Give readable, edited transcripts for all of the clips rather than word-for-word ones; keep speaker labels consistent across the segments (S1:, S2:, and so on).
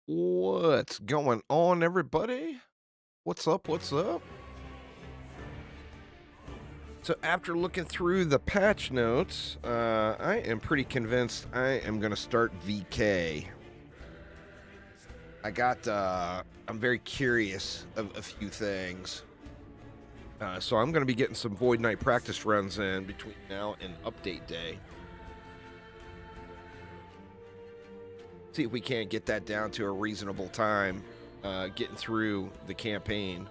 S1: What's going on, everybody? What's up? What's up? So, after looking through the patch notes, I am pretty convinced I am going to start VK. I'm very curious of a few things. So, I'm going to be getting some Void Knight practice runs in between now and update day. See if we can't get that down to a reasonable time, getting through the campaign.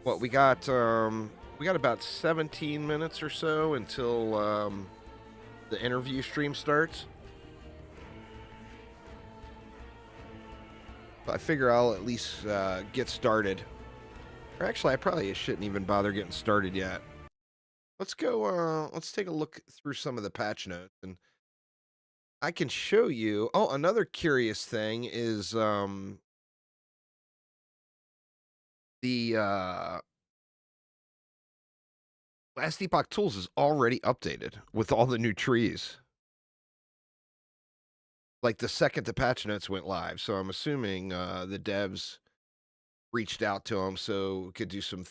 S1: What we got about 17 minutes or so until the interview stream starts. I figure I'll at least get started. Or actually, I probably shouldn't even bother getting started yet. Let's go. Let's take a look through some of the patch notes, and I can show you. Oh, another curious thing is the Last Epoch tools is already updated with all the new trees. Like the second the patch notes went live, so I'm assuming the devs reached out to them so we could do some,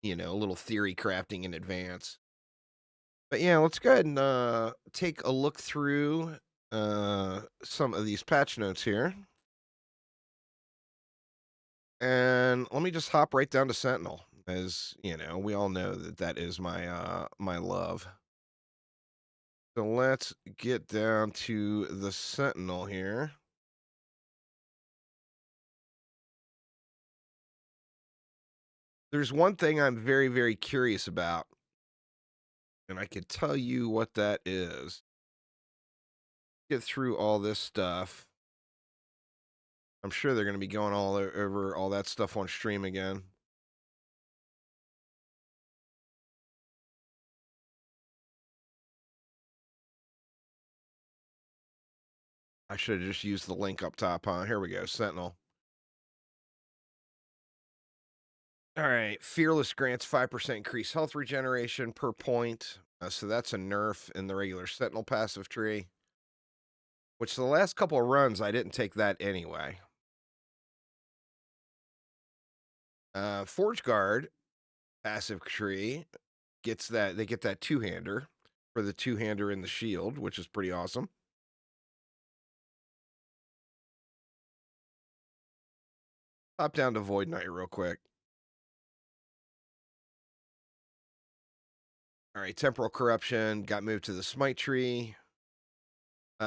S1: a little theory crafting in advance. But yeah, let's go ahead and take a look through some of these patch notes here. And let me just hop right down to Sentinel, as we all know that is my love. So let's get down to the Sentinel here. There's one thing I'm very, very curious about, and I could tell you what that is. Get through all this stuff. I'm sure they're going to be going all over all that stuff on stream again. I should have just used the link up top, huh? Here we go, Sentinel. All right, Fearless grants 5% increased health regeneration per point. So that's a nerf in the regular Sentinel passive tree. Which the last couple of runs, I didn't take that anyway. Forge Guard passive tree gets that. They get that two-hander for the two-hander in the shield, which is pretty awesome. Hop down to Void Knight real quick. All right, Temporal Corruption got moved to the Smite tree.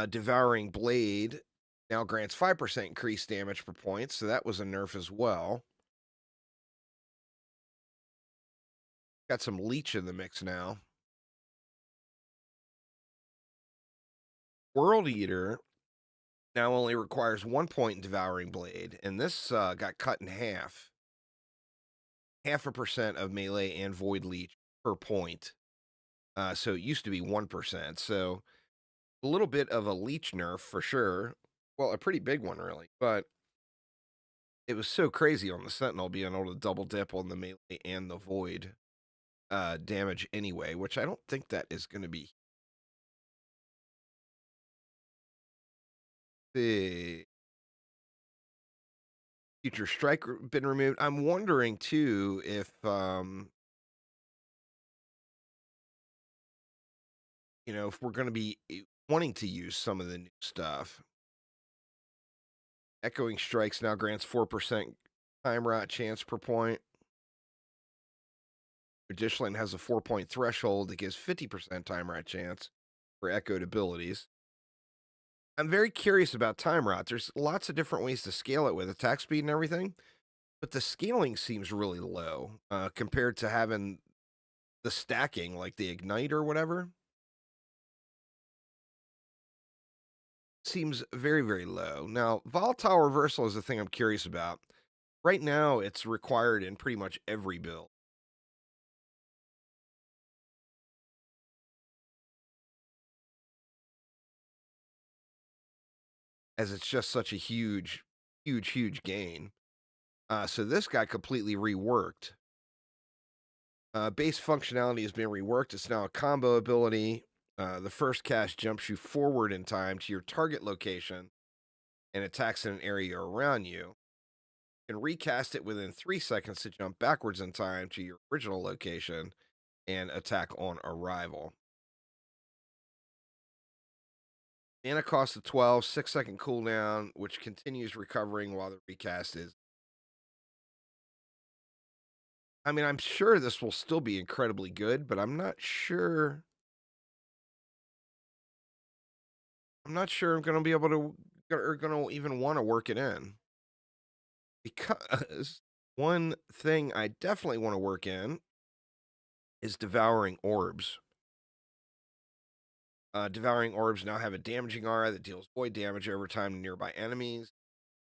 S1: Devouring Blade now grants 5% increased damage per point, so that was a nerf as well. Got some Leech in the mix now. World Eater now only requires 1 point in Devouring Blade, and this got cut in half. 0.5% of melee and Void Leech per point. So it used to be 1%. So a little bit of a Leech nerf for sure. Well, a pretty big one, really. But it was so crazy on the Sentinel being able to double dip on the melee and the Void damage anyway, which I don't think that is going to be. The Future Strike been removed. I'm wondering too if if we're going to be wanting to use some of the new stuff. Echoing Strikes now grants 4% time rot chance per point. Magician has a 4-point threshold that gives 50% time rot chance for echoed abilities. I'm very curious about time rot. There's lots of different ways to scale it with attack speed and everything, but the scaling seems really low compared to having the stacking, like the ignite or whatever. Seems very, very low. Now, volatile reversal is the thing I'm curious about. Right now, it's required in pretty much every build. As it's just such a huge, huge, huge gain. So this got completely reworked. Base functionality has been reworked. It's now a combo ability. The first cast jumps you forward in time to your target location and attacks in an area around you, you can recast it within 3 seconds to jump backwards in time to your original location and attack on arrival. Mana cost of 12, 6 second cooldown, which continues recovering while the recast is. I mean, I'm sure this will still be incredibly good, but I'm not sure I'm going to be able to or going to even want to work it in because one thing I definitely want to work in is devouring orbs. Devouring orbs now have a damaging aura that deals void damage over time to nearby enemies.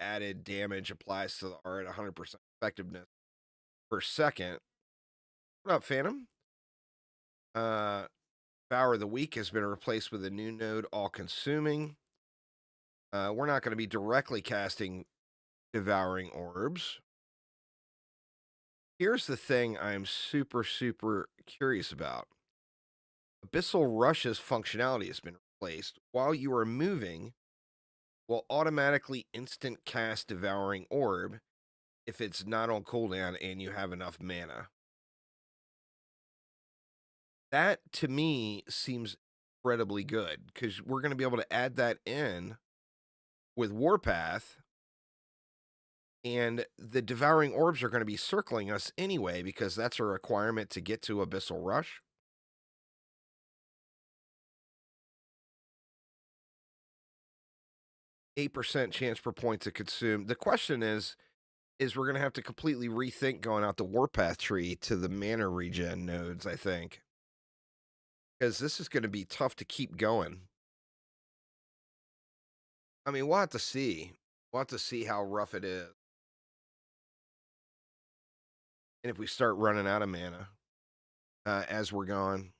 S1: Added damage applies to the aura at 100% effectiveness per second. What up, Phantom? Uh, Devour the Weak has been replaced with a new node, All Consuming. We're not going to be directly casting Devouring Orbs. Here's the thing I'm super, super curious about. Abyssal Rush's functionality has been replaced. While you are moving, will automatically instant cast Devouring Orb if it's not on cooldown and you have enough mana. That to me seems incredibly good because we're going to be able to add that in with Warpath, and the Devouring Orbs are going to be circling us anyway because that's a requirement to get to Abyssal Rush. 8% chance per point to consume. The question is we're going to have to completely rethink going out the Warpath tree to the mana regen nodes, I think, because this is going to be tough to keep going. I mean, we'll have to see. We'll have to see how rough it is. And if we start running out of mana as we're going.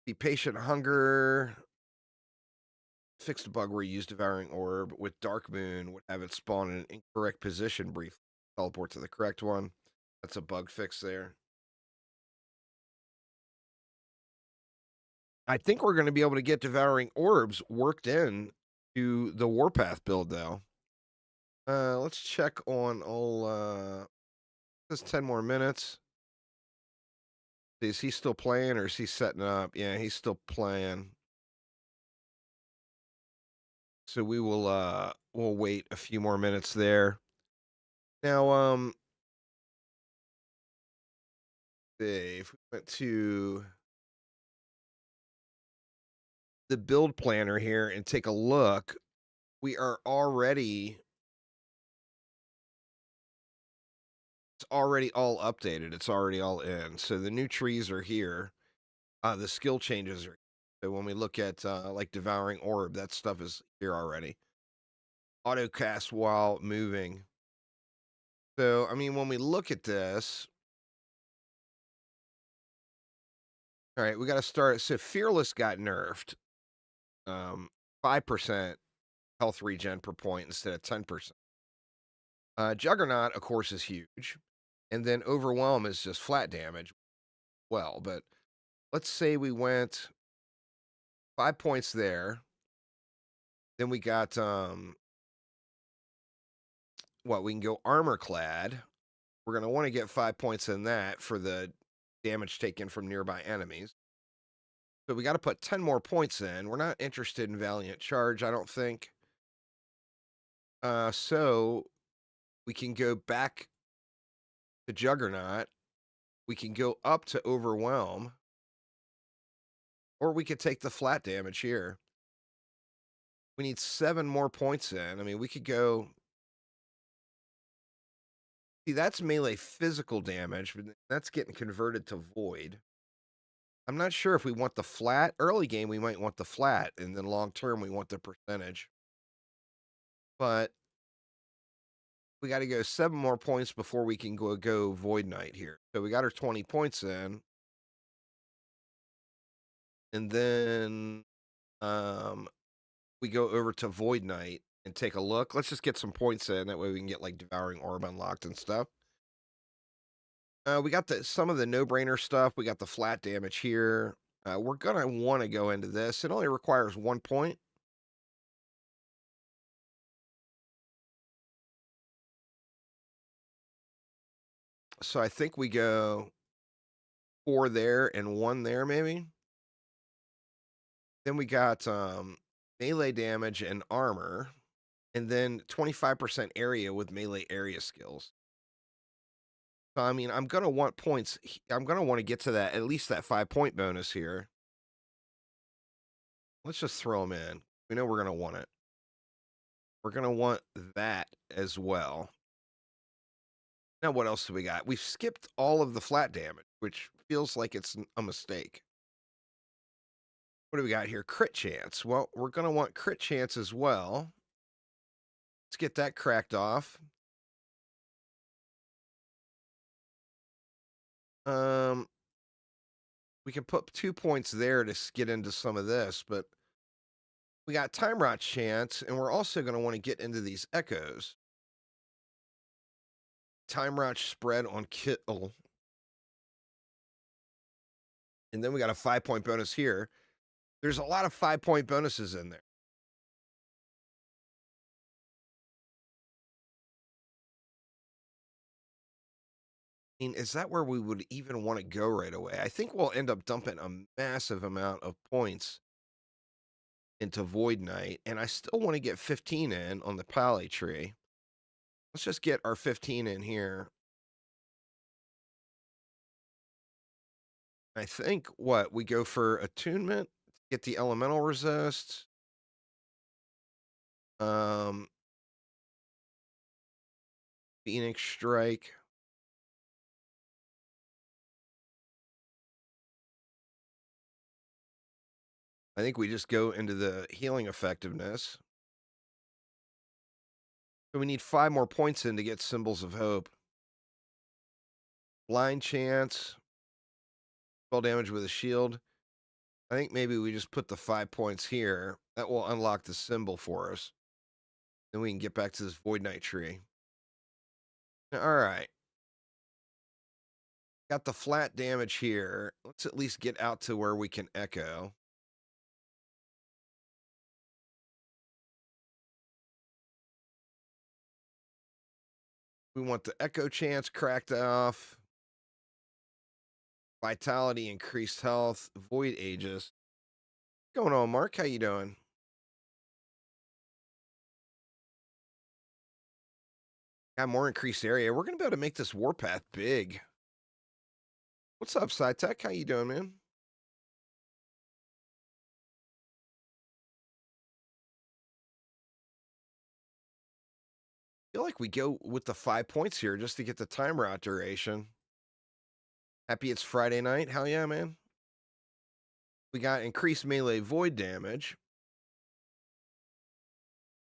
S1: Be Patient Hunger. Fixed a bug where you use Devouring Orb with Dark Moon would have it spawn in an incorrect position briefly. Teleport to the correct one. That's a bug fix there. I think we're going to be able to get Devouring Orbs worked in to the Warpath build, though. Let's check on all. Just 10 more minutes. Is he still playing or is he setting up? Yeah, he's still playing. So we'll wait a few more minutes there. Now, if we went to the build planner here and take a look, we are already it's already all updated. It's already all in. So the new trees are here. The skill changes are. So when we look at like Devouring Orb, that stuff is here already. Auto cast while moving. So I mean, when we look at this, all right, we got to start. So Fearless got nerfed. 5% health regen per point instead of 10%. Juggernaut, of course, is huge. And then Overwhelm is just flat damage. Well, but let's say we went 5 points there. Then we got what we can go armor clad. We're gonna want to get 5 points in that for the damage taken from nearby enemies. So we got to put 10 more points in. We're not interested in Valiant Charge, I don't think. So we can go back to Juggernaut. We can go up to Overwhelm. Or we could take the flat damage here. We need 7 more points in. I mean, we could go. See, that's melee physical damage, but that's getting converted to void. I'm not sure if we want the flat. Early game, we might want the flat, and then long term, we want the percentage. But we got to go 7 more points before we can go Void Knight here. So we got our 20 points in. And then we go over to Void Knight and take a look. Let's just get some points in. That way we can get like Devouring Orb unlocked and stuff. We got some of the no-brainer stuff. We got the flat damage here. We're going to want to go into this. It only requires 1 point. So I think we go 4 there and 1 there, maybe? Then we got, melee damage and armor, and then 25% area with melee area skills. So, I mean, I'm gonna want points I'm gonna wanna get to that at least that 5-point bonus here. Let's just throw them in. We know we're gonna want it. We're gonna want that as well. Now what else do we got? We've skipped all of the flat damage, which feels like it's a mistake. What do we got here? Crit chance. Well, we're gonna want crit chance as well. Let's get that cracked off. Um, we can put 2 points there to get into some of this, but we got time rot chance, and we're also gonna wanna get into these echoes. Time rot spread on kill, and then we got a 5-point bonus here. There's a lot of 5-point bonuses in there. I mean, is that where we would even wanna go right away? I think we'll end up dumping a massive amount of points into Void Knight, and I still wanna get 15 in on the Pally tree. Let's just get our 15 in here. I think what we go for attunement, get the elemental resist. Um, Phoenix Strike. I think we just go into the healing effectiveness. So we need 5 more points in to get Symbols of Hope. Blind Chance, spell damage with a shield. I think maybe we just put the 5 points here. That will unlock the symbol for us. Then we can get back to this Void Knight tree. All right. Got the flat damage here. Let's at least get out to where we can echo. We want the echo chance cracked off. Vitality, increased health, void ages. What's going on, Mark? How you doing? Got more increased area. We're gonna be able to make this warpath big. What's up, SciTech? How you doing, man? Feel like we go with the 5 points here just to get the timer out duration. Happy it's Friday night. Hell yeah, man. We got increased melee void damage.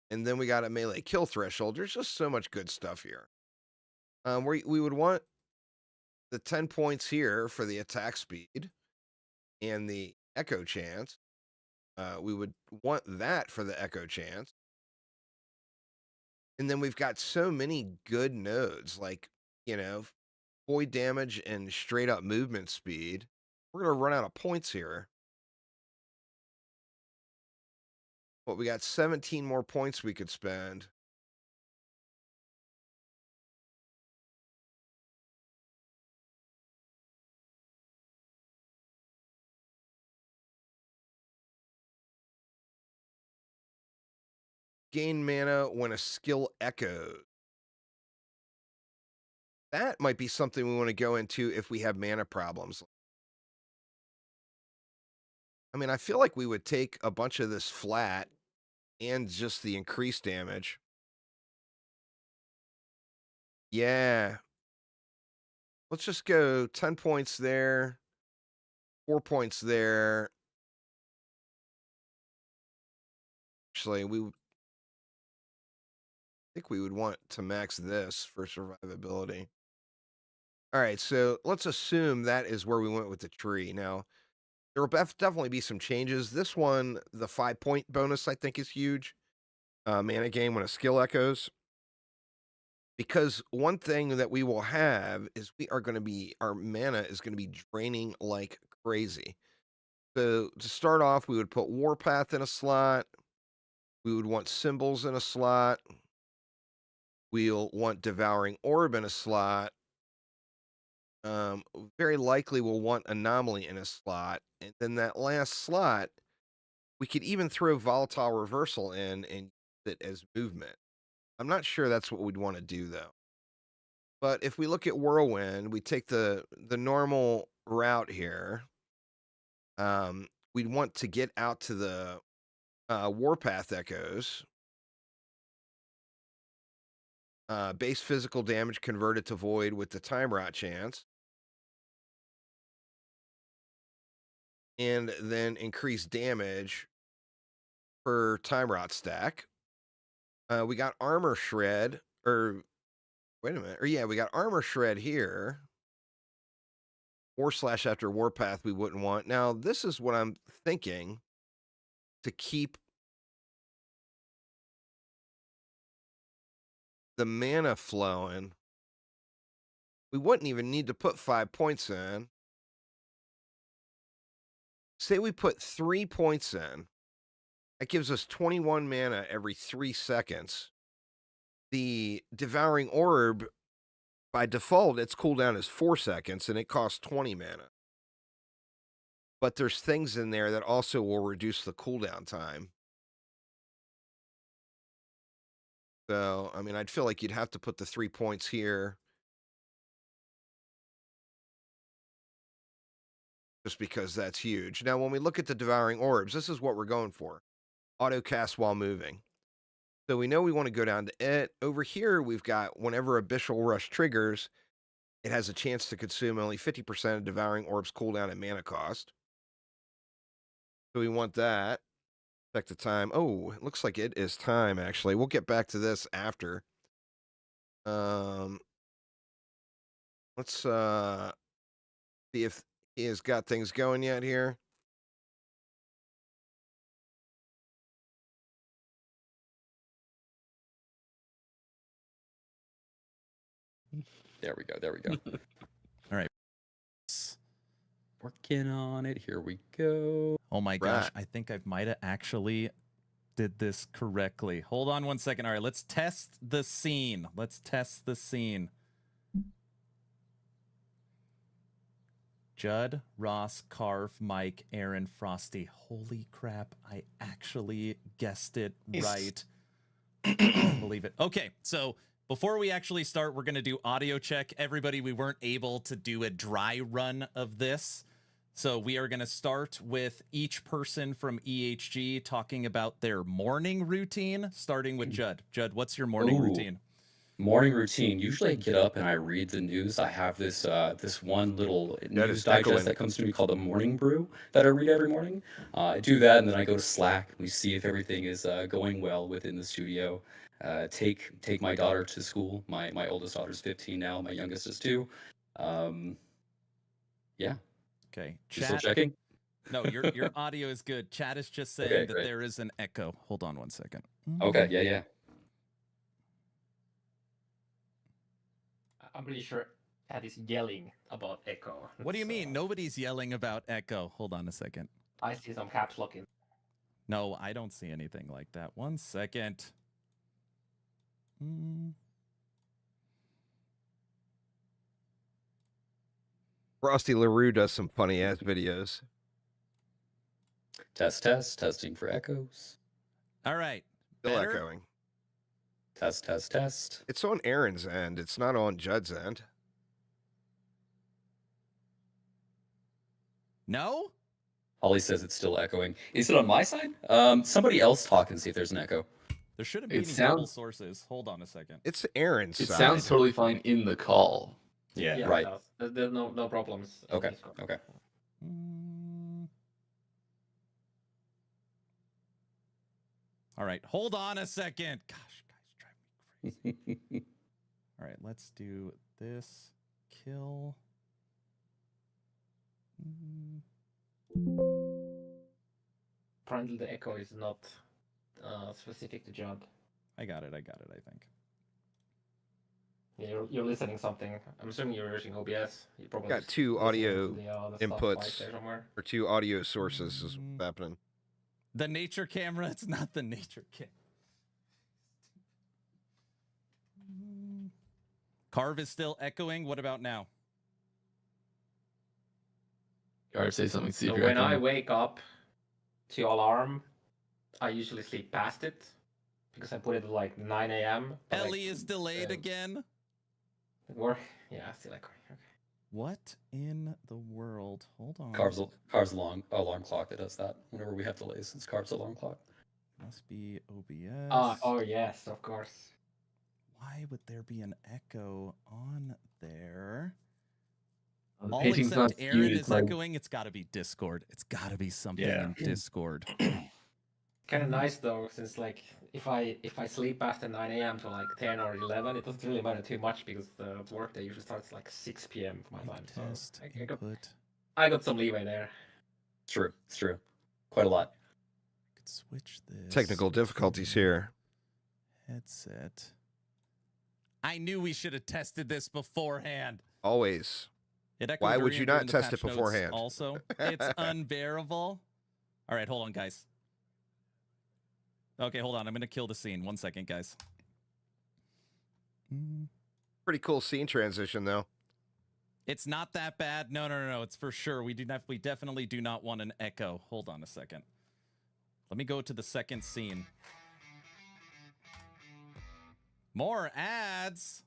S1: And then we got a melee kill threshold. There's just so much good stuff here. We would want the 10 points here for the attack speed and the echo chance. We would want that for the echo chance. And then we've got so many good nodes, like, you know, void damage and straight up movement speed. We're going to run out of points here. But we got 17 more points we could spend. Gain mana when a skill echoes. That might be something we want to go into if we have mana problems. I mean, I feel like we would take a bunch of this flat and just the increased damage. Yeah. Let's just go 10 points there, 4 points there. Actually, think we would want to max this for survivability. All right, so let's assume that is where we went with the tree. Now, there will definitely be some changes. This one, the 5-point bonus, I think is huge. Mana gain when a skill echoes. Because one thing that we will have is our mana is going to be draining like crazy. So to start off, we would put Warpath in a slot. We would want Symbols in a slot. We'll want Devouring Orb in a slot. very likely we'll want anomaly in a slot, and then that last slot, we could even throw volatile reversal in and use it as movement. I'm not sure that's what we'd want to do though. But if we look at whirlwind, we take the normal route here. We'd want to get out to the warpath echoes. Base physical damage converted to void with the time rot chance. And then increase damage per time rot stack. We got armor shred, or wait a minute. Or yeah, we got armor shred here. War slash after warpath we wouldn't want. Now, this is what I'm thinking to keep the mana flowing. We wouldn't even need to put 5 points in. Say we put 3 points in. That gives us 21 mana every 3 seconds. The Devouring Orb, by default, its cooldown is 4 seconds, and it costs 20 mana. But there's things in there that also will reduce the cooldown time. So, I mean, I'd feel like you'd have to put the 3 points here. Just because that's huge. Now, when we look at the Devouring Orbs, this is what we're going for. Auto cast while moving. So we know we want to go down to it. Over here, we've got whenever Abyssal Rush triggers, it has a chance to consume only 50% of Devouring Orb's cooldown and mana cost. So we want that. Check the time. Oh, it looks like it is time, actually. We'll get back to this after. Let's see if he has got things going yet here.
S2: There we go. There we go. All right. Working on it. Here we go. Oh my gosh.
S1: Right.
S2: I think I might have actually did this correctly. Hold on one second. All right. Let's test the scene. Let's test the scene. Judd, Ross, Carve, Mike, Aaron, Frosty. Holy crap. I actually guessed it right. I can't believe it. Okay. So before we actually start, we're going to do audio check. Everybody, we weren't able to do a dry run of this. So we are going to start with each person from EHG talking about their morning routine, starting with Judd. Judd, what's your morning routine?
S3: Morning routine. Usually I get up and I read the news. I have this this one little news digest that comes to me called the Morning Brew that I read every morning. I do that and then I go to Slack. We see if everything is going well within the studio. Take my daughter to school. My oldest daughter's 15 now. My youngest is 2. Yeah.
S2: Okay.
S3: You still checking?
S2: No, your audio is good. Chat is just saying that there is an echo. Hold on one second.
S3: Okay. Yeah.
S4: I'm pretty sure Cat is yelling about echo.
S2: What do you mean? Nobody's yelling about echo. Hold on a second.
S4: I see some caps locking.
S2: No, I don't see anything like that. 1 second.
S1: Frosty LaRue does some funny ass videos.
S3: Testing for echoes.
S2: All right.
S1: Still echoing.
S3: Test.
S1: It's on Aaron's end. It's not on Judd's end.
S2: No?
S3: Ollie says it's still echoing. Is it on my side? Somebody else talk and see if there's an echo.
S2: There shouldn't be any double sources. Hold on a second.
S1: It's Aaron's side.
S5: It sounds totally fine in the call.
S3: Yeah right.
S4: There's no problems.
S3: Okay.
S2: All right. Hold on a second. Gosh, guys, drive me crazy. All right. Let's do this. Kill.
S4: Apparently the echo is not specific to Judd.
S2: I got it, I think.
S4: Yeah, you're listening something. I'm assuming you're using OBS. You probably
S1: got 2 audio inputs or 2 audio sources is what's happening.
S2: The nature camera, it's not the nature cam. Carve is still echoing. What about now?
S5: Or say something
S4: So
S5: Cedric.
S4: when I wake up to alarm, I usually sleep past it because I put it at like 9 a.m. but, like,
S2: Ellie is delayed again.
S4: Or yeah, still like okay.
S2: What in the world? Hold on.
S3: Car's alarm clock that does that whenever we have delays. It's Car's alarm clock.
S2: Must be OBS.
S4: Oh yes, of course.
S2: Why would there be an echo on there?
S5: The
S2: All
S5: painting's
S2: except
S5: not
S2: Aaron
S5: skewed,
S2: is
S5: it's like-
S2: echoing. It's got to be Discord. It's got to be something
S5: Yeah.
S2: in Discord.
S4: Kind of nice though, since like if I sleep past the 9 a.m. to like 10 or 11, it doesn't really matter too much because the workday usually starts like 6 p.m. for my time. So
S2: Test input.
S4: I got some leeway there.
S3: It's true. Quite a lot.
S2: I could switch this.
S1: Technical difficulties here.
S2: Headset. I knew we should have tested this beforehand.
S1: Always.
S2: It echoed
S1: Why would
S2: during
S1: you
S2: the
S1: not test
S2: patch
S1: it
S2: notes
S1: beforehand?
S2: Also, it's unbearable. All right, hold on, guys. Okay, hold on. I'm going to kill the scene. 1 second, guys.
S1: Pretty cool scene transition, though.
S2: It's not that bad. No. It's for sure. We definitely do not want an echo. Hold on a second. Let me go to the second scene. More ads.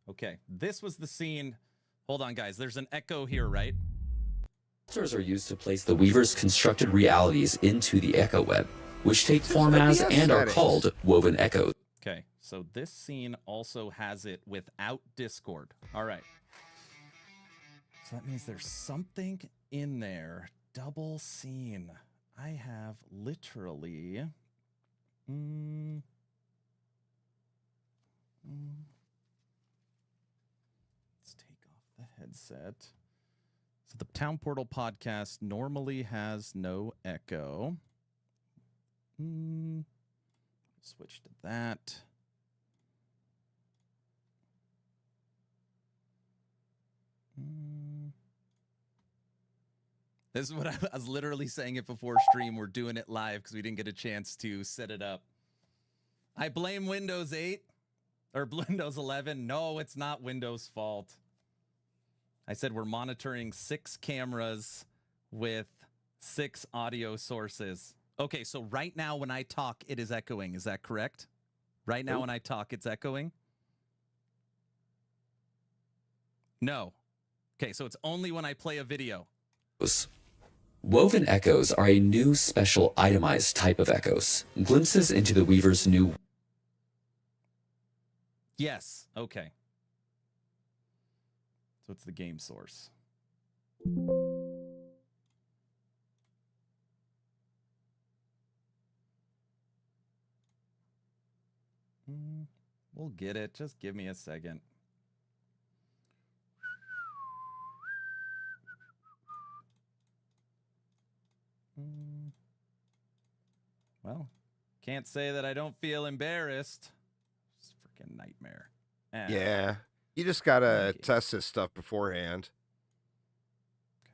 S2: Okay, this was the scene. Hold on, guys. There's an echo here, right?
S3: Filters are used to place the Weaver's constructed realities into the echo web, which take form as
S1: OBS
S3: and are
S1: settings.
S3: called woven echoes.
S2: Okay, so this scene also has it without Discord. All right. So that means there's something in there. Double scene. I have literally... Let's take off the headset. So the Town Portal podcast normally has no echo. Switch to that. This is what I was literally saying it before stream. We're doing it live because we didn't get a chance to set it up. I blame Windows 8 or Windows 11. No, it's not Windows' fault. I said we're monitoring 6 cameras with 6 audio sources. Okay, so right now when I talk, it is echoing. Is that correct? Right now when I talk, it's echoing? No. Okay, so it's only when I play a video.
S3: Woven echoes are a new special itemized type of echoes, glimpses into the Weaver's new...
S2: Yes, okay. So it's the game source. We'll get it. Just give me a second. Well, can't say that I don't feel embarrassed. It's a freaking nightmare.
S1: Yeah. You just gotta test this stuff beforehand.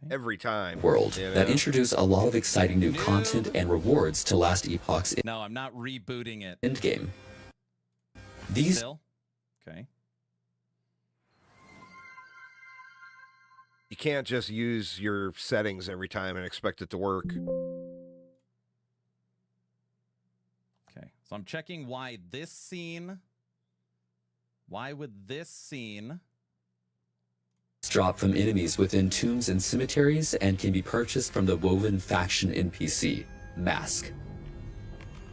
S2: Okay.
S1: Every time.
S3: world
S1: you
S3: that
S1: know?
S3: introduce a lot of exciting new content and rewards to Last Epoch's
S2: No, I'm not rebooting it.
S3: endgame. These
S2: Still? Okay.
S1: You can't just use your settings every time and expect it to work.
S2: Okay. So I'm checking why this scene. Why would this scene
S3: drop from enemies within tombs and cemeteries and can be purchased from the Woven faction NPC, Mask.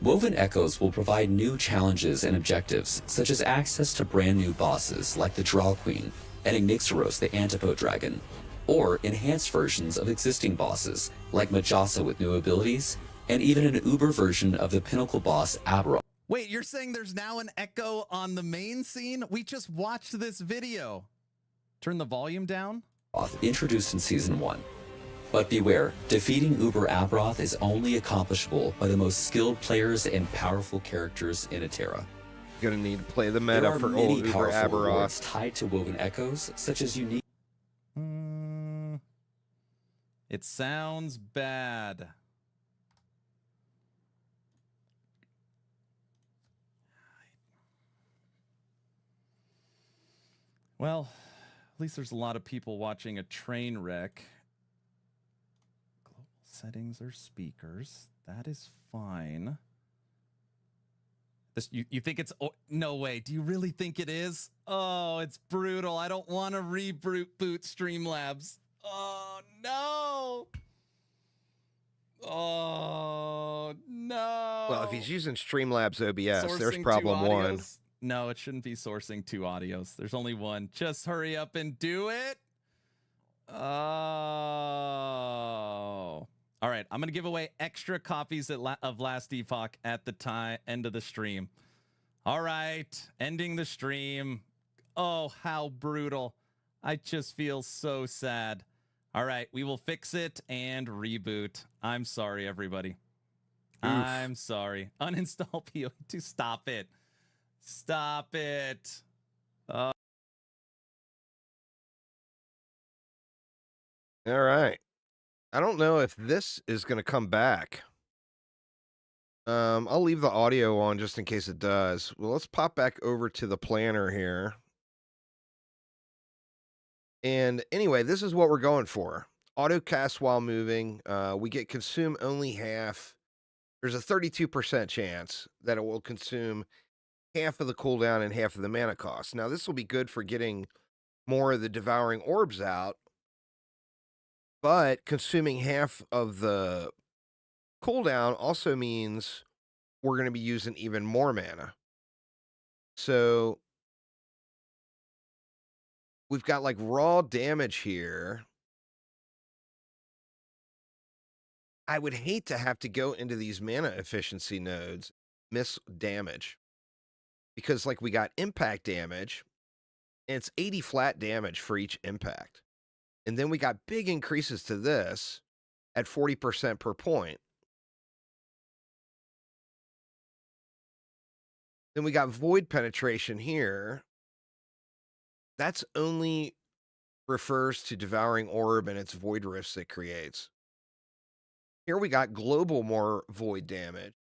S3: Woven Echoes will provide new challenges and objectives, such as access to brand new bosses like the Draw Queen and Ignixoros the Antipode Dragon, or enhanced versions of existing bosses like Majasa with new abilities, and even an Uber version of the pinnacle boss Aberon.
S2: Wait, you're saying there's now an echo on the main scene? We just watched this video. Turn the volume down.
S3: Introduced in Season 1. But beware, defeating Uber Aberoth is only accomplishable by the most skilled players and powerful characters in Atera.
S1: You're gonna need to play the
S3: There
S1: meta
S3: are
S1: for
S3: many
S1: old Uber
S3: powerful rewards
S1: Aberoth.
S3: tied to Woven Echoes, such as unique
S2: It sounds bad. Well, at least there's a lot of people watching a train wreck. Settings or speakers. That is fine. This, you think it's... Oh, no way. Do you really think it is? Oh, it's brutal. I don't want to reboot Streamlabs. Oh, no. Oh, no.
S1: Well, if he's using Streamlabs OBS, there's
S2: Sourcing
S1: problem
S2: two
S1: one.
S2: audios? No, it shouldn't be sourcing two audios. There's only one. Just hurry up and do it. Oh. All right, I'm going to give away extra copies of Last Epoch at the end of the stream. All right, ending the stream. Oh, how brutal. I just feel so sad. All right, we will fix it and reboot. I'm sorry, everybody. Oof. I'm sorry. Uninstall PO2. Stop it. Stop it.
S1: All right. I don't know if this is going to come back. I'll leave the audio on just in case it does. Well, let's pop back over to the planner here. And anyway, this is what we're going for. Auto cast while moving. We get consume only half. There's a 32% chance that it will consume half of the cooldown and half of the mana cost. Now, this will be good for getting more of the devouring orbs out, but consuming half of the cooldown also means we're going to be using even more mana. So we've got like raw damage here. I would hate to have to go into these mana efficiency nodes, miss damage, because like we got impact damage, and it's 80 flat damage for each impact. And then we got big increases to this at 40% per point. Then we got void penetration here. That's only refers to devouring orb and its void rifts it creates. Here we got global more void damage.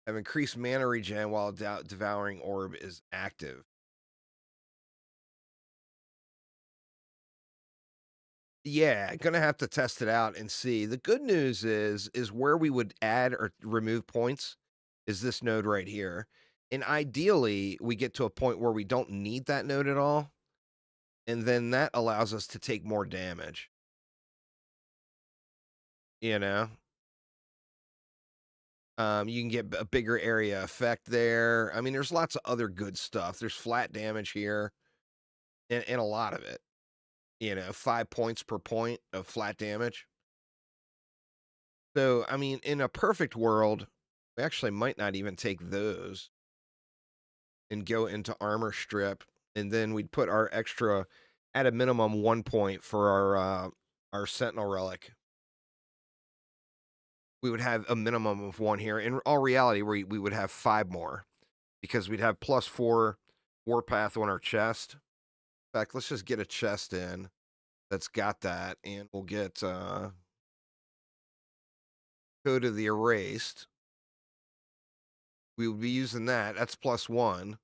S1: Have increased mana regen while devouring orb is active. Yeah, gonna have to test it out and see. The good news is where we would add or remove points is this node right here. And ideally, we get to a point where we don't need that node at all. And then that allows us to take more damage. You know? You can get a bigger area effect there. I mean, there's lots of other good stuff. There's flat damage here. And a lot of it. 5 points per point of flat damage. So, I mean, in a perfect world, we actually might not even take those and go into armor strip. And then we'd put our extra, at a minimum, 1 point for our sentinel relic. We would have a minimum of 1 here. In all reality, we would have 5 more because we'd have +4 warpath on our chest. In fact, let's just get a chest in that's got that, and we'll get Code of the Erased. We would be using that. That's +1.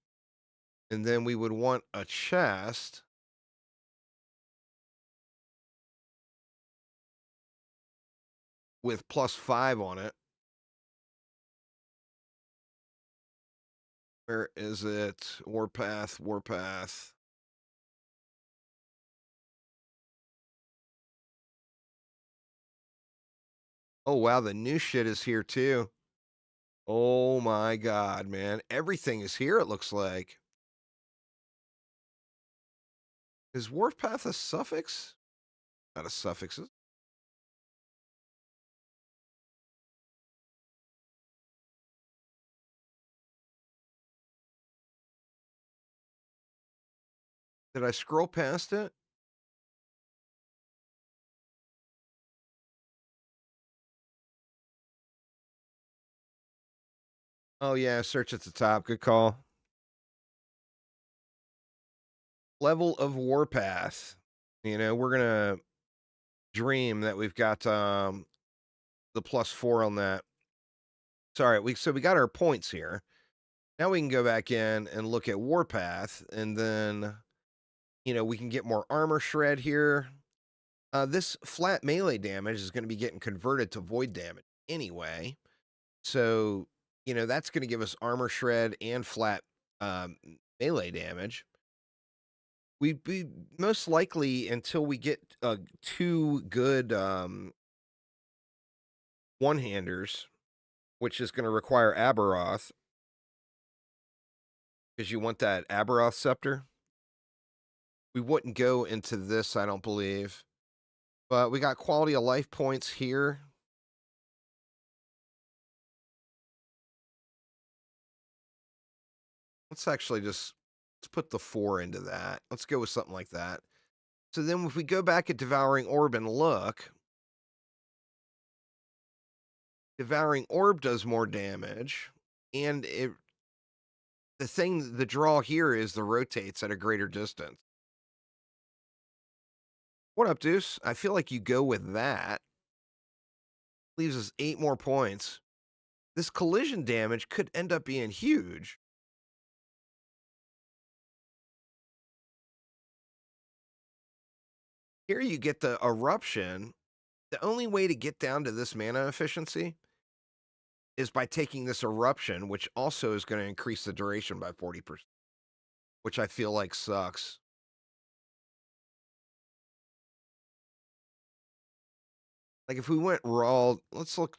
S1: And then we would want a chest with +5 on it. Where is it? Warpath, Warpath. Oh, wow, the new shit is here too. Oh my God, man. Everything is here, it looks like. Is Warpath a suffix? Not a suffix. Did I scroll past it? Oh, yeah, search at the top. Good call. Level of Warpath. We're going to dream that we've got the +4 on that. Sorry, so we got our points here. Now we can go back in and look at Warpath, and then, we can get more armor shred here. This flat melee damage is going to be getting converted to void damage anyway. So, that's going to give us armor shred and flat um, melee damage. We'd be most likely until we get two good one-handers, which is going to require Aberoth, because you want that Aberoth scepter. We wouldn't go into this, I don't believe. But we got quality of life points here. Let's put the 4 into that. Let's go with something like that. So then if we go back at Devouring Orb and look, Devouring Orb does more damage, and the draw here is the rotates at a greater distance. What up, Deuce? I feel like you go with that. Leaves us 8 more points. This collision damage could end up being huge. Here you get the eruption. The only way to get down to this mana efficiency is by taking this eruption, which also is going to increase the duration by 40%, which I feel like sucks. Like if we went raw,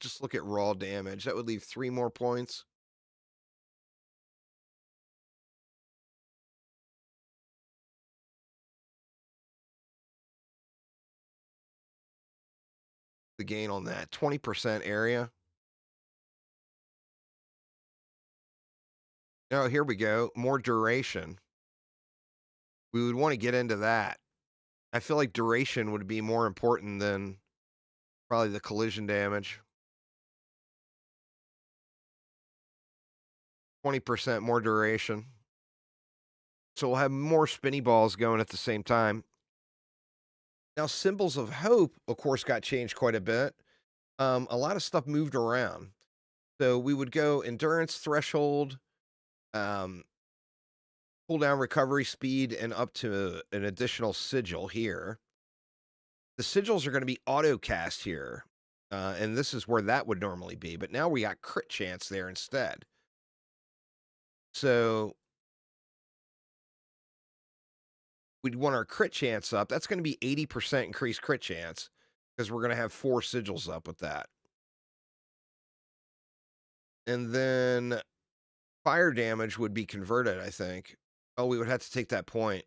S1: just look at raw damage. That would leave 3 more points. The gain on that 20% area. Oh, here we go. More duration. We would want to get into that. I feel like duration would be more important than probably the collision damage. 20% more duration. So we'll have more spinny balls going at the same time. Now, Symbols of Hope, of course, got changed quite a bit. A lot of stuff moved around. So we would go endurance threshold, cooldown recovery speed, and up to an additional sigil here. The sigils are going to be auto cast here. And this is where that would normally be. But now we got crit chance there instead. So we'd want our crit chance up. That's going to be 80% increased crit chance because we're going to have 4 sigils up with that. And then fire damage would be converted, I think. Oh, we would have to take that point.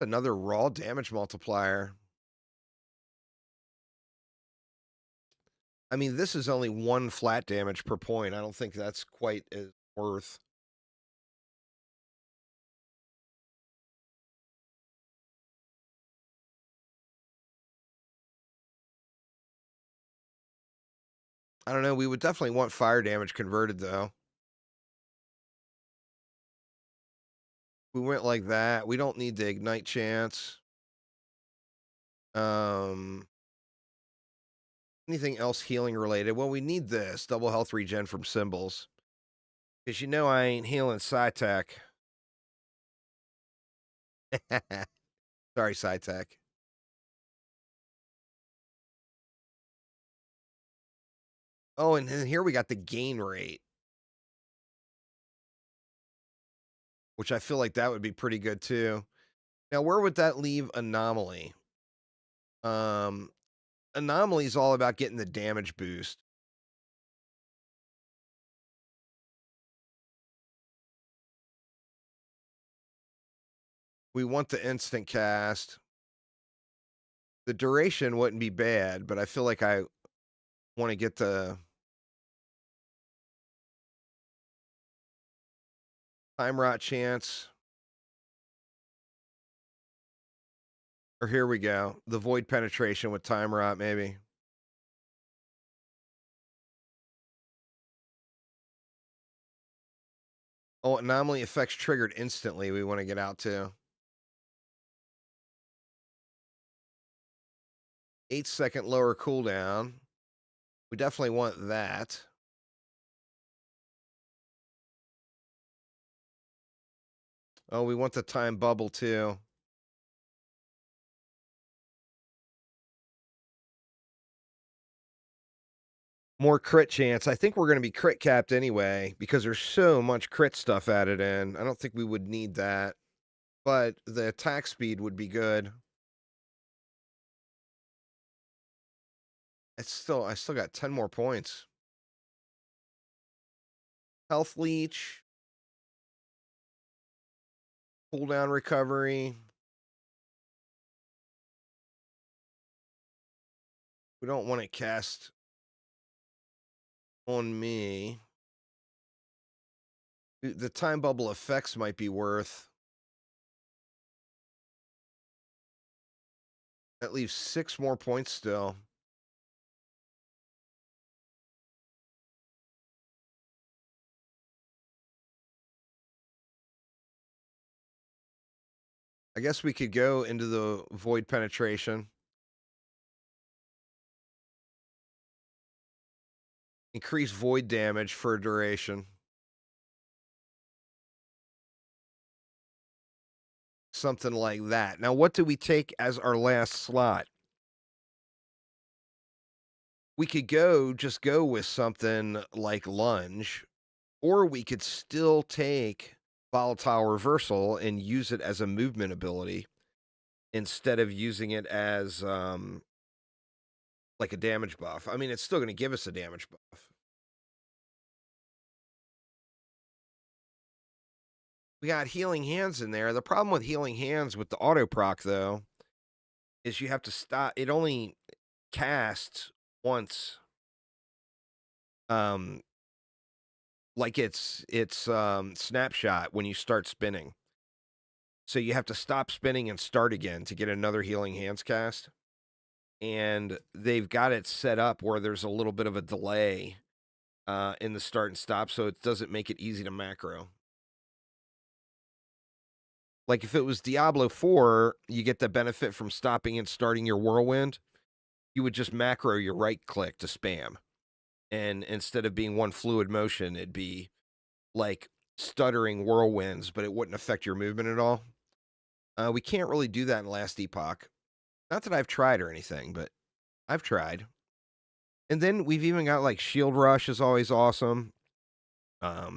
S1: Another raw damage multiplier. I mean, this is only 1 flat damage per point. I don't think that's quite as worth. I don't know. We would definitely want fire damage converted, though. We went like that. We don't need the ignite chance. Anything else healing related? Well, we need this double health regen from symbols. Because I ain't healing Psytech. Sorry, Psytech. Oh, and then here we got the gain rate, which I feel like that would be pretty good too. Now, where would that leave Anomaly? Anomaly is all about getting the damage boost. We want the instant cast. The duration wouldn't be bad, but I feel like I want to get the time rot chance. Or here we go. The void penetration with time rot, maybe. Oh, anomaly effects triggered instantly. We want to get out to 8-second lower cooldown. We definitely want that. Oh, we want the time bubble too. More crit chance. I think we're going to be crit capped anyway because there's so much crit stuff added in. I don't think we would need that, but the attack speed would be good. I still got 10 more points. Health leech, cooldown recovery. We don't want to cast on me. The time bubble effects might be worth. That leaves 6 more points still. I guess we could go into the void penetration. Increase void damage for a duration. Something like that. Now, what do we take as our last slot? We could just go with something like lunge, or we could still take volatile reversal and use it as a movement ability instead of using it as like a damage buff. I mean, it's still going to give us a damage buff. We got healing hands in there. The problem with healing hands with the auto proc though is you have to stop. It only casts once. Like it's snapshot when you start spinning. So you have to stop spinning and start again to get another healing hands cast. And they've got it set up where there's a little bit of a delay in the start and stop, so it doesn't make it easy to macro. Like if it was Diablo 4, you get the benefit from stopping and starting your whirlwind. You would just macro your right click to spam. And instead of being one fluid motion, it'd be like stuttering whirlwinds, but it wouldn't affect your movement at all. We can't really do that in Last Epoch. Not that I've tried or anything, but I've tried. And then we've even got like Shield Rush is always awesome. A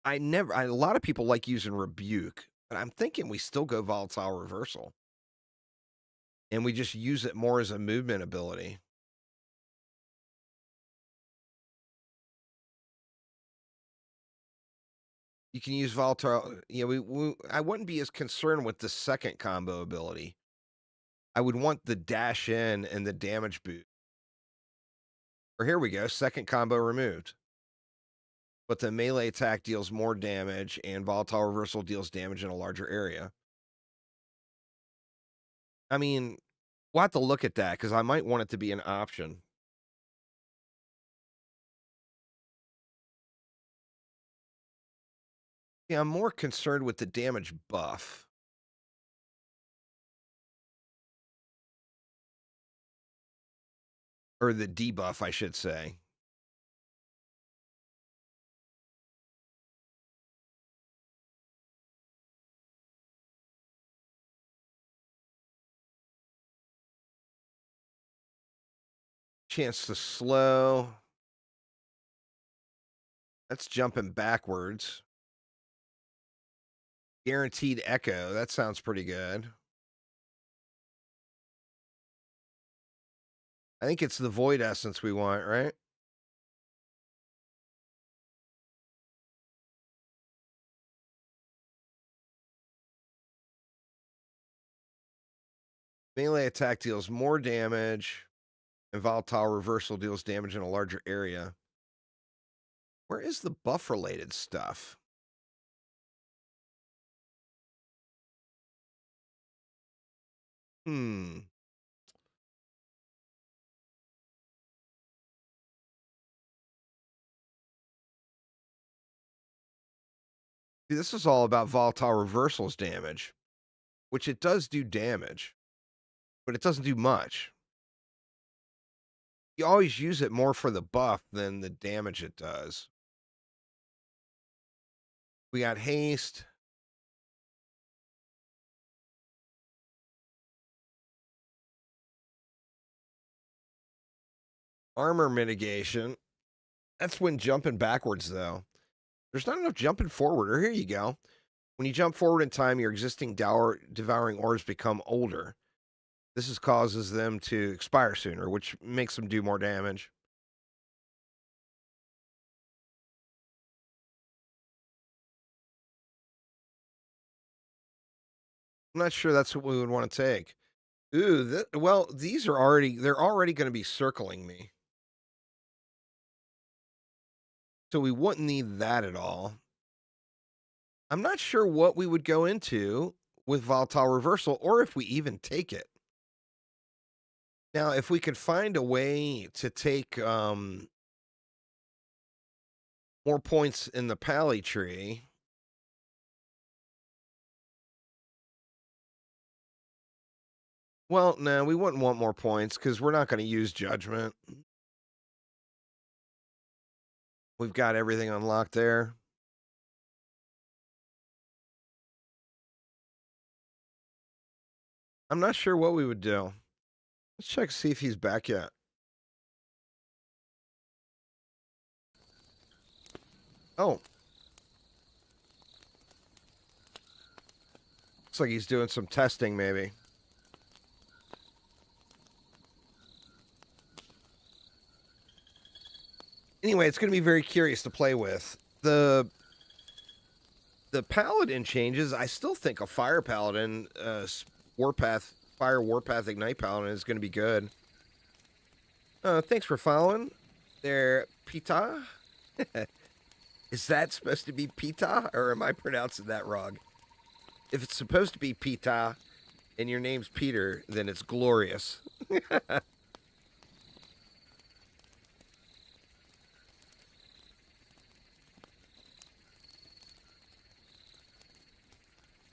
S1: lot of people like using Rebuke, but I'm thinking we still go Volatile Reversal. And we just use it more as a movement ability. You can use volatile. I wouldn't be as concerned with the second combo ability. I would want the dash in and the damage boot. Or here we go, second combo removed. But the melee attack deals more damage, and volatile reversal deals damage in a larger area. I mean, we'll have to look at that because I might want it to be an option. Yeah, I'm more concerned with the damage buff. Or the debuff, I should say. Chance to slow. That's jumping backwards. Guaranteed echo. That sounds pretty good. I think it's the void essence we want, right? Melee attack deals more damage, and volatile reversal deals damage in a larger area. Where is the buff related stuff? Hmm. See, this is all about volatile reversals damage, which it does do damage, but it doesn't do much. You always use it more for the buff than the damage it does. We got haste. Armor mitigation. That's when jumping backwards, though. There's not enough jumping forward. Or here you go. When you jump forward in time, your existing devouring orbs become older. Causes them to expire sooner, which makes them do more damage. I'm not sure that's what we would want to take. Ooh, well, they're already going to be circling me. So we wouldn't need that at all. I'm not sure what we would go into with volatile reversal or if we even take it. Now, if we could find a way to take more points in the pally tree. Well, no, we wouldn't want more points because we're not going to use judgment. We've got everything unlocked there. I'm not sure what we would do. Let's check see if he's back yet. Oh. Looks like he's doing some testing, maybe. Anyway, it's going to be very curious to play with. The paladin changes. I still think a fire paladin, fire warpath ignite paladin is going to be good. Thanks for following. There, Pita. Is that supposed to be Pita, or am I pronouncing that wrong? If it's supposed to be Pita, and your name's Peter, then it's glorious.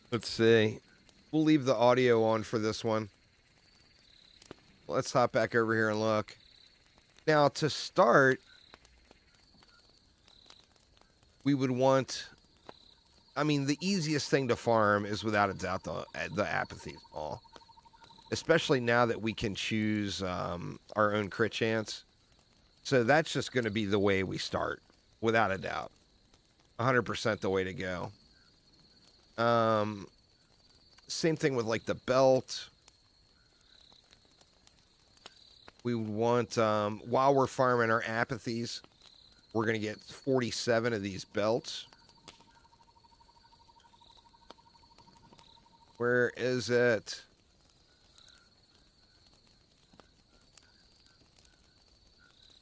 S1: Let's see. We'll leave the audio on for this one. Let's hop back over here and look. Now, to start, we would want... I mean, the easiest thing to farm is without a doubt the apathy ball. Especially now that we can choose our own crit chance. So that's just going to be the way we start, without a doubt. 100% the way to go. Same thing with like the belt. We would want, while we're farming our apathies, we're going to get 47 of these belts. Where is it?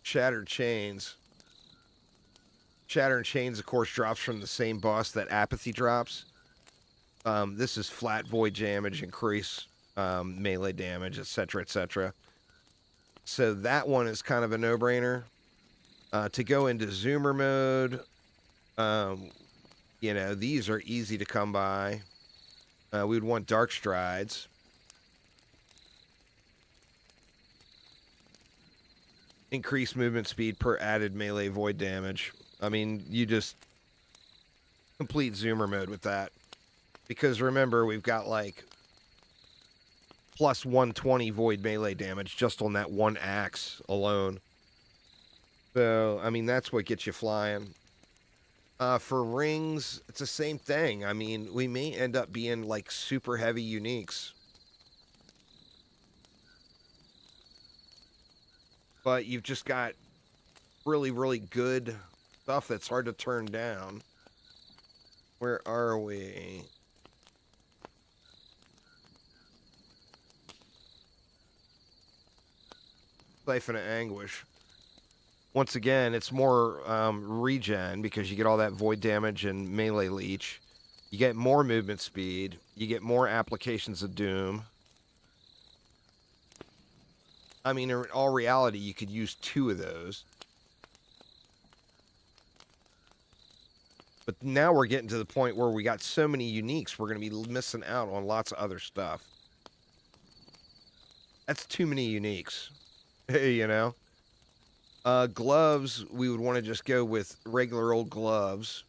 S1: Shattered Chains. Shattered Chains, of course, drops from the same boss that Apathy drops. This is flat void damage, increase melee damage, etc., etc. So that one is kind of a no-brainer. To go into Zoomer mode, you know, these are easy to come by. We would want Dark Strides. Increase movement speed per added melee void damage. I mean, you just complete Zoomer mode with that. Because remember, we've got like plus 120 void melee damage just on that one axe alone. So, I mean, that's what gets you flying. For rings, it's the same thing. I mean, we may end up being like super heavy uniques. But you've just got really, really good stuff that's hard to turn down. Where are we? Siphon of Anguish. Once again, it's more regen because you get all that void damage and melee leech. You get more movement speed. You get more applications of doom. I mean, in all reality, you could use 2 of those. But now we're getting to the point where we got so many uniques, we're going to be missing out on lots of other stuff. That's too many uniques, you know? Gloves, we would want to just go with regular old gloves.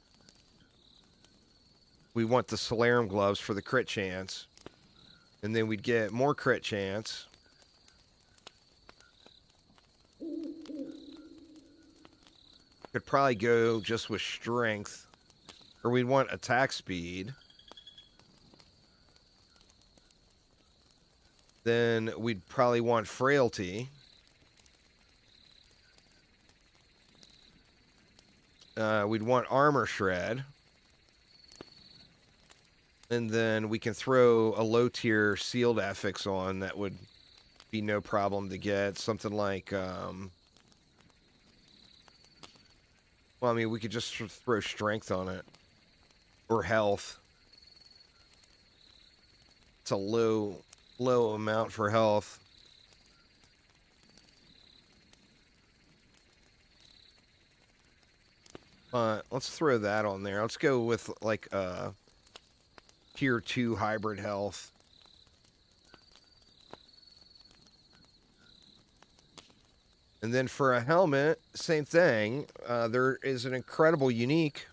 S1: We want the Solarium gloves for the crit chance. And then we'd get more crit chance. Could probably go just with strength. Or we'd want attack speed. Then we'd probably want frailty. We'd want armor shred. And then we can throw a low tier sealed affix on that would be no problem to get. Something like, well, I mean, we could just throw strength on it. Or health. It's a low amount for health. Let's throw that on there. Let's go with like tier 2 hybrid health. And then for a helmet, same thing. There is an incredible unique,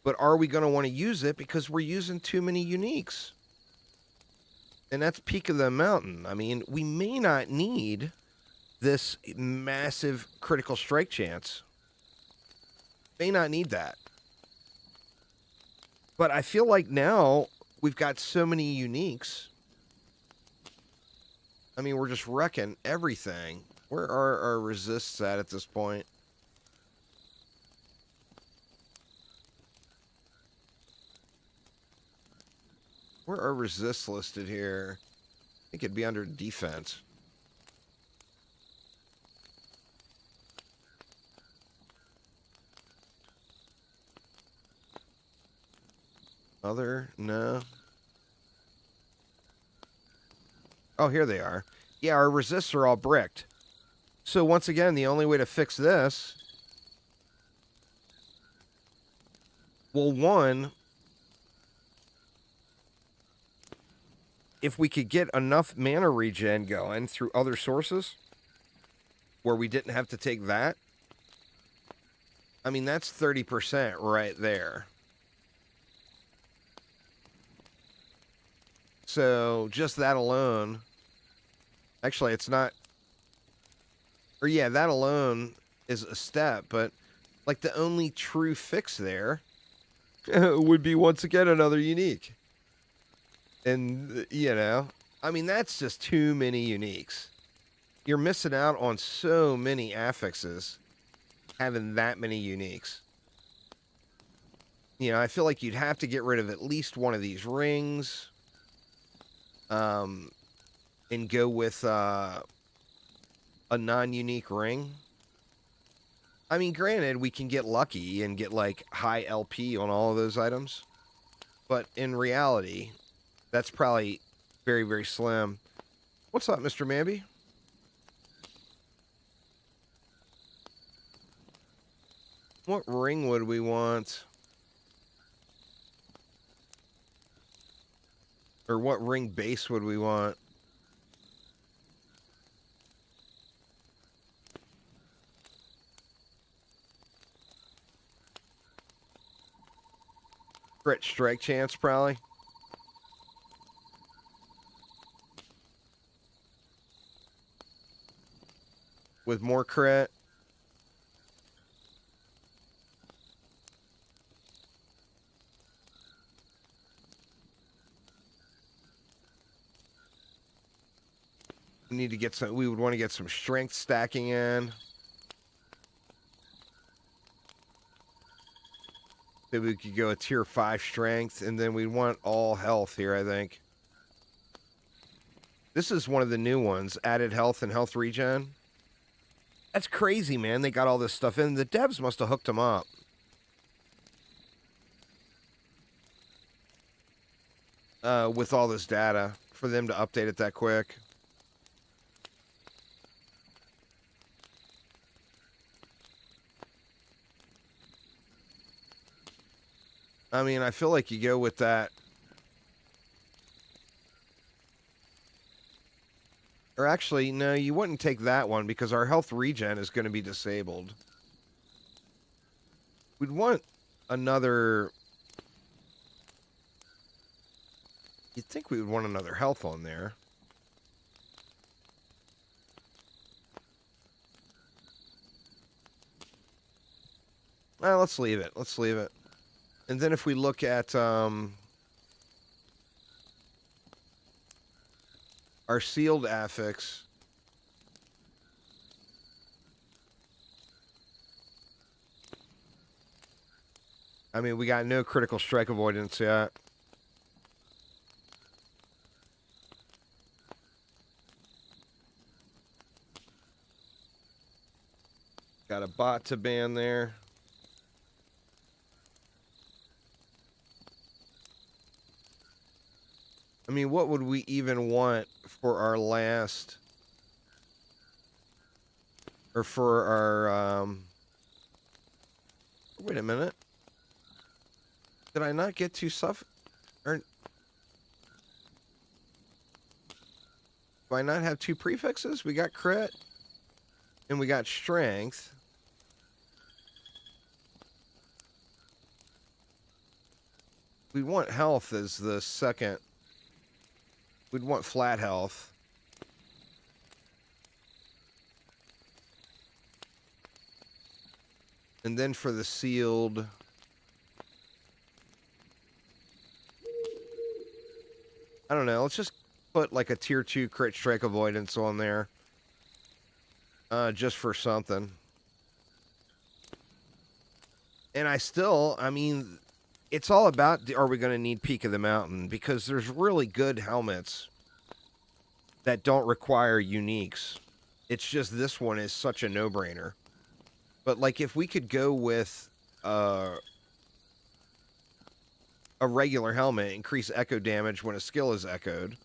S1: but are we going to want to use it because we're using too many uniques? And that's peak of the mountain. I mean, we may not need this massive critical strike chance. May not need that. But I feel like now we've got so many uniques. I mean, we're just wrecking everything. Where are our resists at this point? Where are resists listed here? I think it'd be under defense. Other? No. Oh, here they are. Yeah, our resists are all bricked. So once again, the only way to fix this... Well, one... If we could get enough mana regen going through other sources... Where we didn't have to take that... I mean, that's 30% right there. So, just that alone... Actually, it's not... Or yeah, that alone is a step, but... Like, the only true fix there... would be, once again, another unique. And, you know... I mean, that's just too many uniques. You're missing out on so many affixes... having that many uniques. You know, I feel like you'd have to get rid of at least one of these rings... and go with a non-unique ring. I mean, granted, we can get lucky and get like high LP on all of those items, but in reality, that's probably very, very slim. What's up, Mr. Mamby? What ring would we want? Or what ring base would we want? Crit strike chance, probably. With more crit. We need to get some, we would want to get some strength stacking in. Maybe we could go a tier 5 strength, and then we want all health here, I think. This is one of the new ones, added health and health regen. That's crazy, man. They got all this stuff in. The devs must have hooked them up. With all this data, for them to update it that quick. I mean, I feel like you go with that. Or actually, no, you wouldn't take that one because our health regen is going to be disabled. We'd want another... You'd think we would want another health on there. Let's leave it. Let's leave it. And then if we look at our sealed affix, I mean, we got no critical strike avoidance yet. Got a bot to ban there. I mean, what would we even want for our last, or for our, wait a minute. Did I not get to or do I not have 2 prefixes? We got crit and we got strength. We want health as the second. We'd want flat health. And then for the sealed, I don't know. Let's just put like a tier 2 crit strike avoidance on there. Just for something. And I mean, it's all about, are we going to need Peak of the Mountain? Because there's really good helmets that don't require uniques. It's just this one is such a no-brainer. But like if we could go with a regular helmet, increase echo damage when a skill is echoed,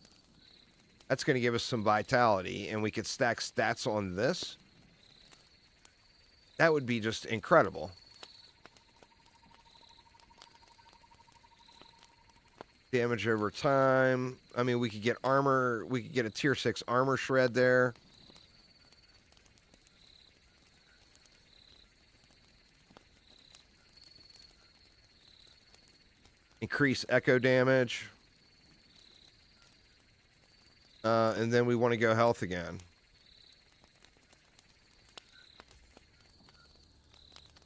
S1: that's going to give us some vitality, and we could stack stats on this. That would be just incredible. Damage over time. I mean, we could get armor. We could get a tier 6 armor shred there. Increase echo damage. And then we want to go health again.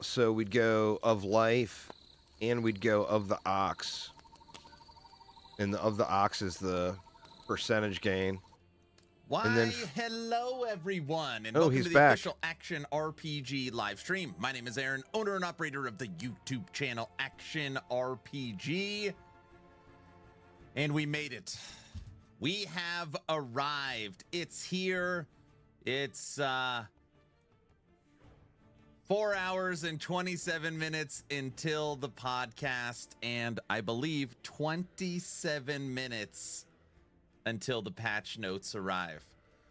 S1: So we'd go of life, and we'd go of the ox. And the of the ox is the percentage gain.
S2: Why,
S1: and then
S2: hello everyone, and
S1: oh,
S2: welcome
S1: he's
S2: to the
S1: back.
S2: official Action RPG live stream. My name is Aaron, owner and operator of the YouTube channel Action RPG. And we made it. We have arrived. It's here. It's 4 hours and 27 minutes until the podcast, and I believe 27 minutes until the patch notes arrive.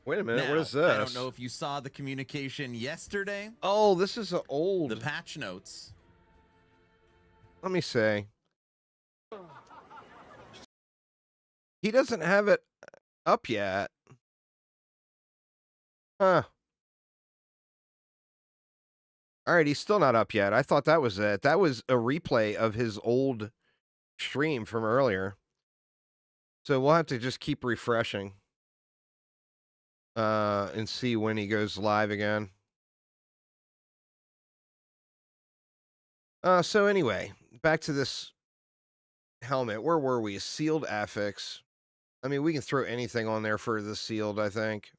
S1: Wait a minute,
S2: Now,
S1: what is this?
S2: I don't know if you saw the communication yesterday.
S1: Oh, this is an old.
S2: The patch notes.
S1: Let me say. He doesn't have it up yet. Huh. All right, he's still not up yet. I thought that was it. That was a replay of his old stream from earlier. So we'll have to just keep refreshing. And see when he goes live again. So anyway, back to this helmet. Where were we? Sealed affix. I mean, we can throw anything on there for the sealed, I think.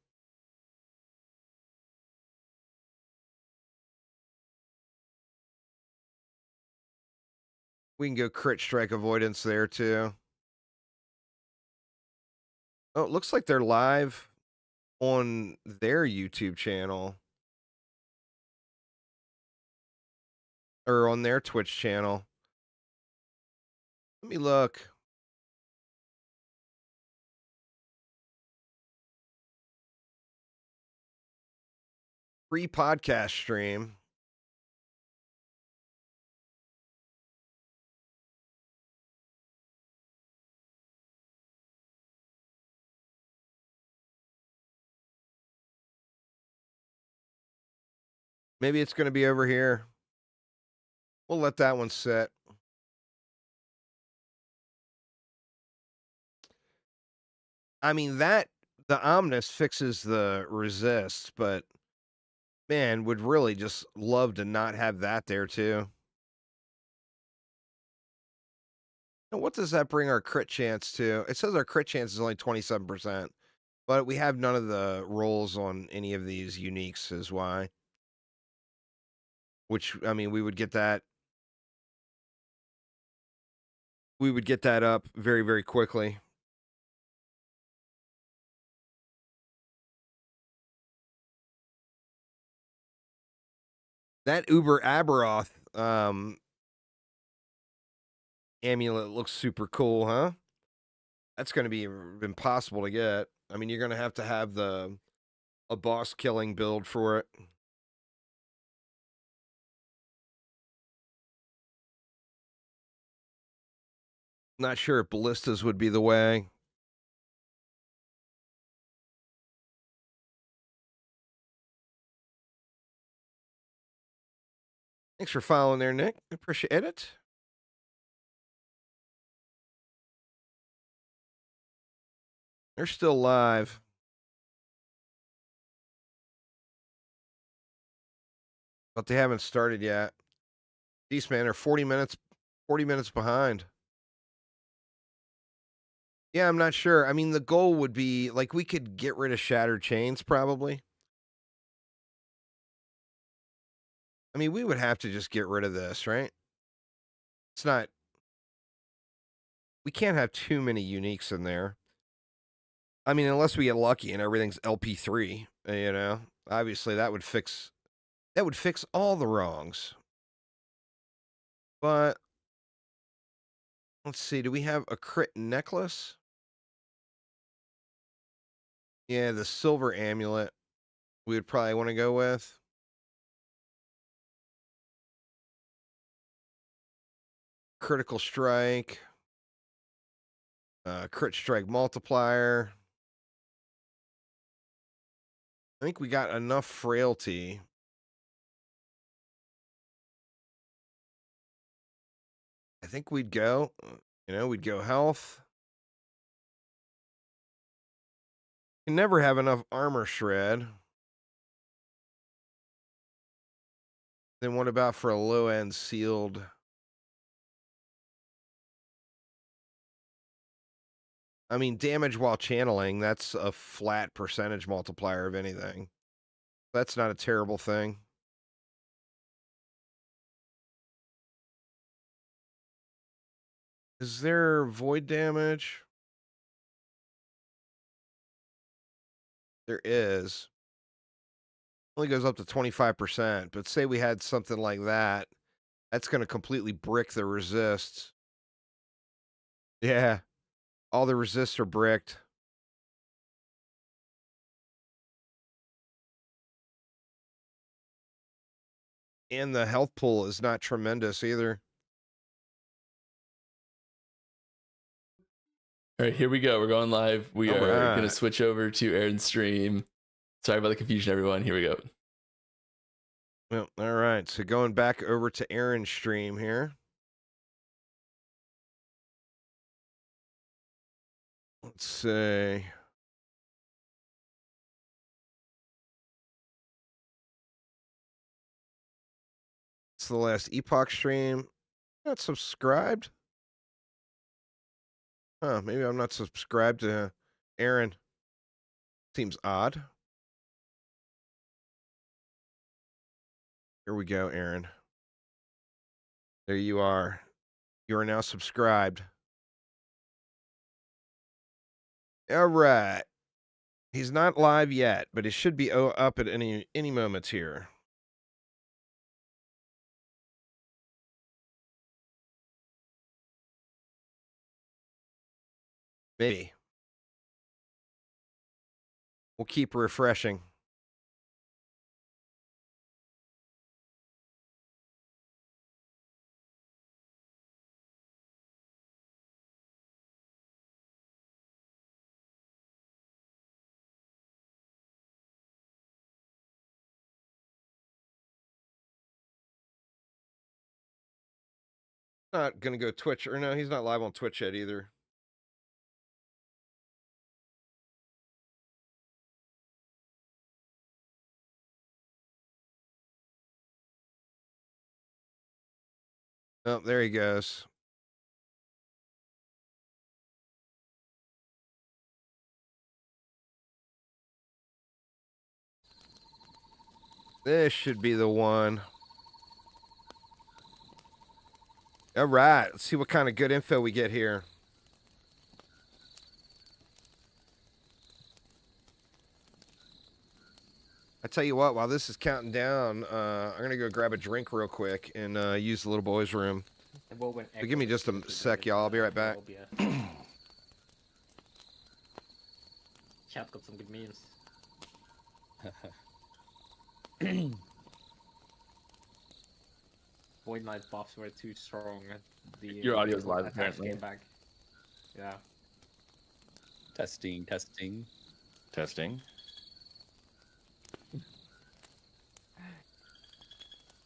S1: We can go crit strike avoidance there too. Oh, it looks like they're live on their YouTube channel. Or on their Twitch channel. Let me look. Free podcast stream. Maybe it's going to be over here. We'll let that one sit. I mean, the Omnis fixes the resist, but man, would really just love to not have that there too. And what does that bring our crit chance to? It says our crit chance is only 27%, but we have none of the rolls on any of these uniques is why. Which, I mean, we would get that up very, very quickly. That Uber Aberoth amulet looks super cool, huh? That's going to be impossible to get. I mean, you're going to have a boss killing build for it. Not sure if ballistas would be the way. Thanks for following there, Nick. Appreciate it. They're still live. But they haven't started yet. These man are 40 minutes behind. Yeah, I'm not sure. I mean, the goal would be like we could get rid of shattered chains probably. I mean, we would have to just get rid of this, right? It's not we can't have too many uniques in there. I mean, unless we get lucky and everything's LP3, you know. Obviously that would fix all the wrongs. But let's see, do we have a crit necklace? Yeah, the silver amulet we would probably want to go with. Critical strike. Crit strike multiplier. I think we got enough frailty. I think we'd go, we'd go health. Can never have enough armor shred. Then what about for a low end sealed? I mean, damage while channeling, that's a flat percentage multiplier of anything. That's not a terrible thing. Is there void damage? There is. Only goes up to 25%, but say we had something like that, that's going to completely brick the resists. Yeah, all the resists are bricked. And the health pool is not tremendous either.
S5: All right, here we go. We're going live. We
S1: All
S5: are going to
S1: right.
S5: switch over to Aaron's stream. Sorry about the confusion, everyone. Here we go.
S1: Well, all right. So going back over to Aaron's stream here. Let's see. It's the Last Epoch stream. Not subscribed? Huh, maybe I'm not subscribed to Aaron. Seems odd. Here we go, Aaron. There you are. You are now subscribed. All right. He's not live yet, but it should be up at any moment here. Maybe. We'll keep refreshing. Not gonna go Twitch, or no, he's not live on Twitch yet either. Oh, there he goes. This should be the one. All right, let's see what kind of good info we get here. I tell you what, while this is counting down, I'm going to go grab a drink real quick and use the little boy's room. So give me just a sec, y'all. I'll be right back.
S4: Chat got some good memes. Void Knight buffs were too strong.
S5: Your audio's live,
S4: attacks
S5: apparently.
S4: came back. Yeah.
S3: Testing.
S6: Testing.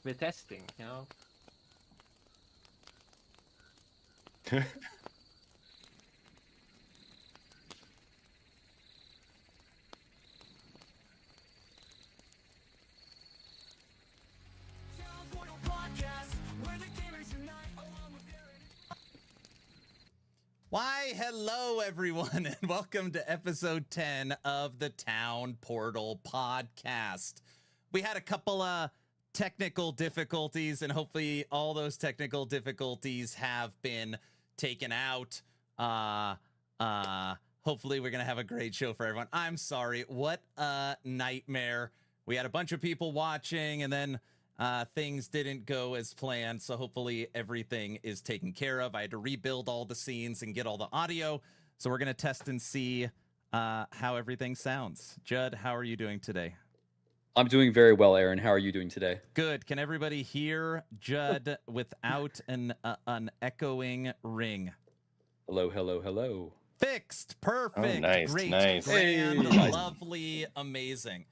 S4: We're testing, you know?
S2: Why, hello everyone, and welcome to episode 10 of the Town Portal podcast. We had a couple of technical difficulties, and hopefully all those technical difficulties have been taken out. Hopefully we're gonna have a great show for everyone. I'm sorry, what a nightmare. We had a bunch of people watching, and then things didn't go as planned, so hopefully everything is taken care of. I had to rebuild all the scenes and get all the audio, so we're going to test and see how everything sounds. Judd, how are you doing today?
S3: I'm doing very well, Aaron. How are you doing today?
S2: Good. Can everybody hear Judd without an echoing ring?
S3: Hello.
S2: Fixed. Perfect.
S6: Oh, nice,
S2: Great.
S6: nice.
S2: Grand,
S3: Hey.
S2: lovely, amazing.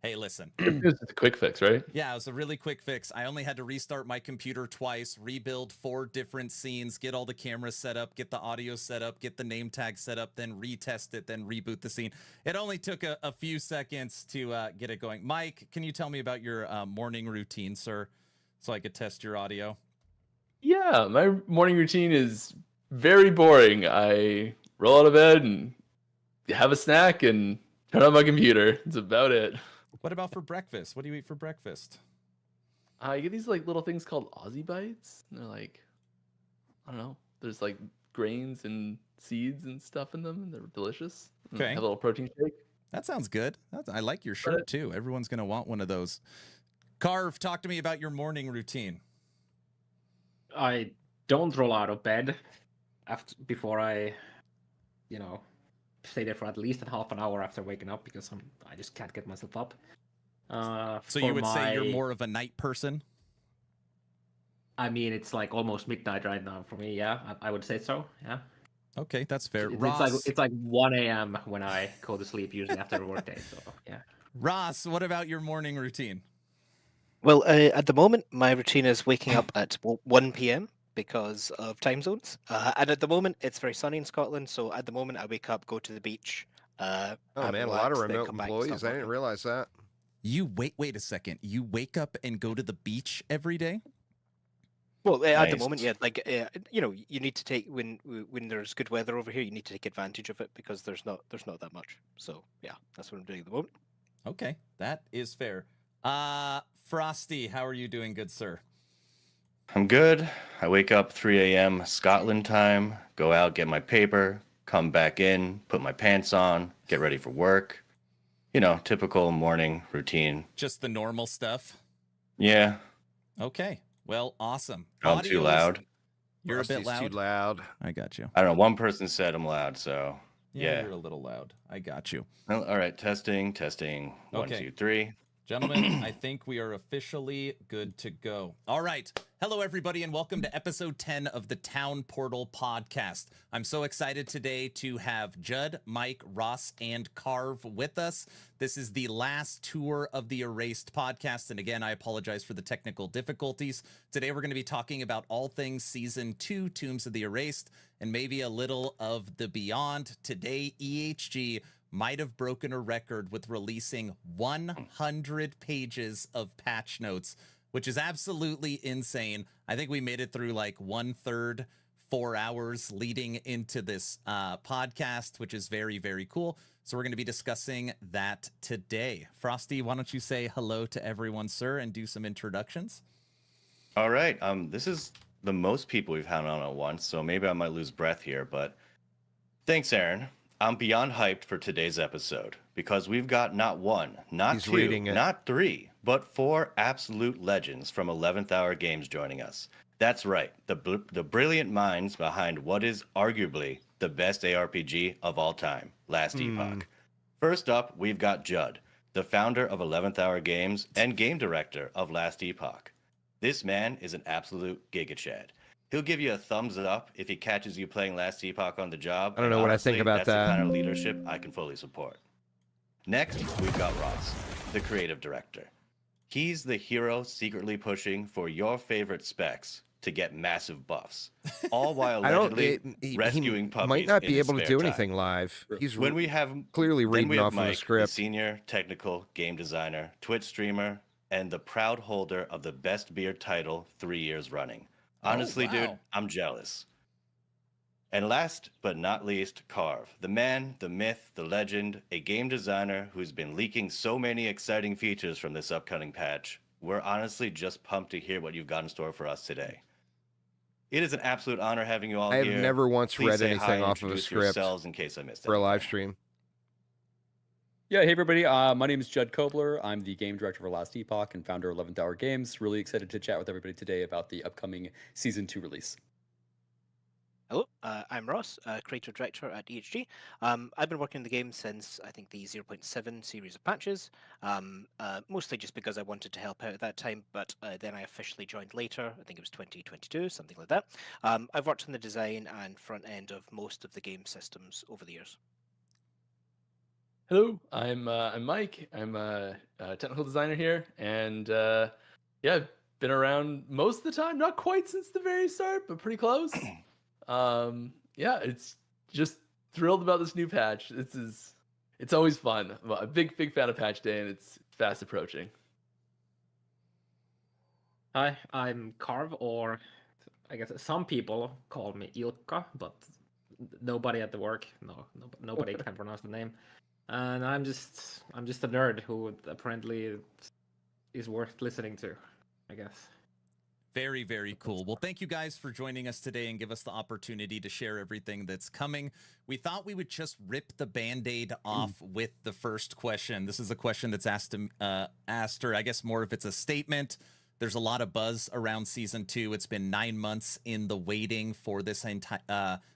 S2: Hey, listen.
S5: This is a quick fix, right?
S2: Yeah, it was a really quick fix. I only had to restart my computer twice, rebuild 4 different scenes, get all the cameras set up, get the audio set up, get the name tag set up, then retest it, then reboot the scene. It only took a few seconds to get it going. Mike, can you tell me about your morning routine, sir, so I could test your audio?
S5: Yeah, my morning routine is very boring. I roll out of bed and have a snack and turn on my computer. That's about it.
S2: What about for breakfast? What do you eat for breakfast?
S5: I get these like little things called Aussie Bites. And they're like, I don't know. There's like grains and seeds and stuff in them, and they're delicious. And I
S2: Okay.
S5: have a little protein shake.
S2: That sounds good. I like your shirt, too. Everyone's going to want one of those. Carve, talk to me about your morning routine.
S4: I don't roll out of bed before I, stay there for at least a half an hour after waking up because I just can't get myself up.
S2: So you would say you're more of a night person?
S4: I mean, it's like almost midnight right now for me. Yeah, I would say so. Yeah.
S2: Okay, that's fair.
S4: It's like 1 a.m. when I go to sleep usually after a workday. So yeah.
S2: Ross, what about your morning routine?
S7: Well, at the moment, my routine is waking up at 1 p.m. because of time zones. And at the moment, it's very sunny in Scotland. So at the moment, I wake up, go to the beach.
S1: Oh, man, a lot of
S7: relax, then
S1: remote
S7: come back and
S1: employees.
S7: start
S1: I didn't
S7: working.
S1: realize that.
S2: You wait a second. You wake up and go to the beach every day?
S7: Well, at the
S6: Nice.
S7: moment, yeah, like you need to take when there's good weather over here, you need to take advantage of it because there's not that much. So yeah, that's what I'm doing at the moment.
S2: Okay, that is fair. Frosty, how are you doing, good sir?
S6: I'm good. I wake up 3 a.m. Scotland time, go out, get my paper, come back in, put my pants on, get ready for work. You know, typical morning routine.
S2: Just the normal stuff?
S6: Yeah,
S2: Okay, well, awesome.
S6: I'm too
S2: Audio is-
S6: loud.
S2: You're a bit
S1: Rusty's
S2: loud?
S1: too loud.
S2: I got you.
S6: I don't know. One person said I'm loud, so yeah.
S2: You're a little loud. I got you.
S6: Well, all right, testing. 1,
S2: Okay.
S6: 2, 3.
S2: Gentlemen, I think we are officially good to go. All right. Hello, everybody, and welcome to episode 10 of the Town Portal podcast. I'm so excited today to have Judd, Mike, Ross, and Carve with us. This is the last tour of the Erased podcast. And again, I apologize for the technical difficulties. Today, we're going to be talking about all things season 2, Tombs of the Erased, and maybe a little of the Beyond. Today, EHG might have broken a record with releasing 100 pages of patch notes, which is absolutely insane. I think we made it through like 1/3 4 hours leading into this podcast, which is very, very cool. So we're going to be discussing that today. Frosty, why don't you say hello to everyone, sir, and do some introductions?
S6: All right. This is the most people we've had on at once, so maybe I might lose breath here, but thanks, Aaron. I'm beyond hyped for today's episode because we've got not one, not
S1: He's
S6: two,
S1: reading it.
S6: not three, but 4 absolute legends from 11th Hour Games joining us. That's right, the brilliant minds behind what is arguably the best ARPG of all time, Last Epoch. First up, we've got Judd, the founder of 11th Hour Games and game director of Last Epoch. This man is an absolute gigachad. He'll give you a thumbs up if he catches you playing Last Epoch on the job.
S1: I don't know what I think about
S6: that's
S1: that.
S6: the kind of leadership I can fully support. Next, we've got Ross, the creative director. He's the hero secretly pushing for your favorite specs to get massive buffs, all while allegedly rescuing puppies.
S1: Might not
S6: in
S1: be
S6: his
S1: able to
S6: spare
S1: do
S6: time.
S1: anything live. He's
S6: When we have
S1: clearly
S6: then
S1: reading
S6: we have
S1: off of a
S6: Mike, the
S1: script.
S6: senior technical game designer, Twitch streamer, and the proud holder of the best beer title 3 years running. Honestly,
S2: wow.
S6: dude, I'm jealous. And last but not least, Carve, the man, the myth, the legend, a game designer who's been leaking so many exciting features from this upcoming patch. We're honestly just pumped to hear what you've got in store for us today. It is an absolute honor having you all
S1: I
S6: here.
S1: have never once
S6: Please
S1: read
S6: say hi
S1: anything
S6: and
S1: off of a
S6: introduce
S1: script
S6: yourselves in case I missed
S1: for a live
S6: anything.
S1: stream.
S8: Yeah, hey everybody. My name is Judd Kobler. I'm the game director for Last Epoch and founder of 11th Hour Games. Really excited to chat with everybody today about the upcoming Season 2 release.
S7: Hello, I'm Ross, creative director at EHG. I've been working in the game since I think the 0.7 series of patches, mostly just because I wanted to help out at that time, but then I officially joined later. I think it was 2022, something like that. I've worked on the design and front end of most of the game systems over the years.
S5: Hello, I'm Mike. I'm a technical designer here, and yeah, been around most of the time. Not quite since the very start, but pretty close. Yeah, it's just thrilled about this new patch. It's always fun. I'm a big fan of patch day, and it's fast approaching.
S4: Hi, I'm Carve, or I guess some people call me Ilkka, but nobody at the work, nobody can pronounce the name. And I'm just a nerd who apparently is worth listening to, I guess.
S2: Very, very cool. Well, thank you guys for joining us today and give us the opportunity to share everything that's coming. We thought we would just rip the Band-Aid off with the first question. This is a question that's asked, or I guess more if it's a statement. There's a lot of buzz around Season 2. It's been 9 months in the waiting for this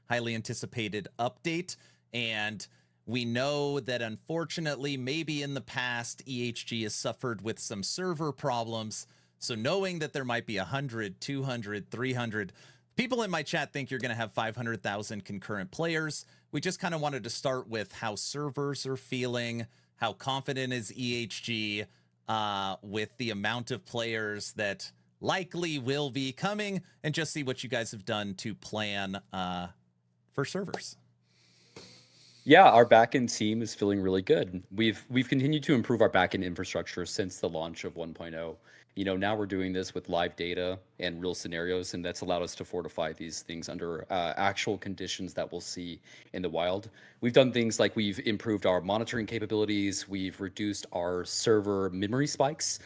S2: highly anticipated update. And we know that unfortunately, maybe in the past, EHG has suffered with some server problems. So knowing that there might be 100, 200, 300 people in my chat think you're going to have 500,000 concurrent players. We just kind of wanted to start with how servers are feeling, how confident is EHG with the amount of players that likely will be coming, and just see what you guys have done to plan for servers.
S8: Yeah, our backend team is feeling really good. We've continued to improve our backend infrastructure since the launch of 1.0. You know, now we're doing this with live data and real scenarios, and that's allowed us to fortify these things under actual conditions that we'll see in the wild. We've done things like we've improved our monitoring capabilities, we've reduced our server memory spikes,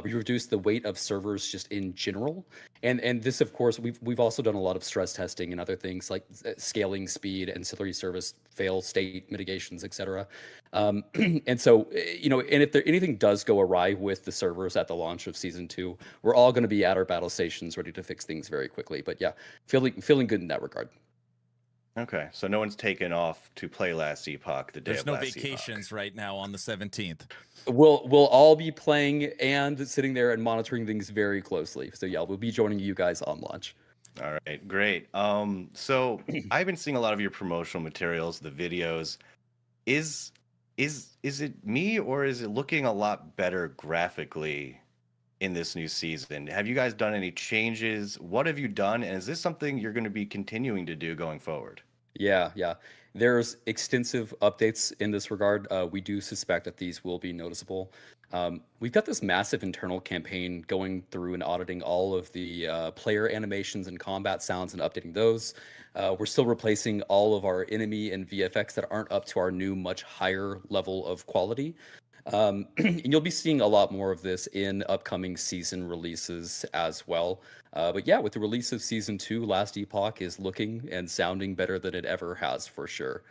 S8: we've reduced the weight of servers just in general, and this, of course, we've also done a lot of stress testing and other things like scaling speed, ancillary service fail state mitigations, etc. And so, you know, and if anything does go awry with the servers at the launch of Season 2, we're all going to be at our battle stations ready to fix things very quickly. But yeah, feeling good in that regard.
S6: Okay, so no one's taken off to play Last Epoch the day
S2: There's
S6: of
S2: no
S6: Last
S2: vacations
S6: Epoch.
S2: right now on the 17th.
S8: We'll all be playing and sitting there and monitoring things very closely. So yeah, we'll be joining you guys on launch.
S6: All right, great. So I've been seeing a lot of your promotional materials, the videos. Is it me, or is it looking a lot better graphically in this new season? Have you guys done any changes? What have you done? And is this something you're going to be continuing to do going forward?
S8: Yeah. There's extensive updates in this regard. We do suspect that these will be noticeable. We've got this massive internal campaign going through and auditing all of the player animations and combat sounds and updating those. We're still replacing all of our enemy and VFX that aren't up to our new, much higher level of quality. And you'll be seeing a lot more of this in upcoming season releases as well. But yeah, with the release of season 2, Last Epoch is looking and sounding better than it ever has for sure.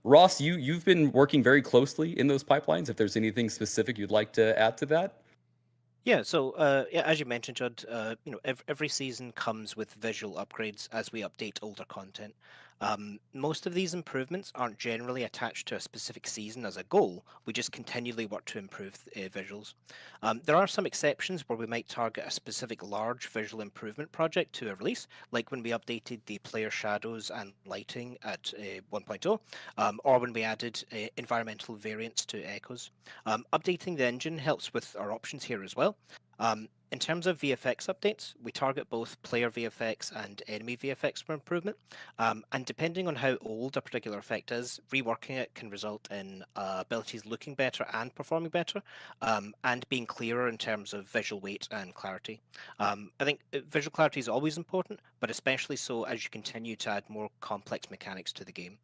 S8: Ross, you've been working very closely in those pipelines. If there's anything specific you'd like to add to that.
S7: Yeah, so yeah, as you mentioned, Judd, every season comes with visual upgrades as we update older content. Most of these improvements aren't generally attached to a specific season as a goal. We just continually work to improve visuals. There are some exceptions where we might target a specific large visual improvement project to a release, like when we updated the player shadows and lighting at 1.0, or when we added environmental variants to echoes. Updating the engine helps with our options here as well. In terms of VFX updates, we target both player VFX and enemy VFX for improvement. And depending on how old a particular effect is, reworking it can result in abilities looking better and performing better, and being clearer in terms of visual weight and clarity. I think visual clarity is always important, but especially so as you continue to add more complex mechanics to the game.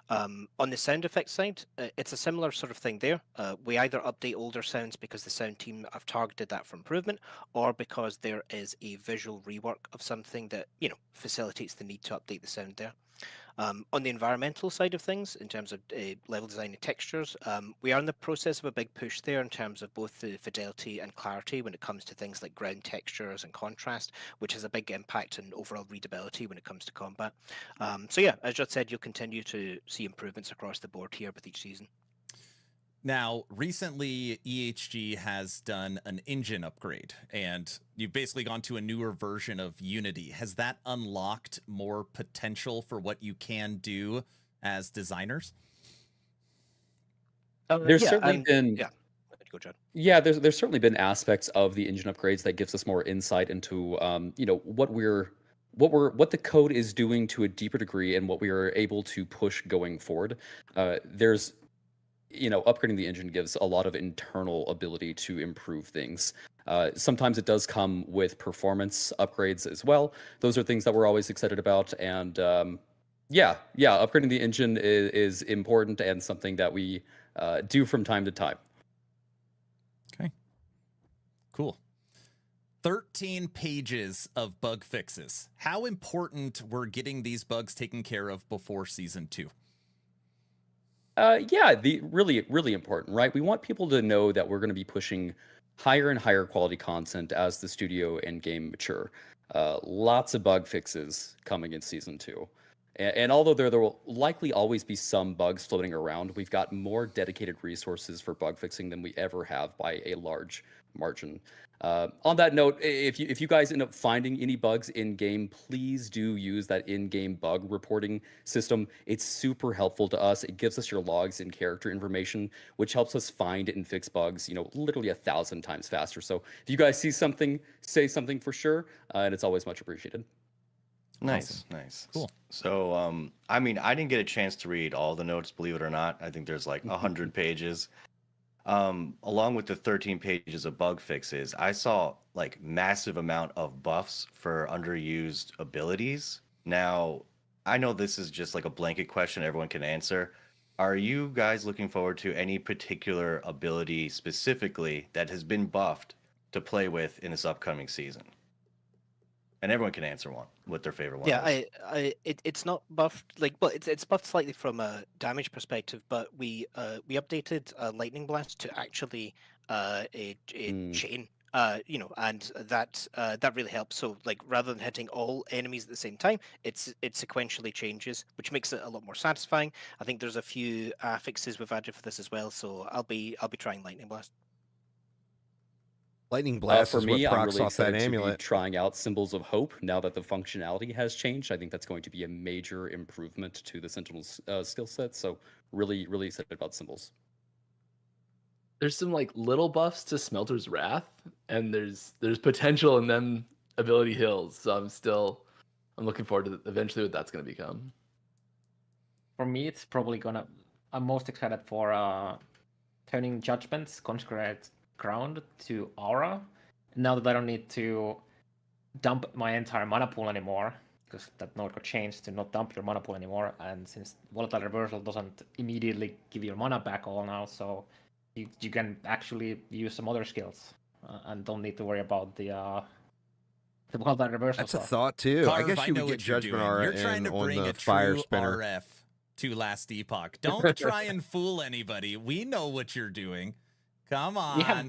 S7: On the sound effects side, it's a similar sort of thing there. We either update older sounds because the sound team have targeted that for improvement, or because there is a visual rework of something that facilitates the need to update the sound there. On the environmental side of things, in terms of level design and textures, we are in the process of a big push there in terms of both the fidelity and clarity when it comes to things like ground textures and contrast, which has a big impact on overall readability when it comes to combat. So yeah, as Judd said, you'll continue to see improvements across the board here with each season.
S2: Now, recently, EHG has done an engine upgrade, and you've basically gone to a newer version of Unity. Has that unlocked more potential for what you can do as designers?
S8: There's certainly been
S7: Go, Judd.
S8: Yeah, there's certainly been aspects of the engine upgrades that gives us more insight into what the code is doing to a deeper degree and what we are able to push going forward. There's upgrading the engine gives a lot of internal ability to improve things. Sometimes it does come with performance upgrades as well. Those are things that we're always excited about. And upgrading the engine is important and something that we do from time to time.
S2: Okay, cool. 13 pages of bug fixes. How important were getting these bugs taken care of before season 2?
S8: Really important, right? We want people to know that we're going to be pushing higher and higher quality content as the studio and game mature. Lots of bug fixes coming in season 2. And although there will likely always be some bugs floating around, we've got more dedicated resources for bug fixing than we ever have by a large margin. On that note, if you guys end up finding any bugs in game, please do use that in-game bug reporting system. It's super helpful to us. It gives us your logs and character information, which helps us find and fix bugs, literally 1,000 times faster. So if you guys see something, say something for sure, and it's always much appreciated.
S6: Nice,
S2: Awesome.
S6: nice.
S2: Cool.
S6: So, I mean, I didn't get a chance to read all the notes, believe it or not. I think there's like 100 pages. Along with the 13 pages of bug fixes, I saw like massive amount of buffs for underused abilities. Now, I know this is just like a blanket question everyone can answer. Are you guys looking forward to any particular ability specifically that has been buffed to play with in this upcoming season? And everyone can answer one, what their favorite one is.
S7: It's not buffed it's buffed slightly from a damage perspective, but we updated Lightning Blast to actually a chain, and that really helps. So like rather than hitting all enemies at the same time, it sequentially changes, which makes it a lot more satisfying. I think there's a few affixes we've added for this as well, so I'll be trying Lightning Blast.
S1: Lightning Blast
S8: For
S1: is
S8: me,
S1: what
S8: I'm
S1: procs
S8: really
S1: off that
S8: excited to be
S1: amulet.
S8: trying out Symbols of Hope now that the functionality has changed. I think that's going to be a major improvement to the Sentinel's skill set. So really, really excited about Symbols.
S5: There's some like little buffs to Smelter's Wrath, and there's potential in them ability hills. So I'm looking forward to eventually what that's gonna become.
S4: For me, it's probably I'm most excited for turning Judgment's consecrated ground to aura. Now that I don't need to dump my entire mana pool anymore, because that node got changed to not dump your mana pool anymore, and since Volatile Reversal doesn't immediately give your mana back all now, so you can actually use some other skills and don't need to worry about the Volatile Reversal
S1: That's a
S4: stuff.
S1: thought too. I
S2: Carve,
S1: guess you
S2: know
S1: would get
S2: what you're
S1: Judgment
S2: doing.
S1: Aura
S2: You're trying
S1: in
S2: to
S1: on
S2: bring
S1: the
S2: a
S1: Fire
S2: true
S1: Spinner.
S2: RF to Last Epoch. Don't try and fool anybody. We know what you're doing. Come on.
S4: We have a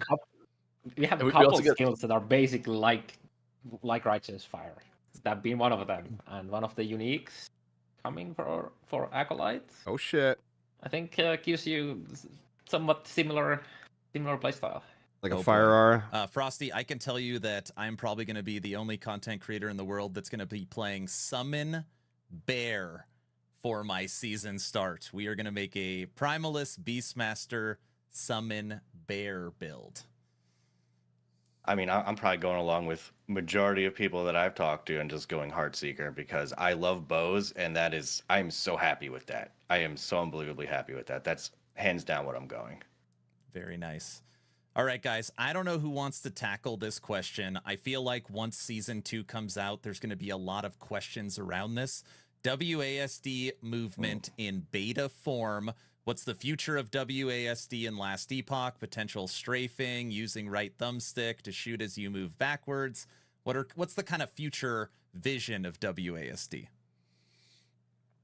S5: And we
S4: couple
S5: also get-
S4: skills that are basically like Righteous Fire. That being one of them, and one of the uniques coming for Acolyte,
S1: Oh shit!
S4: I think gives you somewhat similar playstyle.
S1: Like a
S2: Oh,
S1: Fire
S2: boy.
S1: Aura.
S2: Frosty, I can tell you that I'm probably going to be the only content creator in the world that's going to be playing Summon Bear for my season start. We are going to make a Primalist Beastmaster Summon Bear build.
S6: I mean, I'm probably going along with majority of people that I've talked to and just going Heartseeker because I love bows, and I'm so happy with that. I am so unbelievably happy with that. That's hands down what I'm going.
S2: Very nice. All right, guys, I don't know who wants to tackle this question. I feel like once Season 2 comes out, there's going to be a lot of questions around this. WASD movement in beta form. What's the future of WASD in Last Epoch? Potential strafing, using right thumbstick to shoot as you move backwards. What's the kind of future vision of WASD?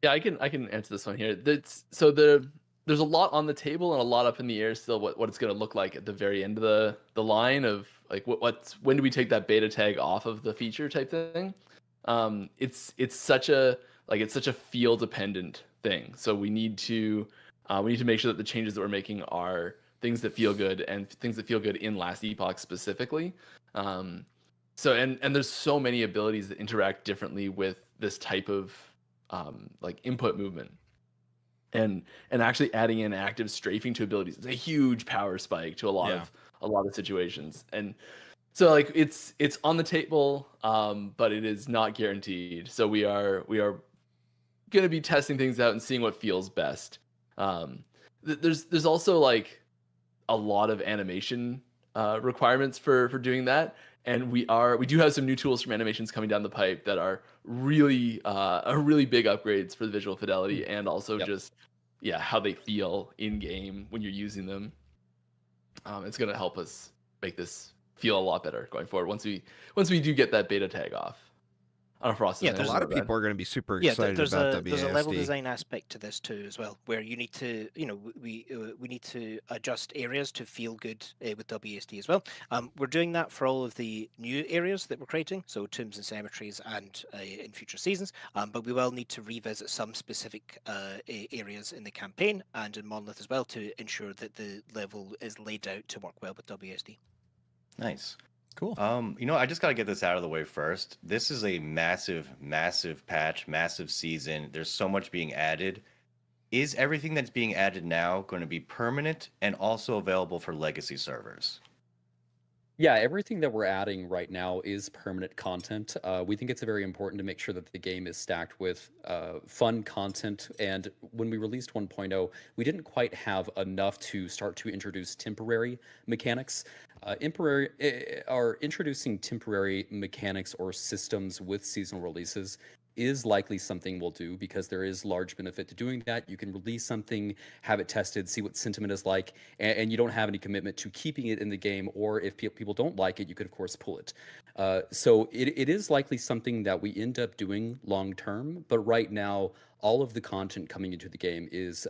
S5: Yeah, I can answer this one here. There's a lot on the table and a lot up in the air still. What it's going to look like at the very end of the line of like when do we take that beta tag off of the feature type thing? It's such a feel dependent thing. So we need to make sure that the changes that we're making are things that feel good and things that feel good in Last Epoch specifically. So there's so many abilities that interact differently with this type of like input movement. And actually adding in active strafing to abilities is a huge power spike to a lot of situations. And so like it's on the table, but it is not guaranteed. So we are going to be testing things out and seeing what feels best. There's also like a lot of animation requirements for doing that, and we do have some new tools from animations coming down the pipe that are really big upgrades for the visual fidelity and also just how they feel in game when you're using them. It's going to help us make this feel a lot better going forward once we do get that beta tag off. On a Frost
S1: Yeah, a
S5: Designer
S1: lot of
S5: side.
S1: people are going to be super excited
S7: there's
S1: about
S7: there's a level
S1: WASD.
S7: design aspect to this too as well, where you need to, we need to adjust areas to feel good with WASD as well. We're doing that for all of the new areas that we're creating, so tombs and cemeteries, and in future seasons. But we will need to revisit some specific areas in the campaign and in Monolith as well to ensure that the level is laid out to work well with WASD.
S6: Nice.
S2: Cool.
S6: I just got to get this out of the way first. This is a massive, massive patch, massive season. There's so much being added. Is everything that's being added now going to be permanent and also available for legacy servers?
S8: Yeah, everything that we're adding right now is permanent content. We think it's very important to make sure that the game is stacked with fun content. And when we released 1.0, we didn't quite have enough to start to introduce temporary mechanics. Introducing temporary mechanics or systems with seasonal releases is likely something we'll do because there is large benefit to doing that. You can release something, have it tested, see what sentiment is like, and you don't have any commitment to keeping it in the game, or if people don't like it, you could of course pull it. So it is likely something that we end up doing long term, but right now, all of the content coming into the game is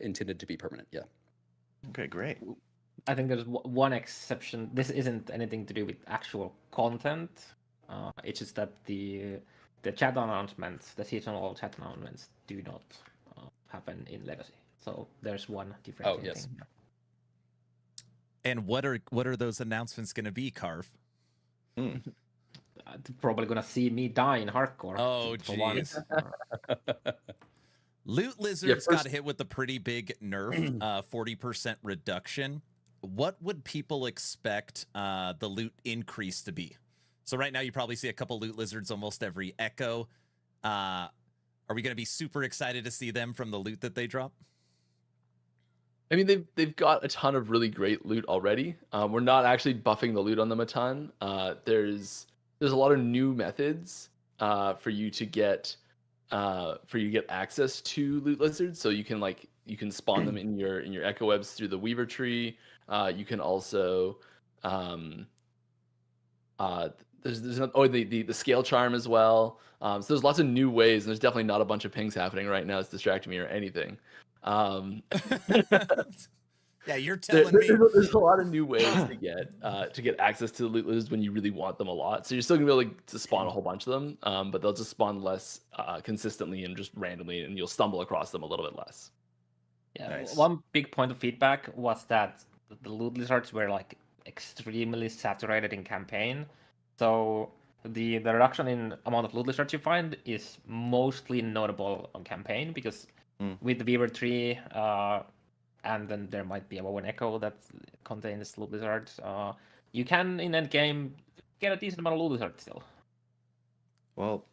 S8: intended to be permanent, yeah.
S6: Okay, great.
S4: I think there's one exception. This isn't anything to do with actual content. It's just that the chat announcements, the seasonal chat announcements, do not happen in Legacy. So there's one different thing.
S8: Yes.
S4: Here.
S2: And what are those announcements going to be, Carve?
S4: Probably gonna see me die in hardcore.
S2: Oh, jeez. Loot Lizards got hit with a pretty big nerf, 40% reduction. What would people expect the loot increase to be? So right now you probably see a couple Loot Lizards almost every echo. Are we going to be super excited to see them from the loot that they drop?
S5: I mean, they've got a ton of really great loot already. We're not actually buffing the loot on them a ton. There's a lot of new methods for you to get access to loot lizards. So you can spawn them in your echo webs through the Weaver tree. You can also there's the scale charm as well. So there's lots of new ways, and there's definitely not a bunch of pings happening right now. It's distracting me or anything.
S2: Yeah, you're telling me.
S5: There's a lot of new ways to get access to the loot lizards when you really want them a lot. So you're still gonna be able to spawn a whole bunch of them, but they'll just spawn less consistently and just randomly, and you'll stumble across them a little bit less.
S4: Yeah,
S6: Nice.
S4: one big point of feedback was that the loot lizards were like extremely saturated in campaign. So the reduction in amount of loot lizards you find is mostly notable on campaign because with the Weaver tree, and then there might be a Woven Echo that contains loot lizards. You can in end game get a decent amount of loot lizards still.
S6: Well,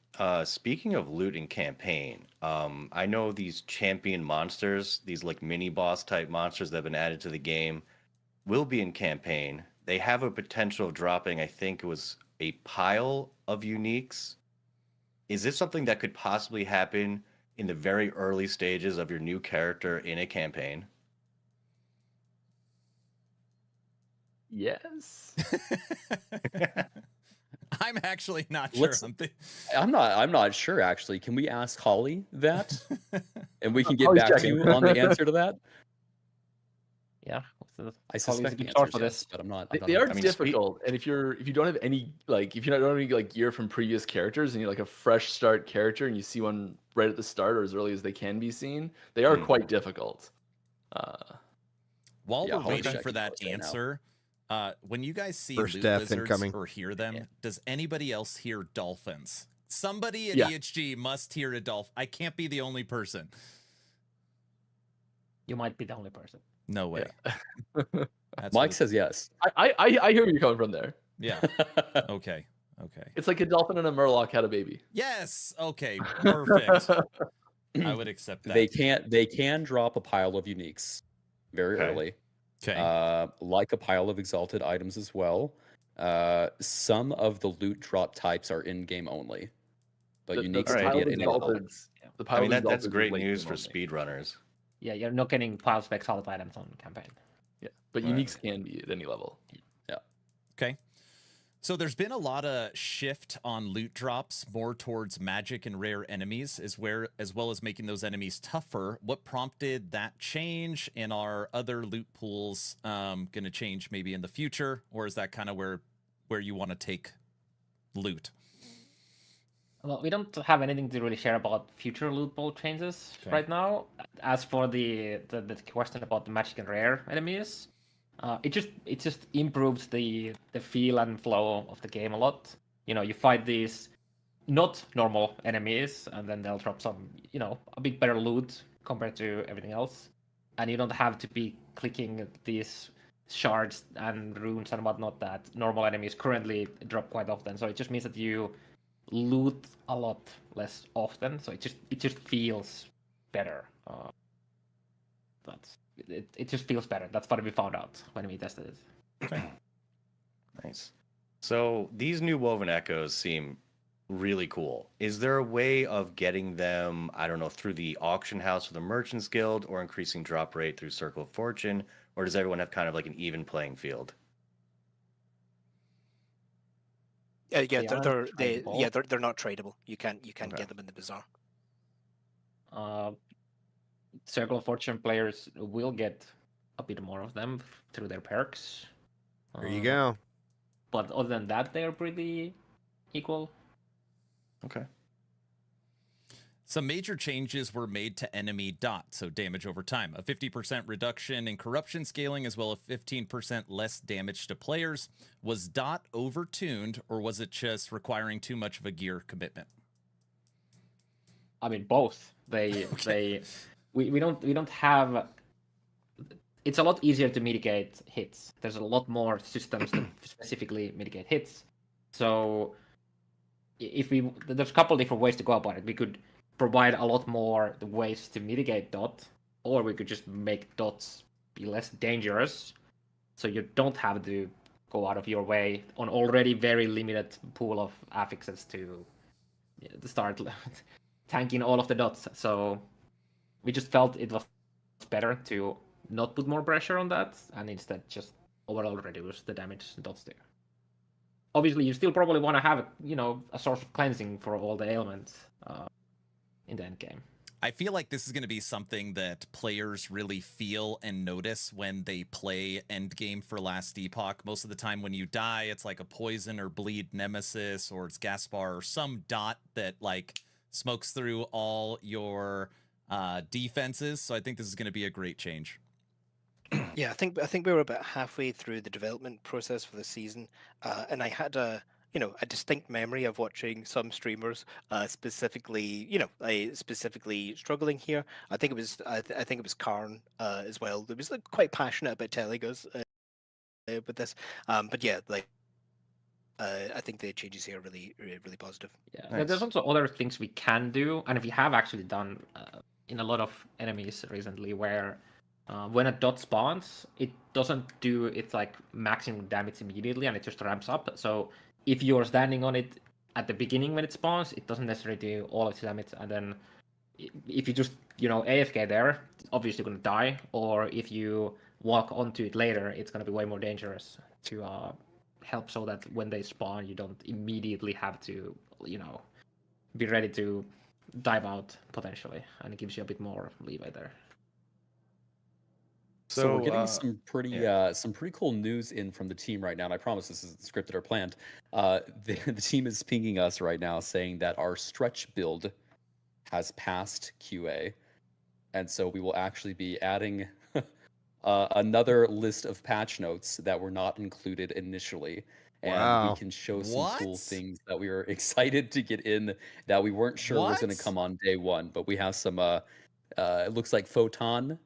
S6: speaking of loot in campaign, I know these champion monsters, these like mini boss type monsters that have been added to the game, will be in campaign. They have a potential of dropping, I think it was a pile of uniques. Is this something that could possibly happen in the very early stages of your new character in a campaign?
S5: Yes.
S2: I'm actually not sure.
S8: I'm not sure actually. Can we ask Holly that, and we can get
S5: Holly's
S8: back to
S5: checking.
S8: you on the answer to that?
S4: Yeah,
S8: I
S4: Holly's
S8: suspect
S4: a
S8: the
S4: good source
S8: answer
S4: for
S8: is
S4: this.
S8: yes, but I'm not.
S5: They are
S6: I mean,
S5: difficult, and if you don't have any gear from previous characters, and you're like a fresh start character, and you see one right at the start or as early as they can be seen, they are quite difficult.
S2: While
S8: Yeah,
S2: we're
S8: Holly's
S2: waiting for
S8: checking
S2: that
S8: for us right now.
S2: answer, when you guys see
S1: First
S2: loot
S1: death
S2: lizards
S1: incoming.
S2: or hear them, does anybody else hear dolphins? Somebody in
S5: Yeah.
S2: EHG must hear a dolphin. I can't be the only person.
S4: You might be the only person.
S2: No way.
S5: Yeah.
S2: That's
S8: Mike
S2: what
S8: says yes.
S5: I hear where you're coming from there.
S2: yeah. Okay. Okay.
S5: It's like a dolphin and a murloc had a baby.
S2: Yes. Okay. Perfect. I would accept that.
S8: They can drop a pile of uniques very
S6: Okay.
S8: early.
S2: Okay.
S8: Like a pile of exalted items as well. Some of the loot drop types are in-game only, but uniques
S6: Alright.
S8: can be
S5: pile
S8: at
S5: of
S8: any level.
S5: exalteds. The
S6: I
S5: pile
S6: mean,
S5: of
S6: that's
S5: exalteds is
S6: great
S5: late
S6: news
S5: game
S6: for
S5: only.
S6: speedrunners.
S4: Yeah, you're not getting piles of exalted items on campaign.
S5: Yeah, but
S6: Right.
S5: uniques can be at any level.
S2: Okay. So there's been a lot of shift on loot drops more towards magic and rare enemies as well as making those enemies tougher. What prompted that change, and are other loot pools going to change maybe in the future, or is that kind of where you want to take loot?
S4: Well, we don't have anything to really share about future loot pool changes right now. As for the question about the magic and rare enemies, it just improves the feel and flow of the game a lot. You know, you fight these not normal enemies, and then they'll drop some, a bit better loot compared to everything else, and you don't have to be clicking these shards and runes and whatnot that normal enemies currently drop quite often. So it just means that you loot a lot less often. So it just feels better. It just feels better. That's what we found out when we tested it.
S6: Nice. So these new woven echoes seem really cool. Is there a way of getting them, I don't know, through the auction house or the merchants guild, or increasing drop rate through Circle of Fortune, or does everyone have kind of like an even playing field?
S7: Yeah,
S4: They aren't tradable.
S7: they're not tradable. You can't
S6: Okay.
S7: get them in the bazaar.
S4: Circle of Fortune players will get a bit more of them through their perks.
S1: There you go.
S4: But other than that, they are pretty equal.
S6: Okay.
S2: Some major changes were made to enemy dot, so damage over time. A 50% reduction in corruption scaling, as well as 15% less damage to players. Was dot overtuned, or was it just requiring too much of a gear commitment?
S4: I mean, both. We don't have. It's a lot easier to mitigate hits. There's a lot more systems that specifically mitigate hits. So there's a couple different ways to go about it. We could provide a lot more ways to mitigate dot, or we could just make dots be less dangerous, so you don't have to go out of your way on already very limited pool of affixes to start tanking all of the dots. So we just felt it was better to not put more pressure on that and instead just overall reduce the damage dots there. Obviously, you still probably want to have a source of cleansing for all the ailments in the end game.
S2: I feel like this is going to be something that players really feel and notice when they play endgame for Last Epoch. Most of the time when you die, it's like a poison or bleed nemesis, or it's Gaspar or some dot that like smokes through all your defenses. So I think this is going to be a great change.
S7: Yeah, I think we were about halfway through the development process for the season, and I had a distinct memory of watching some streamers specifically struggling here. I think it was Karn as well. It was like, quite passionate about telling us with this. But yeah, like I think the changes here are really really positive.
S4: Yeah,
S1: Nice.
S4: there's also other things we can do, and we have actually done in a lot of enemies recently, where when a dot spawns, it doesn't do its like maximum damage immediately, and it just ramps up. So if you're standing on it at the beginning when it spawns, it doesn't necessarily do all of its damage, and then if you just AFK there, obviously you're gonna die. Or if you walk onto it later, it's gonna be way more dangerous to help, so that when they spawn, you don't immediately have to be ready to dive out potentially, and it gives you a bit more leeway there.
S8: So we're getting some pretty cool news in from the team right now, and I promise this isn't scripted or planned. The team is pinging us right now saying that our stretch build has passed QA, and so we will actually be adding another list of patch notes that were not included initially. And
S1: Wow.
S8: we can show some cool things that we were excited to get in that we weren't sure was going to come on day one. But we have some, it looks like Photon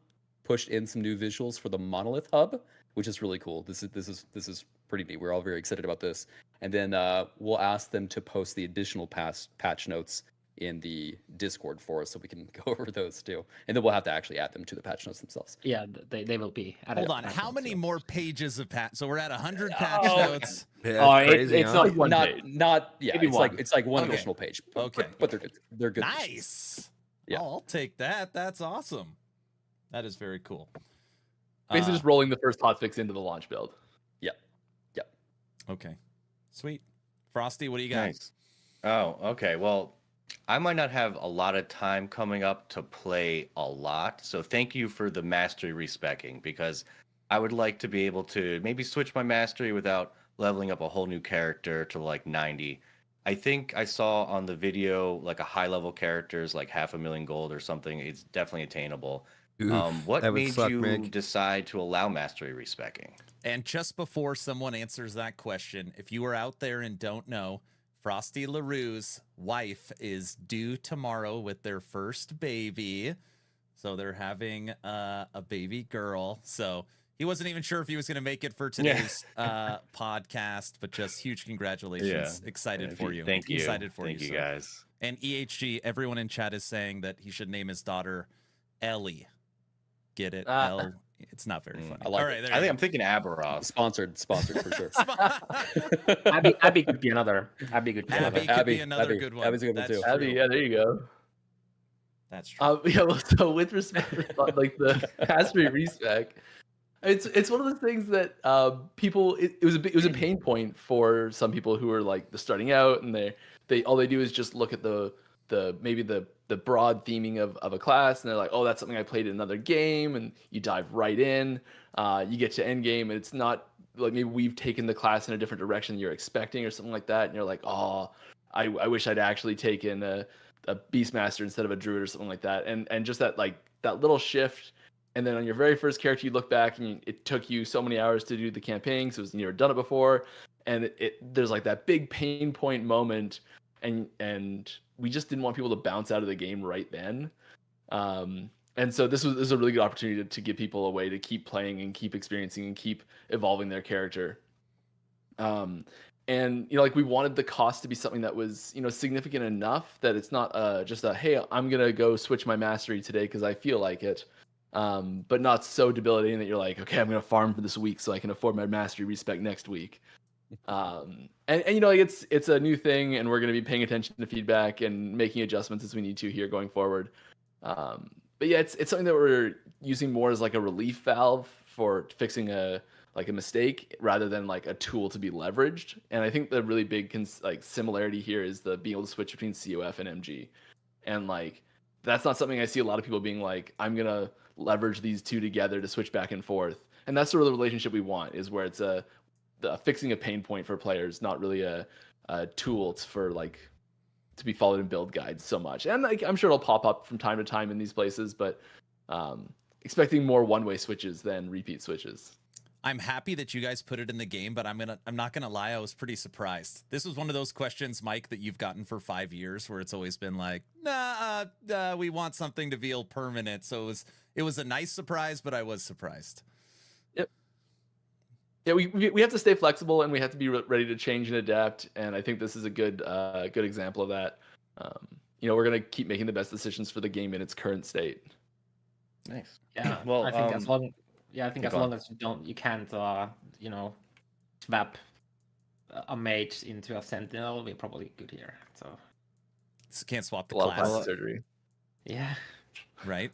S8: pushed in some new visuals for the Monolith Hub, which is really cool. This is pretty neat. We're all very excited about this. And then we'll ask them to post the additional patch notes in the Discord for us, so we can go over those too. And then we'll have to actually add them to the patch notes themselves.
S4: Yeah, they will be added.
S2: Hold on, how many more pages of patch? So we're at 100 patch
S8: Oh,
S2: notes.
S1: Yeah, crazy,
S4: it's
S1: huh?
S4: not one
S8: not
S4: page.
S8: not yeah.
S4: Maybe
S8: It's like one
S2: Okay.
S8: additional page.
S2: Okay.
S8: but they're good. They're good.
S2: Nice.
S8: Yeah.
S2: Oh, I'll take that. That's awesome. That is very cool.
S5: Basically, just rolling the first hotfix into the launch build.
S8: Yep.
S2: Okay. Sweet. Frosty, what do you got?
S6: Nice. Oh, okay. Well, I might not have a lot of time coming up to play a lot. So thank you for the mastery respecking, because I would like to be able to maybe switch my mastery without leveling up a whole new character to like 90. I think I saw on the video like a high level character is like 500,000 gold or something. It's definitely attainable.
S1: Oof,
S6: What
S1: that would
S6: made
S1: suck,
S6: you
S1: Mick.
S6: decide to allow mastery respecking?
S2: And just before someone answers that question, if you are out there and don't know, Frosty LaRue's wife is due tomorrow with their first baby. So they're having a baby girl. So he wasn't even sure if he was going to make it for today's podcast, but just huge congratulations. Excited for you.
S6: Thank you.
S2: Excited for
S6: Thank you,
S2: so.
S6: guys.
S2: And EHG, everyone in chat is saying that he should name his daughter Ellie. Get it? L. It's not very funny.
S8: I like
S2: All right,
S8: it.
S2: there
S6: I
S2: you
S6: think
S2: go.
S6: I'm thinking Aberoth.
S8: Sponsored for sure.
S4: Abby could be another. Abby could be
S2: Abby
S4: another.
S2: could be another good one.
S8: Abby's a good one,
S2: That's
S8: too.
S2: true.
S5: Abby, yeah, there you go.
S2: That's true.
S5: Yeah, well, so with respect to like the mastery respec, it's one of those things that people it was a pain point for some people who are like starting out, and they all they do is just look at the maybe the broad theming of a class, and they're like, oh, that's something I played in another game, and you dive right in. You get to end game, and it's not like maybe we've taken the class in a different direction than you're expecting or something like that, and you're like, oh, I wish I'd actually taken a Beastmaster instead of a Druid or something like that, and just that little shift. And then on your very first character, you look back and it took you so many hours to do the campaign, so you've never done it before, and there's like that big pain point moment, and we just didn't want people to bounce out of the game right then. And so this was a really good opportunity to give people a way to keep playing and keep experiencing and keep evolving their character. And like we wanted the cost to be something that was significant enough that it's not just a hey, I'm gonna go switch my mastery today because I feel like it. but not so debilitating that you're like, okay, I'm gonna farm for this week so I can afford my mastery respec next week. And you know, like it's a new thing, and we're gonna be paying attention to feedback and making adjustments as we need to here going forward. But yeah, it's something that we're using more as like a relief valve for fixing a mistake rather than like a tool to be leveraged. And I think the really big similarity here is the being able to switch between COF and MG. And like that's not something I see a lot of people being like, I'm gonna leverage these two together to switch back and forth. And that's sort of the relationship we want, is where it's fixing a pain point for players, not really a tool for like to be followed in build guides so much. And like I'm sure it'll pop up from time to time in these places, but expecting more one-way switches than repeat switches.
S2: I'm happy that you guys put it in the game, but I'm not gonna lie, I was pretty surprised. This was one of those questions, Mike, that you've gotten for 5 years, where it's always been like, we want something to feel permanent. So it was a nice surprise, but I was surprised.
S5: Yep. Yeah, we have to stay flexible, and we have to be ready to change and adapt. And I think this is a good example of that. You know, we're gonna keep making the best decisions for the game in its current state.
S6: Nice.
S4: Yeah,
S6: Well,
S4: I think as long as you can't swap a mage into a sentinel, we're probably good here. So
S2: can't swap the
S5: a lot of
S2: class.
S5: plastic surgery.
S4: Yeah.
S2: Right.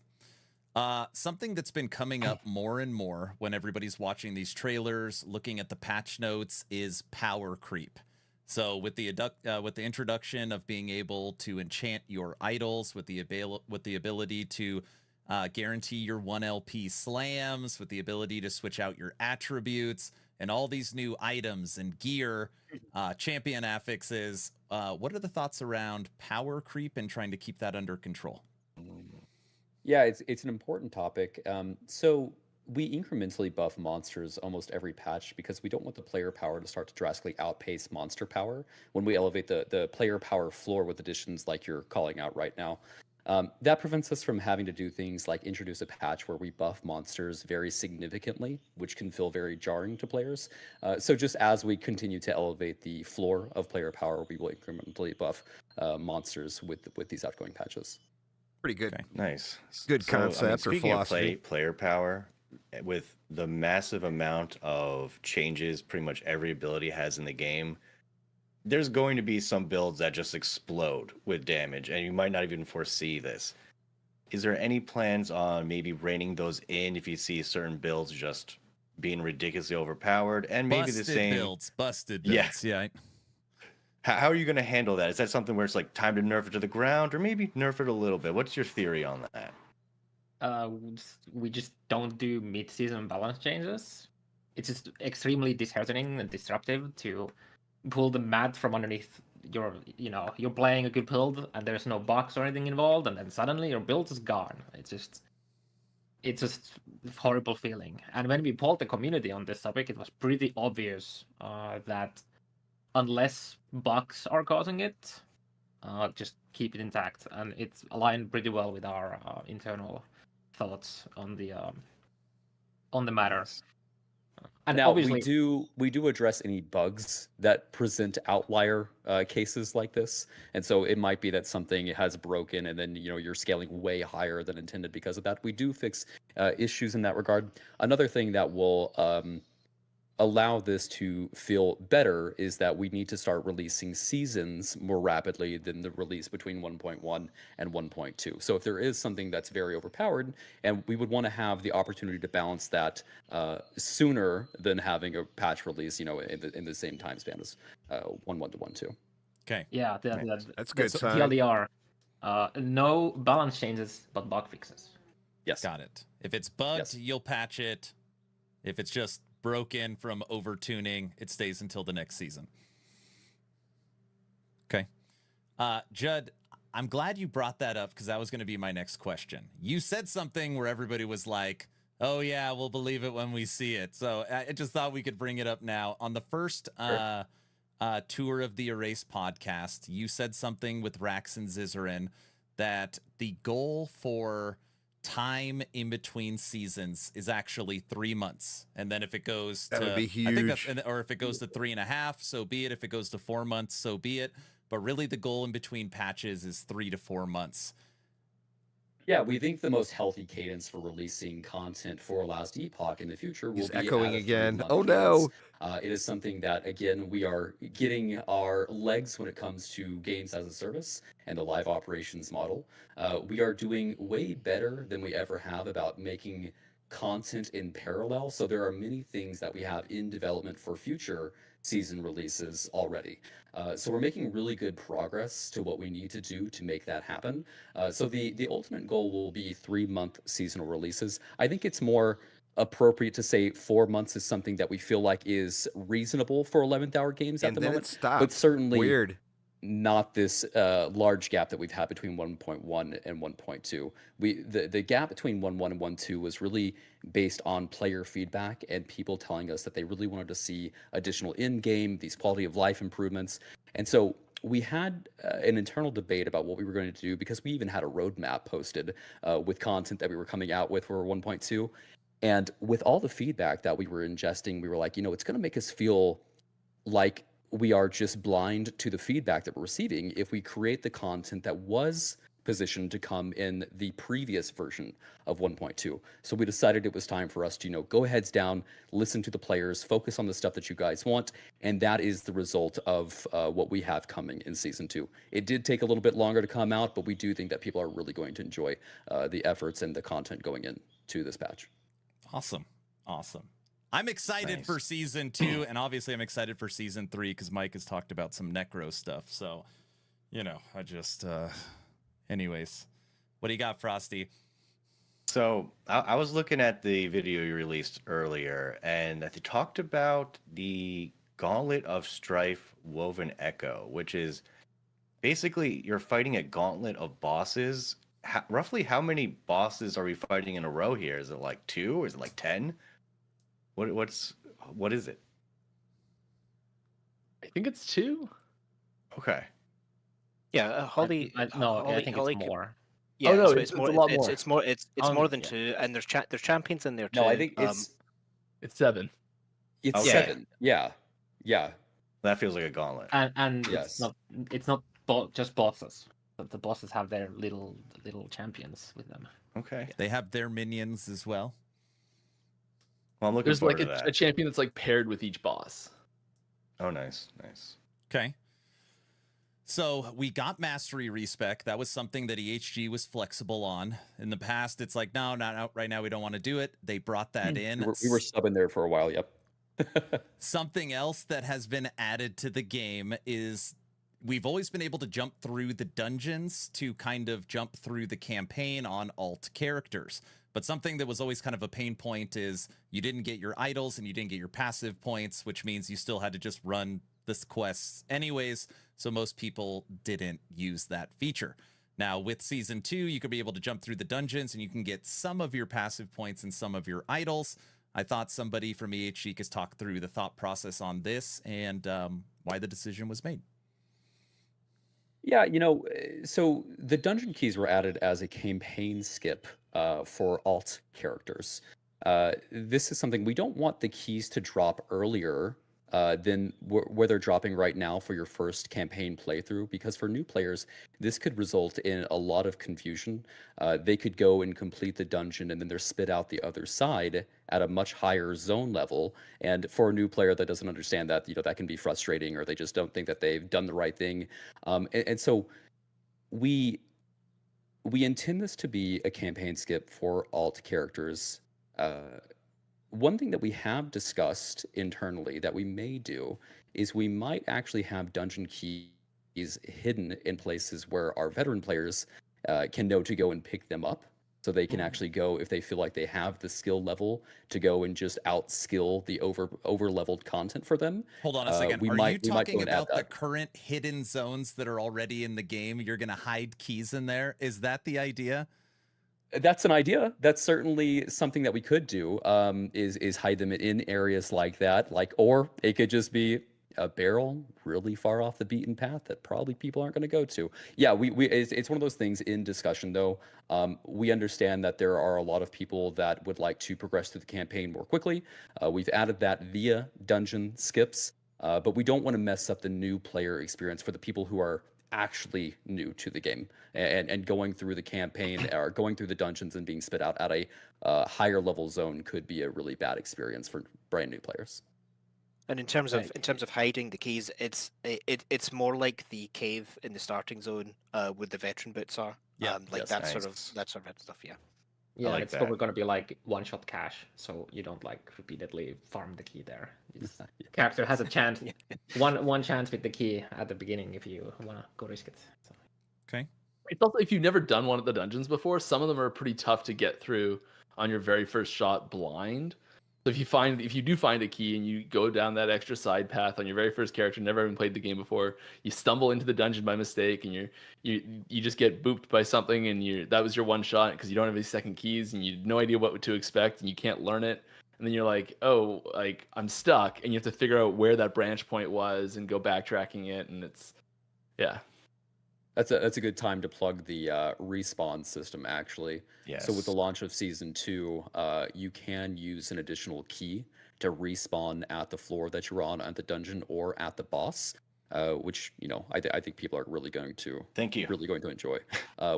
S2: Something that's been coming up more and more when everybody's watching these trailers, looking at the patch notes, is power creep. So with the introduction of being able to enchant your idols, with the ability to guarantee your 1 LP slams, with the ability to switch out your attributes, and all these new items and gear, champion affixes, what are the thoughts around power creep and trying to keep that under control?
S8: Yeah, it's an important topic. So we incrementally buff monsters almost every patch because we don't want the player power to start to drastically outpace monster power when we elevate the player power floor with additions like you're calling out right now. That prevents us from having to do things like introduce a patch where we buff monsters very significantly, which can feel very jarring to players. So just as we continue to elevate the floor of player power, we will incrementally buff monsters with these outgoing patches.
S1: Pretty good.
S2: Okay.
S6: Nice.
S1: Good
S6: So, I mean,
S1: concept or
S6: speaking
S1: philosophy.
S6: of player power, with the massive amount of changes pretty much every ability has in the game, there's going to be some builds that just explode with damage, and you might not even foresee this. Is there any plans on maybe reining those in if you see certain builds just being ridiculously overpowered, and maybe
S2: Busted
S6: the same
S2: busted
S6: Yeah.
S2: builds. Yeah.
S6: How are you going to handle that? Is that something where it's like time to nerf it to the ground, or maybe nerf it a little bit? What's your theory on that?
S4: We just don't do mid-season balance changes. It's just extremely disheartening and disruptive to pull the mat from underneath you're playing a good build and there's no box or anything involved, and then suddenly your build is gone. It's just a horrible feeling. And when we polled the community on this topic, it was pretty obvious that unless bugs are causing it, just keep it intact, and it's aligned pretty well with our internal thoughts on the matter. And
S8: now
S4: obviously,
S8: we do address any bugs that present outlier cases like this, and so it might be that something has broken, and then you're scaling way higher than intended because of that. We do fix issues in that regard. Another thing that will allow this to feel better is that we need to start releasing seasons more rapidly than the release between 1.1 and 1.2. So if there is something that's very overpowered, and we would want to have the opportunity to balance that sooner than having a patch release, in the same time span as 1.1 to 1.2.
S2: Okay.
S4: yeah,
S1: That's a good sign.
S4: TLDR. No balance changes, but bug fixes.
S8: Yes.
S2: Got it. If it's bugged,
S8: Yes.
S2: you'll patch it. If it's just broken from overtuning, it stays until the next season. Okay. Judd, I'm glad you brought that up because that was going to be my next question. You said something where everybody was like, oh yeah, we'll believe it when we see it. So I just thought we could bring it up now. On the first tour of the Erase podcast, you said something with Rax and Zizarin that the goal for time in between seasons is actually 3 months, and then if it goes
S1: That
S2: to
S1: would be
S2: I think
S1: huge.
S2: or if it goes to 3.5, so be it. If it goes to 4 months, so be it. But really, the goal in between patches is 3 to 4 months.
S8: Yeah, we think the most healthy cadence for releasing content for Last Epoch in the future will
S1: He's
S8: be
S1: echoing
S8: at a
S1: again.
S8: 3-month
S1: Oh
S8: cadence.
S1: no.
S8: It is something that, again, we are getting our legs when it comes to games as a service and the live operations model. We are doing way better than we ever have about making content in parallel. So there are many things that we have in development for future season releases already. So we're making really good progress to what we need to do to make that happen. So the ultimate goal will be 3-month seasonal releases. I think it's more appropriate to say 4 months is something that we feel like is reasonable for 11th hour games at
S1: And
S8: the
S1: then it
S8: moment, but
S1: stopped.
S8: certainly
S1: Weird.
S8: not this large gap that we've had between 1.1 and 1.2. The gap between 1.1 and 1.2 was really based on player feedback and people telling us that they really wanted to see additional in-game, these quality of life improvements. And so we had an internal debate about what we were going to do, because we even had a roadmap posted with content that we were coming out with for 1.2. And with all the feedback that we were ingesting, we were like, it's going to make us feel like we are just blind to the feedback that we're receiving if we create the content that was positioned to come in the previous version of 1.2. So we decided it was time for us to, go heads down, listen to the players, focus on the stuff that you guys want, and that is the result of what we have coming in season 2. It did take a little bit longer to come out, but we do think that people are really going to enjoy the efforts and the content going into this patch.
S2: Awesome. I'm excited for season 2, and obviously I'm excited for season 3 because Mike has talked about some Necro stuff. So, I just, anyways, what do you got, Frosty?
S6: So I was looking at the video you released earlier, and they talked about the Gauntlet of Strife Woven Echo, which is basically you're fighting a gauntlet of bosses. Roughly how many bosses are we fighting in a row here? Is it like 2 or is it like 10? What is it?
S5: I think it's 2.
S6: Okay.
S7: Yeah, Holly.
S4: No, I
S7: Holly,
S4: think
S7: Holly,
S4: it's more.
S7: yeah,
S5: no,
S7: it's
S5: it's
S7: more.
S5: a lot more.
S7: It's more than 2, and there's champions in there too.
S8: No, I think
S5: It's 7.
S8: it's
S6: Okay.
S8: 7. Yeah.
S6: That feels like a gauntlet.
S4: And
S8: Yes.
S4: it's not just bosses. But the bosses have their little champions with them.
S6: Okay.
S2: They have their minions as well.
S6: Well, I'm looking
S5: There's
S6: forward
S5: like
S6: to that.
S5: a champion that's like paired with each boss.
S6: Oh, nice.
S2: Okay. So we got mastery respec. That was something that EHG was flexible on. In the past, it's like, no, not out right now. We don't want to do it. They brought that in.
S8: We were subbing there for a while. Yep.
S2: Something else that has been added to the game is we've always been able to jump through the dungeons to kind of jump through the campaign on alt characters. But something that was always kind of a pain point is you didn't get your idols and you didn't get your passive points, which means you still had to just run this quests anyways. So most people didn't use that feature. Now with season 2, you could be able to jump through the dungeons and you can get some of your passive points and some of your idols. I thought somebody from EHG could talk through the thought process on this and why the decision was made.
S8: Yeah, so the dungeon keys were added as a campaign skip for alt characters. This is something we don't want the keys to drop earlier than where they're dropping right now for your first campaign playthrough, because for new players, this could result in a lot of confusion. They could go and complete the dungeon and then they're spit out the other side at a much higher zone level. And for a new player that doesn't understand that, that can be frustrating, or they just don't think that they've done the right thing. And so we intend this to be a campaign skip for alt characters. One thing that we have discussed internally that we may do is we might actually have dungeon keys hidden in places where our veteran players can know to go and pick them up. So they can actually go, if they feel like they have the skill level, to go and just outskill the over leveled content for them.
S2: Hold on a second.
S8: We
S2: Are
S8: might
S2: you
S8: go
S2: talking
S8: and add
S2: about the
S8: that.
S2: current hidden zones that are already in the game? You're going to hide keys in there? Is that the idea?
S8: That's an idea. That's certainly something that we could do. Is hide them in areas like that, or it could just be a barrel really far off the beaten path that probably people aren't going to go to. Yeah, it's one of those things in discussion though. We understand that there are a lot of people that would like to progress through the campaign more quickly. We've added that via dungeon skips, but we don't want to mess up the new player experience for the people who are actually new to the game, and going through the campaign or going through the dungeons and being spit out at a higher level zone could be a really bad experience for brand new players.
S7: And in terms of hiding the keys, it's more like the cave in the starting zone where the veteran boots are.
S2: Yeah,
S7: like
S6: yes,
S7: that
S6: nice.
S7: sort of stuff. Yeah.
S4: Yeah,
S6: like
S4: it's
S6: that.
S4: probably gonna be like one-shot cash, so you don't like repeatedly farm the key there. Character has a chance, one chance with the key at the beginning if you wanna go risk it. So.
S2: Okay.
S5: It's also, if you've never done one of the dungeons before, some of them are pretty tough to get through on your very first shot blind. So if you do find a key and you go down that extra side path on your very first character, never even played the game before, you stumble into the dungeon by mistake and you just get booped by something and that was your one shot because you don't have any second keys and you have no idea what to expect and you can't learn it. And then you're like, oh, like I'm stuck, and you have to figure out where that branch point was and go backtracking it, and it's yeah.
S8: That's a good time to plug the respawn system, actually.
S6: Yes.
S8: So with the launch of Season 2, you can use an additional key to respawn at the floor that you're on at the dungeon or at the boss, which, I think people are really going to enjoy.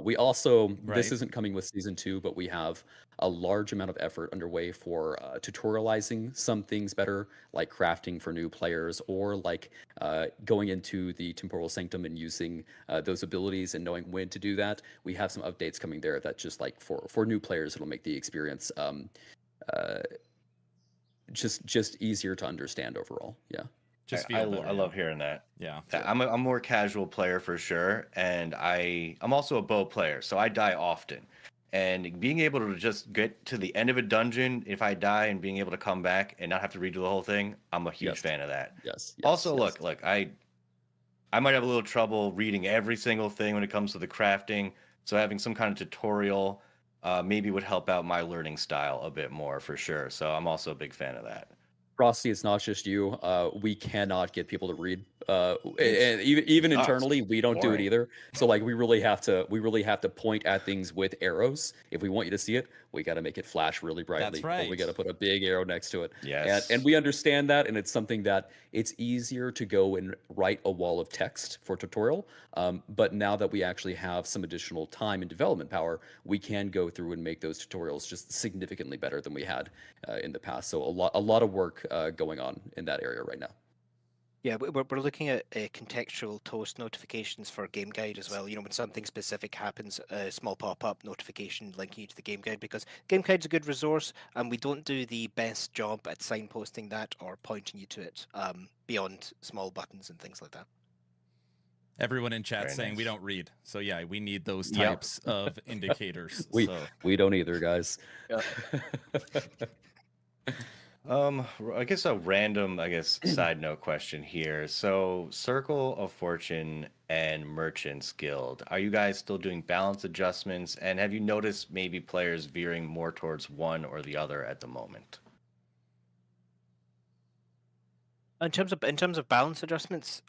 S8: We also, this isn't coming with Season 2, but we have a large amount of effort underway for tutorializing some things better, like crafting for new players, or like going into the Temporal Sanctum and using those abilities and knowing when to do that. We have some updates coming there that just like for new players, it'll make the experience just easier to understand overall. Yeah.
S6: I love hearing that.
S2: Yeah.
S6: I'm a more casual player for sure, and I'm also a bow player, so I die often. And being able to just get to the end of a dungeon if I die and being able to come back and not have to redo the whole thing, I'm a huge fan of that.
S8: Yes.
S6: Also, look, I might have a little trouble reading every single thing when it comes to the crafting, so having some kind of tutorial maybe would help out my learning style a bit more for sure. So I'm also a big fan of that.
S8: Frosty, it's not just you. We cannot get people to read, and even internally, we don't do it either. So like, we really have to point at things with arrows. If we want you to see it, we got to make it flash really brightly.
S2: That's right.
S8: Or we got to put a big arrow next to it.
S6: Yes.
S8: And we understand that, and it's something that it's easier to go and write a wall of text for tutorial. But now that we actually have some additional time and development power, we can go through and make those tutorials just significantly better than we had in the past. So a lot of work going on in that area right now.
S7: Yeah, we're looking at contextual toast notifications for Game Guide as well. When something specific happens, a small pop-up notification linking you to the Game Guide, because Game Guide's a good resource, and we don't do the best job at signposting that or pointing you to it beyond small buttons and things like that.
S2: Everyone in chat saying we don't read. So yeah, we need those types of indicators.
S8: We don't either, guys.
S6: I guess a random, side note question here. So, Circle of Fortune and Merchants Guild, are you guys still doing balance adjustments? And have you noticed maybe players veering more towards one or the other at the moment?
S7: In terms of balance adjustments,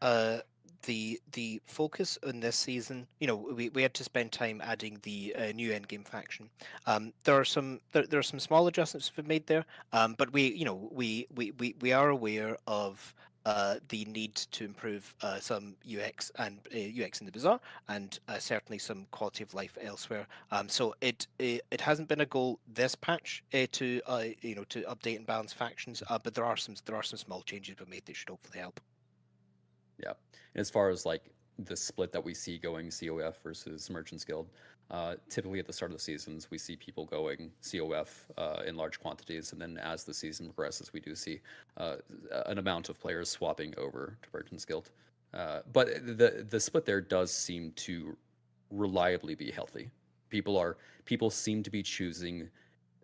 S7: the focus on this season, we had to spend time adding the new endgame faction. There are some small adjustments we've made there, but we are aware of the need to improve some UX and UX in the Bazaar, and certainly some quality of life elsewhere. So it hasn't been a goal this patch to update and balance factions, but there are some small changes we made that should hopefully help.
S8: Yeah. And as far as like the split that we see going COF versus Merchants Guild, typically at the start of the seasons, we see people going COF in large quantities. And then as the season progresses, we do see an amount of players swapping over to Merchants Guild. But the split there does seem to reliably be healthy. People seem to be choosing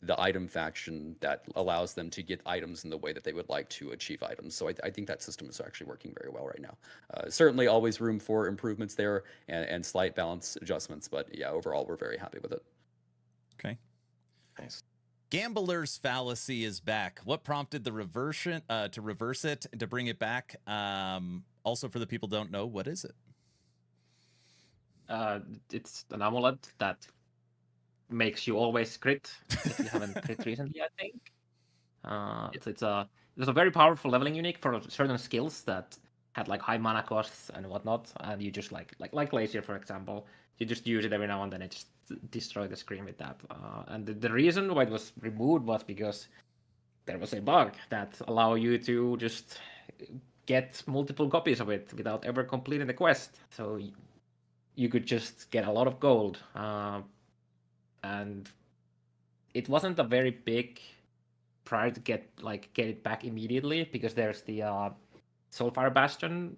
S8: the item faction that allows them to get items in the way that they would like to achieve items. So I think that system is actually working very well right now. Certainly always room for improvements there and slight balance adjustments, but yeah, overall we're very happy with it.
S2: Okay.
S6: Nice.
S2: Gambler's fallacy is back. What prompted the reversion to reverse it and to bring it back? Also, for the people who don't know, what is it?
S4: It's an amulet that makes you always crit if you haven't crit recently, I think. It's a very powerful leveling unique for certain skills that had like high mana costs and whatnot, and you just like Glacier, for example, you just use it every now and then and just destroy the screen with that. And the reason why it was removed was because there was a bug that allow you to just get multiple copies of it without ever completing the quest. So you could just get a lot of gold, and it wasn't a very big priority to get it back immediately, because there's the Soulfire Bastion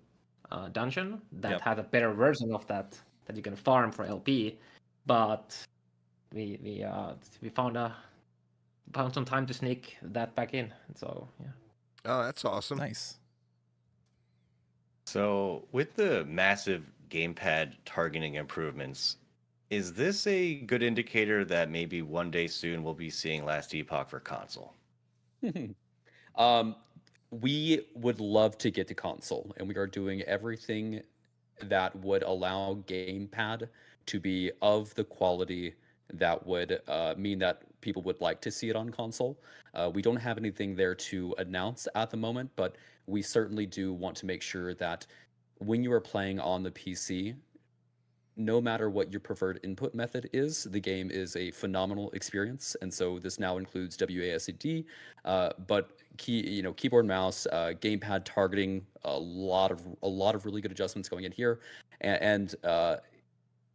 S4: dungeon that had a better version of that you can farm for LP, but we found some time to sneak that back in, and so yeah.
S1: Oh, that's awesome.
S2: Nice.
S6: So, with the massive gamepad targeting improvements, is this a good indicator that maybe one day soon we'll be seeing Last Epoch for console?
S8: We would love to get to console, and we are doing everything that would allow gamepad to be of the quality that would mean that people would like to see it on console. We don't have anything there to announce at the moment, but we certainly do want to make sure that when you are playing on the PC, no matter what your preferred input method is, the game is a phenomenal experience. And so this now includes WASD, but keyboard, mouse, gamepad targeting, a lot of really good adjustments going in here, and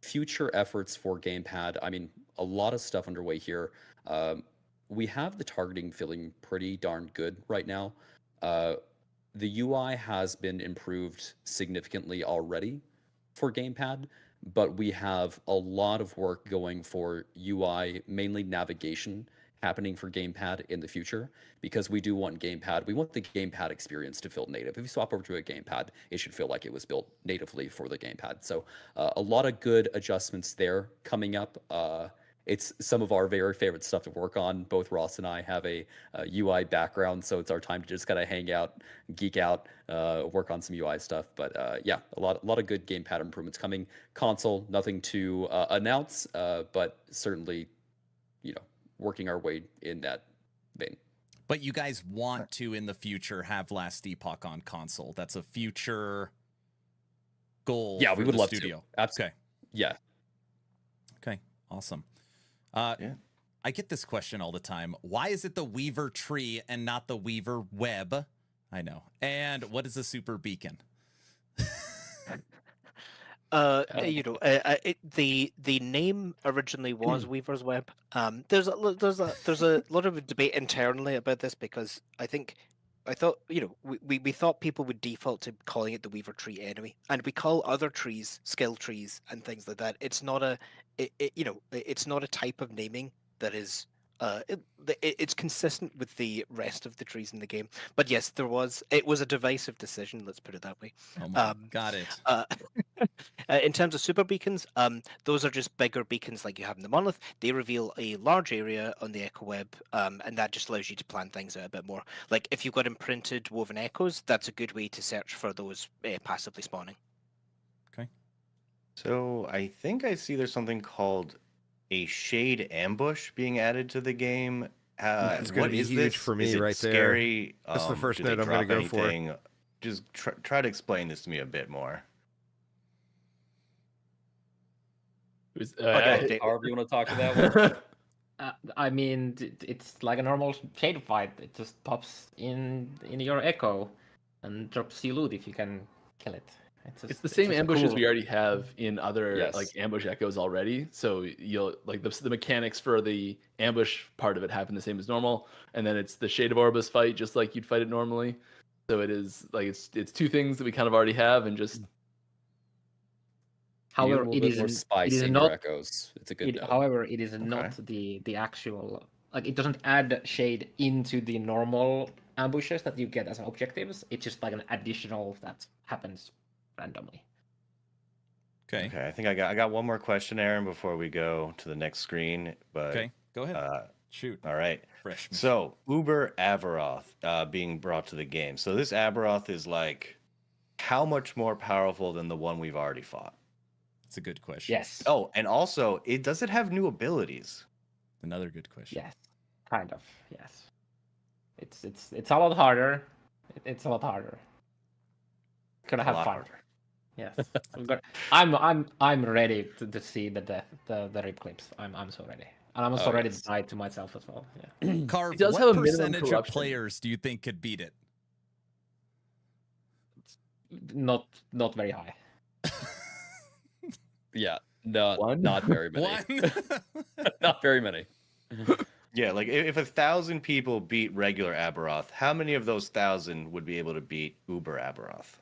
S8: future efforts for gamepad. I mean, a lot of stuff underway here. We have the targeting feeling pretty darn good right now. The UI has been improved significantly already for gamepad, but we have a lot of work going for UI, mainly navigation, happening for gamepad in the future, because we do want gamepad. We want the gamepad experience to feel native. If you swap over to a gamepad, it should feel like it was built natively for the gamepad. So a lot of good adjustments there coming up. It's some of our very favorite stuff to work on. Both Ross and I have a UI background, so it's our time to just kind of hang out, geek out, work on some UI stuff. But yeah, a lot of good gamepad improvements coming. Console, nothing to announce, but certainly, working our way in that vein.
S2: But you guys want to, in the future, have Last Epoch on console. That's a future goal.
S8: Yeah,
S2: for
S8: we would
S2: the
S8: love
S2: studio.
S8: to. Okay. Yeah.
S2: Okay. Awesome.
S6: Yeah.
S2: I get this question all the time. Why is it the Weaver tree and not the Weaver web? I know. And what is a super beacon?
S7: The name originally was Weaver's Web. There's a lot of debate internally about this, because I thought we thought people would default to calling it the Weaver tree anyway, and we call other trees skill trees and things like that. It's not it's not a type of naming that is it's consistent with the rest of the trees in the game. But yes, it was a divisive decision, let's put it that way.
S2: Oh my, got it.
S7: In terms of super beacons, those are just bigger beacons like you have in the monolith. They reveal a large area on the echo web, and that just allows you to plan things out a bit more. Like if you've got imprinted woven echoes, that's a good way to search for those passively spawning.
S2: Okay.
S6: So I think I see there's something called a shade ambush being added to the game.
S1: That's going
S6: what
S1: to be
S6: is
S1: huge
S6: this?
S1: for me
S6: Is it
S1: right there.
S6: scary?
S1: That's the first
S6: do they
S1: note I'm going to
S6: drop
S1: go for.
S6: anything? Just try to explain this to me a bit more.
S8: However you want to talk to that one.
S4: I mean, it's like a normal shade fight. It just pops in your echo and drops you loot if you can kill it.
S5: It's the same ambushes
S4: cool.
S5: we already have in other
S8: Yes.
S5: like ambush echoes already. So you'll like the mechanics for the ambush part of it happen the same as normal, and then it's the Shade of Orbis fight just like you'd fight it normally. So it is like it's two things that we kind of already have, and just
S4: However, it is not
S8: echoes. It's a good note.
S4: However, it is not the actual, like, it doesn't add shade into the normal ambushes that you get as objectives. It's just like an additional that happens randomly.
S2: Okay.
S6: Okay, I think I got one more question, Aaron, before we go to the next screen. But
S2: Okay, go ahead. Shoot.
S6: All right.
S2: Fresh.
S6: So Uber Avaroth being brought to the game. So this Avaroth is like how much more powerful than the one we've already fought?
S2: That's a good question.
S4: Yes.
S6: Oh, and also, does it have new abilities?
S2: Another good question.
S4: Yes. Kind of. Yes. It's a lot harder. It's a lot harder. Gonna
S6: A
S4: have
S6: lot
S4: fun.
S6: harder.
S4: Yes. I'm ready to see the death, the rip clips. I'm so ready. And I'm also ready to die to myself as well. Yeah.
S2: Carve,
S5: It does
S2: what
S5: have a minimum
S2: percentage of
S5: corruption.
S2: players do you think could beat it?
S4: Not very high.
S8: Yeah, no,
S5: One?
S8: not very many.
S2: One?
S8: Not very many.
S6: Yeah, like if 1,000 people beat regular Aberoth, how many of those 1,000 would be able to beat Uber Aberoth?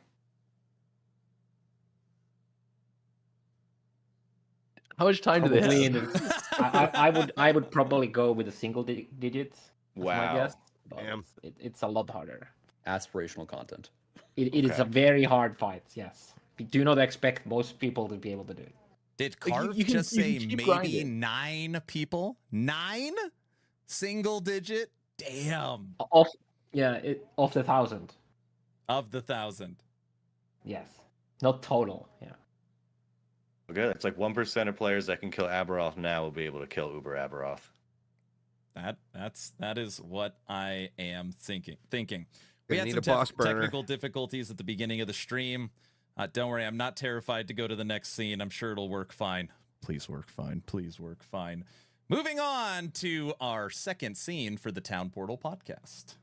S5: How much time do they
S4: Probably
S5: have?
S4: in I would probably go with a single digit. That's my
S6: Wow.
S4: guess. But
S1: Damn.
S4: it's a lot harder.
S8: Aspirational content.
S4: It is a
S6: Okay.
S4: very hard fight. Yes. Do not expect most people to be able to do it.
S2: Did
S5: Like,
S2: Carve
S5: you can-
S2: just
S5: you can
S2: say
S5: keep
S2: maybe
S5: grinding.
S2: 9 people? 9? Single digit? Damn.
S4: Of the 1,000.
S2: Of the 1,000.
S4: Yes. Not total. Yeah.
S6: Okay, that's like 1% of players that can kill Aberoth now will be able to kill Uber Aberoth.
S2: That is what I am thinking. We
S1: Gonna
S2: had
S1: need
S2: some
S1: a boss burner.
S2: technical difficulties at the beginning of the stream. Don't worry, I'm not terrified to go to the next scene. I'm sure it'll work fine. Please work fine. Please work fine. Moving on to our second scene for the Town Portal podcast.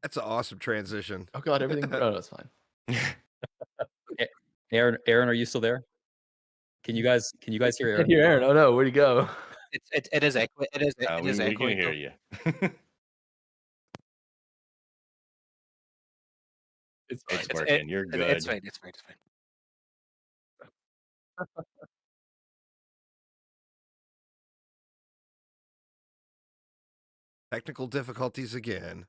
S1: That's an awesome transition.
S5: Oh god, everything. Oh, no, it's fine.
S8: Aaron, are you still there? Can you guys hear
S5: I can't
S8: Aaron?
S5: hear Aaron. Oh no, where'd he go?
S7: It is echo. It is
S6: We can
S7: echoing.
S6: hear
S7: though.
S6: you.
S5: It's fine.
S6: It's working. You're good.
S7: It's fine. It's fine. It's fine.
S1: Technical difficulties again.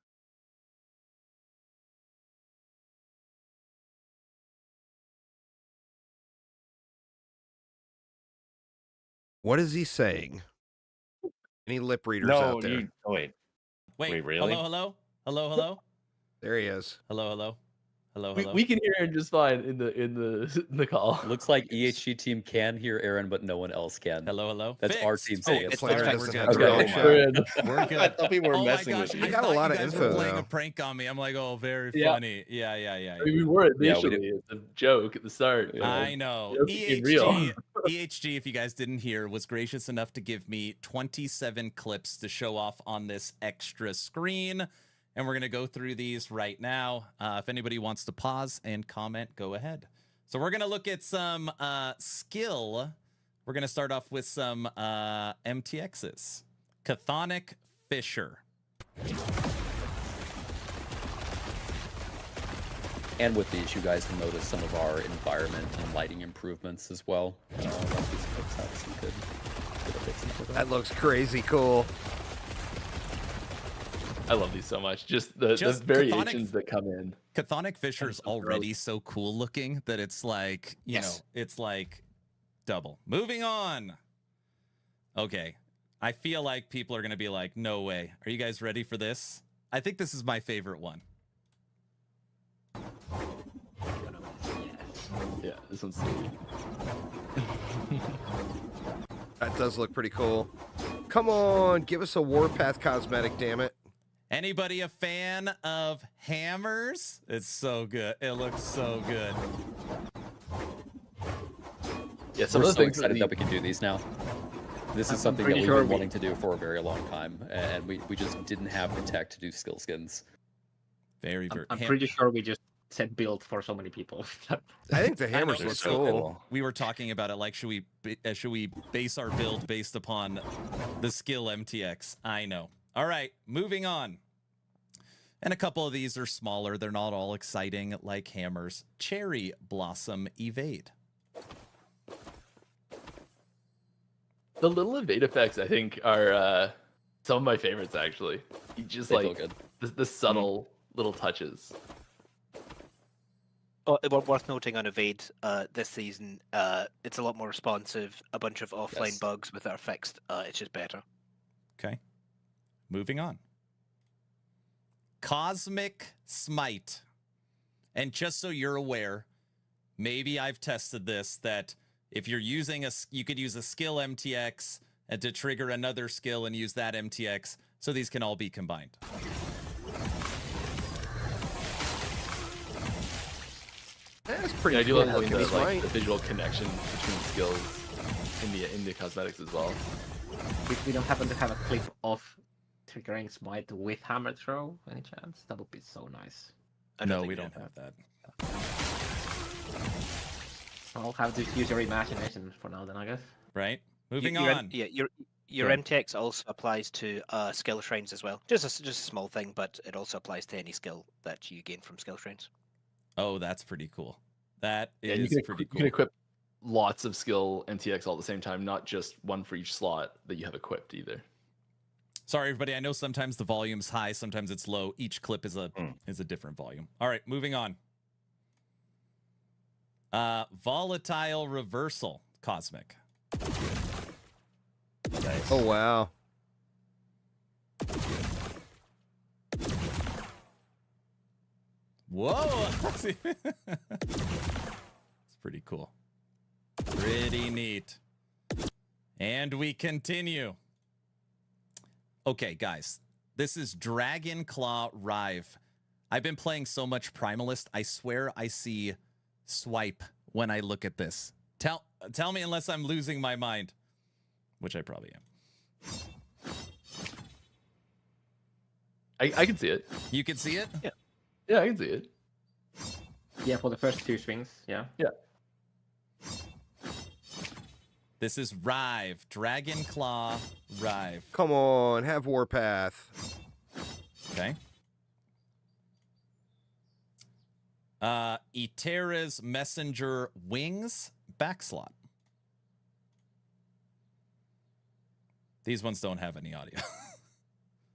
S1: What is he saying? Any lip readers
S6: No,
S1: out there?
S6: you. Oh wait.
S2: Wait,
S6: Wait, really?
S2: Hello?
S1: There he is.
S2: Hello?
S5: We can hear Aaron just fine in the call.
S8: Looks like EHG team can hear Aaron, but no one else can.
S2: Hello?
S8: That's our
S2: Fixed,
S8: team
S2: fixed.
S8: saying
S7: it's
S1: Player
S7: fine.
S1: doesn't
S2: We're
S1: have
S2: good.
S1: to
S8: Okay.
S1: roll
S5: We're
S1: shot.
S5: in.
S2: We're good.
S6: I thought people were
S2: Oh my
S6: messing
S2: gosh,
S6: with you.
S2: I
S1: got a
S2: thought
S1: lot
S2: you
S1: of
S2: guys
S1: info,
S2: were playing a
S1: though.
S2: prank on me. I'm like, oh, very
S5: Yeah.
S2: funny. Yeah.
S5: I mean, we were
S8: Yeah, we
S5: initially. It's a joke at the start. but,
S2: I know.
S5: It became real.
S2: EHG, if you guys didn't hear, was gracious enough to give me 27 clips to show off on this extra screen. And we're going to go through these right now. If anybody wants to pause and comment, go ahead. So we're going to look at some skill. We're going to start off with some MTXs. Chthonic Fissure.
S8: And with these, you guys can notice some of our environment and lighting improvements as well. These folks have some good updates and
S1: That looks crazy cool.
S5: I love these so much. Just the variations that come in.
S2: Chthonic Fissure is
S5: so gross.
S2: already so cool looking that it's like, you know, it's like double. Moving on. Okay. I feel like people are going to be like, no way. Are you guys ready for this? I think this is my favorite one.
S5: Yeah, this one's sweet.
S1: That does look pretty cool. Come on, give us a Warpath cosmetic, damn it.
S2: Anybody a fan of hammers? It's so good. It looks so good.
S5: Yeah, some
S8: We're
S5: of the
S8: so
S5: things
S8: excited that we can do these now. This is something that
S4: pretty
S8: we've
S4: sure
S8: been
S4: we-
S8: wanting to do for a very long time, and we just didn't have the tech to do skill skins.
S2: Very, very.
S4: I'm pretty sure we just said build for so many people.
S1: I think the hammers
S2: know,
S1: look
S2: it's
S6: so
S1: cool.
S6: cool.
S2: We were talking about it. Like, should we base our build based upon the skill MTX? I know. All right, moving on. And a couple of these are smaller. They're not all exciting like hammers. Cherry Blossom Evade.
S5: The little evade effects, I think, are some of my favorites. Actually, you just
S8: They feel
S5: like
S8: good.
S5: the subtle little touches.
S7: Oh, worth noting on Evade this season, it's a lot more responsive. A bunch of offline
S8: Yes.
S7: bugs with it are fixed. It's just better.
S2: Okay. Moving on. Cosmic Smite. And just so you're aware, maybe I've tested this, that if you're using you could use a skill MTX and to trigger another skill and use that MTX, so these can all be combined.
S1: That's
S5: Yeah,
S1: pretty
S5: I do
S1: cool
S5: love having
S1: looking
S5: the, like,
S1: smite.
S5: the visual connection between skills in the cosmetics as well.
S4: We don't happen to have a clip of triggering smite with hammer throw, any chance? That would be so nice.
S2: No, we don't have that.
S4: I'll have to use your imagination for now then, I guess.
S2: Right? Moving
S7: Your
S2: on.
S7: your
S2: Go on.
S7: MTX also applies to skill shrines as well. Just a small thing, but it also applies to any skill that you gain from skill shrines.
S2: Oh, that's pretty cool. That
S5: Yeah,
S2: is
S5: you
S2: pretty
S5: can
S2: cool.
S5: equip lots of skill MTX all at the same time, not just one for each slot that you have equipped either.
S2: Sorry, everybody. I know sometimes the volume's high, sometimes it's low. Each clip is a different volume. All right, moving on. Volatile reversal cosmic.
S6: Nice.
S1: Oh wow.
S2: Whoa! It's pretty cool. Pretty neat. And we continue. Okay, guys. This is Dragon Claw Rive. I've been playing so much Primalist, I swear I see swipe when I look at this. Tell me unless I'm losing my mind, which I probably am.
S5: I can see it.
S2: You can see it?
S5: Yeah, I can see it.
S4: Yeah, for the first 2 swings, yeah.
S5: Yeah.
S2: This is Rive. Dragon Claw Rive.
S1: Come on, have Warpath.
S2: Okay. Itera's Messenger Wings backslot. These ones don't have any audio.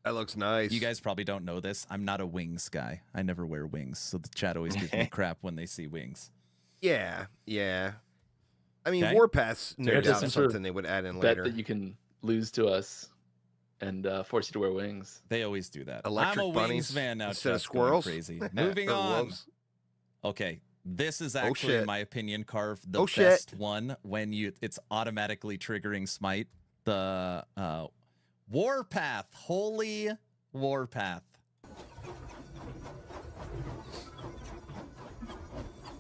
S1: That looks nice.
S2: You guys probably don't know this. I'm not a wings guy. I never wear wings, so the chat always gives me crap when they see wings.
S1: Yeah, yeah. I mean,
S2: Okay.
S1: Warpath's no
S5: have to
S1: doubt
S5: censor
S1: something they would add in
S5: Bet
S1: later.
S5: that you can lose to us and force you to wear wings.
S2: They always do that.
S1: Electric
S2: I'm a
S1: bunnies
S2: wings fan now.
S1: instead of
S2: Chat's going
S1: squirrels?
S2: crazy. Moving
S1: Or
S2: on.
S1: wolves?
S2: Okay, this is actually,
S1: shit.
S2: in my opinion, Carve, the
S1: Oh, shit.
S2: best one when it's automatically triggering smite. The Warpath, Holy Warpath.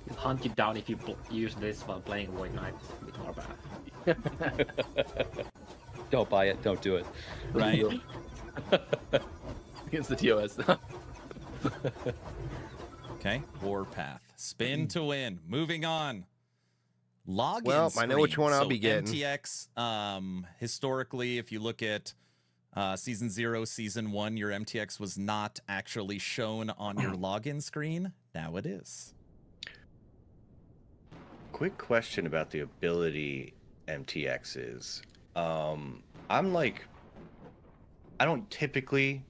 S4: It'll hunt you down if you use this while playing Void Knight with Warpath.
S8: Don't buy it. Don't do it.
S2: Right.
S5: Against the TOS.
S2: Okay, Warpath. Spin to win. Moving on. Login
S1: Well, I know which
S2: screen.
S1: one I'll
S2: So
S1: be getting.
S2: MTX, historically, if you look at Season 0, Season 1, your MTX was not actually shown on your login screen. Now it is.
S6: Quick question about the ability MTXs. I'm like, I don't typically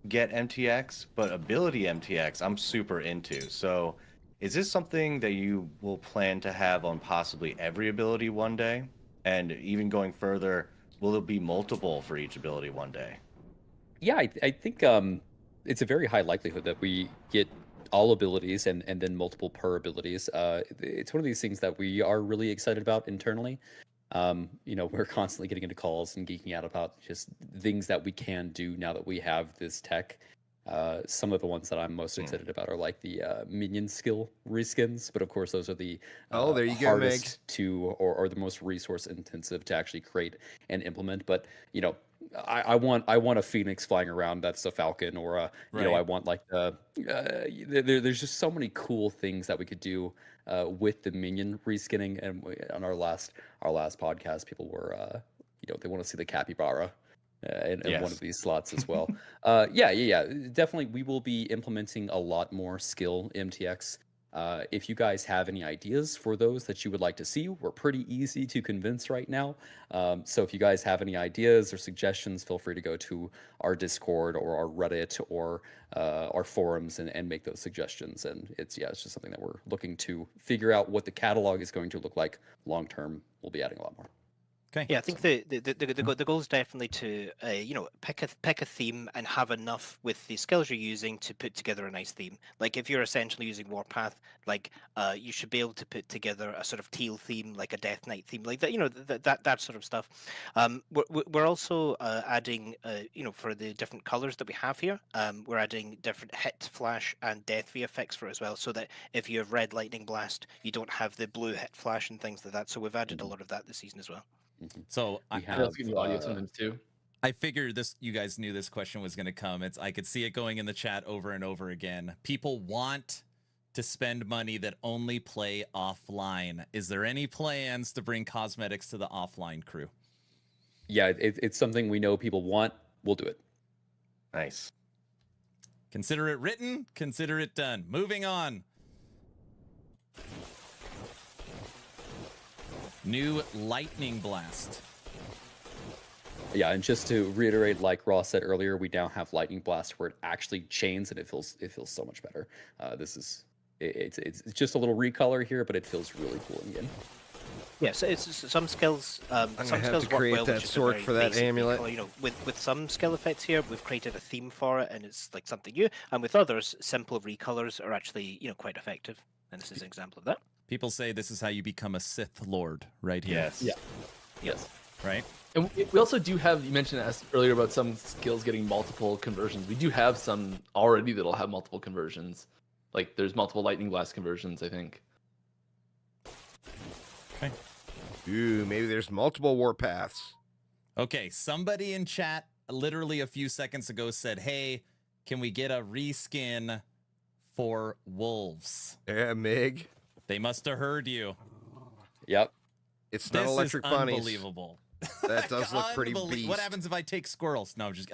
S6: get MTX, but ability MTX I'm super into. So is this something that you will plan to have on possibly every ability one day? And even going further, will there be multiple for each ability one day?
S8: Yeah, I think it's a very high likelihood that we get all abilities and then multiple per abilities. It's one of these things that we are really excited about internally. We're constantly getting into calls and geeking out about just things that we can do now that we have this tech. Some of the ones that I'm most excited about are like the minion skill reskins, but of course those are the
S1: There you go,
S8: hardest to or the most resource intensive to actually create and implement. But I want a phoenix flying around that's a falcon, or
S2: Right.
S8: I want like there's just so many cool things that we could do with the minion reskinning. And on our last podcast, people were they want to see the capybara in one
S6: Yes.
S8: of these slots as well. Yeah. Definitely, we will be implementing a lot more skill MTX. If you guys have any ideas for those that you would like to see, we're pretty easy to convince right now. So if you guys have any ideas or suggestions, feel free to go to our Discord or our Reddit or our forums and make those suggestions. And it's just something that we're looking to figure out what the catalog is going to look like long term. We'll be adding a lot more.
S2: Okay.
S7: Yeah, I think the goal is definitely to pick a theme and have enough with the skills you're using to put together a nice theme. Like if you're essentially using Warpath, like you should be able to put together a sort of teal theme, like a Death Knight theme, like that. That sort of stuff. We're also adding for the different colors that we have here. We're adding different hit, flash, and death V effects for it as well, so that if you have red lightning blast, you don't have the blue hit flash and things like that. So we've added a lot of that this season as well.
S2: So
S8: We
S5: It
S8: have
S5: also gives you audio sometimes too.
S2: I figured you guys knew this question was going to come. I could see it going in the chat over and over again. People want to spend money that only play offline. Is there any plans to bring cosmetics to the offline crew?
S8: Yeah, it's something we know people want. We'll do it.
S6: Nice.
S2: Consider it written, consider it done. Moving on. New Lightning Blast.
S8: Yeah, and just to reiterate, like Ross said earlier, we now have Lightning Blast where it actually chains, and it feels so much better. It's just a little recolor here, but it feels really cool in game.
S7: Yeah, so it's some skills.
S1: I'm gonna
S7: Some
S1: have
S7: skills
S1: to
S7: work
S1: create
S7: well
S1: that
S7: with just a
S1: sword
S7: very
S1: for that
S7: basic
S1: amulet.
S7: recolor. With some skill effects here, we've created a theme for it, and it's like something new. And with others, simple recolors are actually quite effective. And this is an example of that.
S2: People say this is how you become a Sith Lord, right here.
S6: Yes.
S5: Yeah.
S8: Yes.
S2: Right?
S5: And we also do have, you mentioned earlier about some skills getting multiple conversions. We do have some already that'll have multiple conversions. Like there's multiple Lightning Blast conversions, I think.
S2: Okay.
S1: Ooh, maybe there's multiple warpaths.
S2: Okay, somebody in chat literally a few seconds ago said, hey, can we get a reskin for wolves?
S1: Yeah, Mig.
S2: They must have heard you.
S8: Yep.
S1: It's not
S2: This
S1: electric
S2: is
S1: bunnies.
S2: unbelievable.
S1: That does look pretty beast.
S2: What happens if I take squirrels? No, I'm just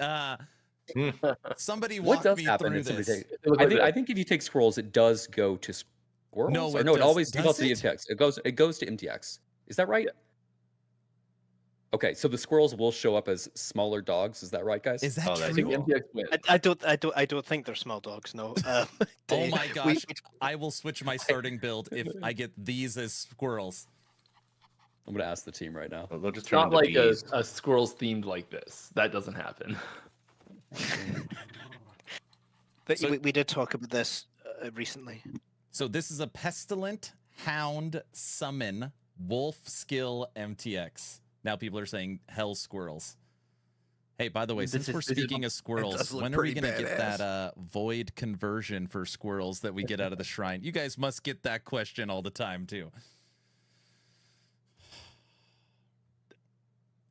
S2: somebody
S8: What
S2: walk
S8: does
S2: me
S8: happen
S2: through
S8: if somebody
S2: this.
S8: takes?
S5: It looked
S8: I
S5: like
S8: think
S5: that.
S8: I think if you take squirrels, it does go to squirrels.
S2: No,
S8: Or
S2: it
S8: no, it
S2: does-
S8: always
S2: does
S8: defaults to the
S2: it?
S8: MTX. It goes to MTX. Is that right?
S5: Yeah.
S8: Okay, so the squirrels will show up as smaller dogs. Is that right, guys?
S2: Is that
S6: Oh, that's
S5: I think
S2: true?
S6: cool.
S5: MTX wins.
S7: I don't think they're small dogs. No.
S2: Oh my gosh. I will switch my starting build if I get these as squirrels.
S8: I'm gonna ask the team right now.
S6: Well, they'll just
S5: It's
S6: turn
S5: not
S6: into
S5: like
S6: bees.
S5: a squirrels themed like this. That doesn't happen.
S7: But
S2: So-
S7: we did talk about this recently.
S2: So this is a pestilent hound summon wolf skill MTX. Now people are saying hell squirrels. Hey, by the way,
S5: This
S2: since
S5: is-
S2: we're
S5: this is-
S2: speaking of squirrels,
S1: does look
S2: when are we
S1: pretty
S2: going to get
S1: badass.
S2: that void conversion for squirrels that we get out of the shrine? You guys must get that question all the time too.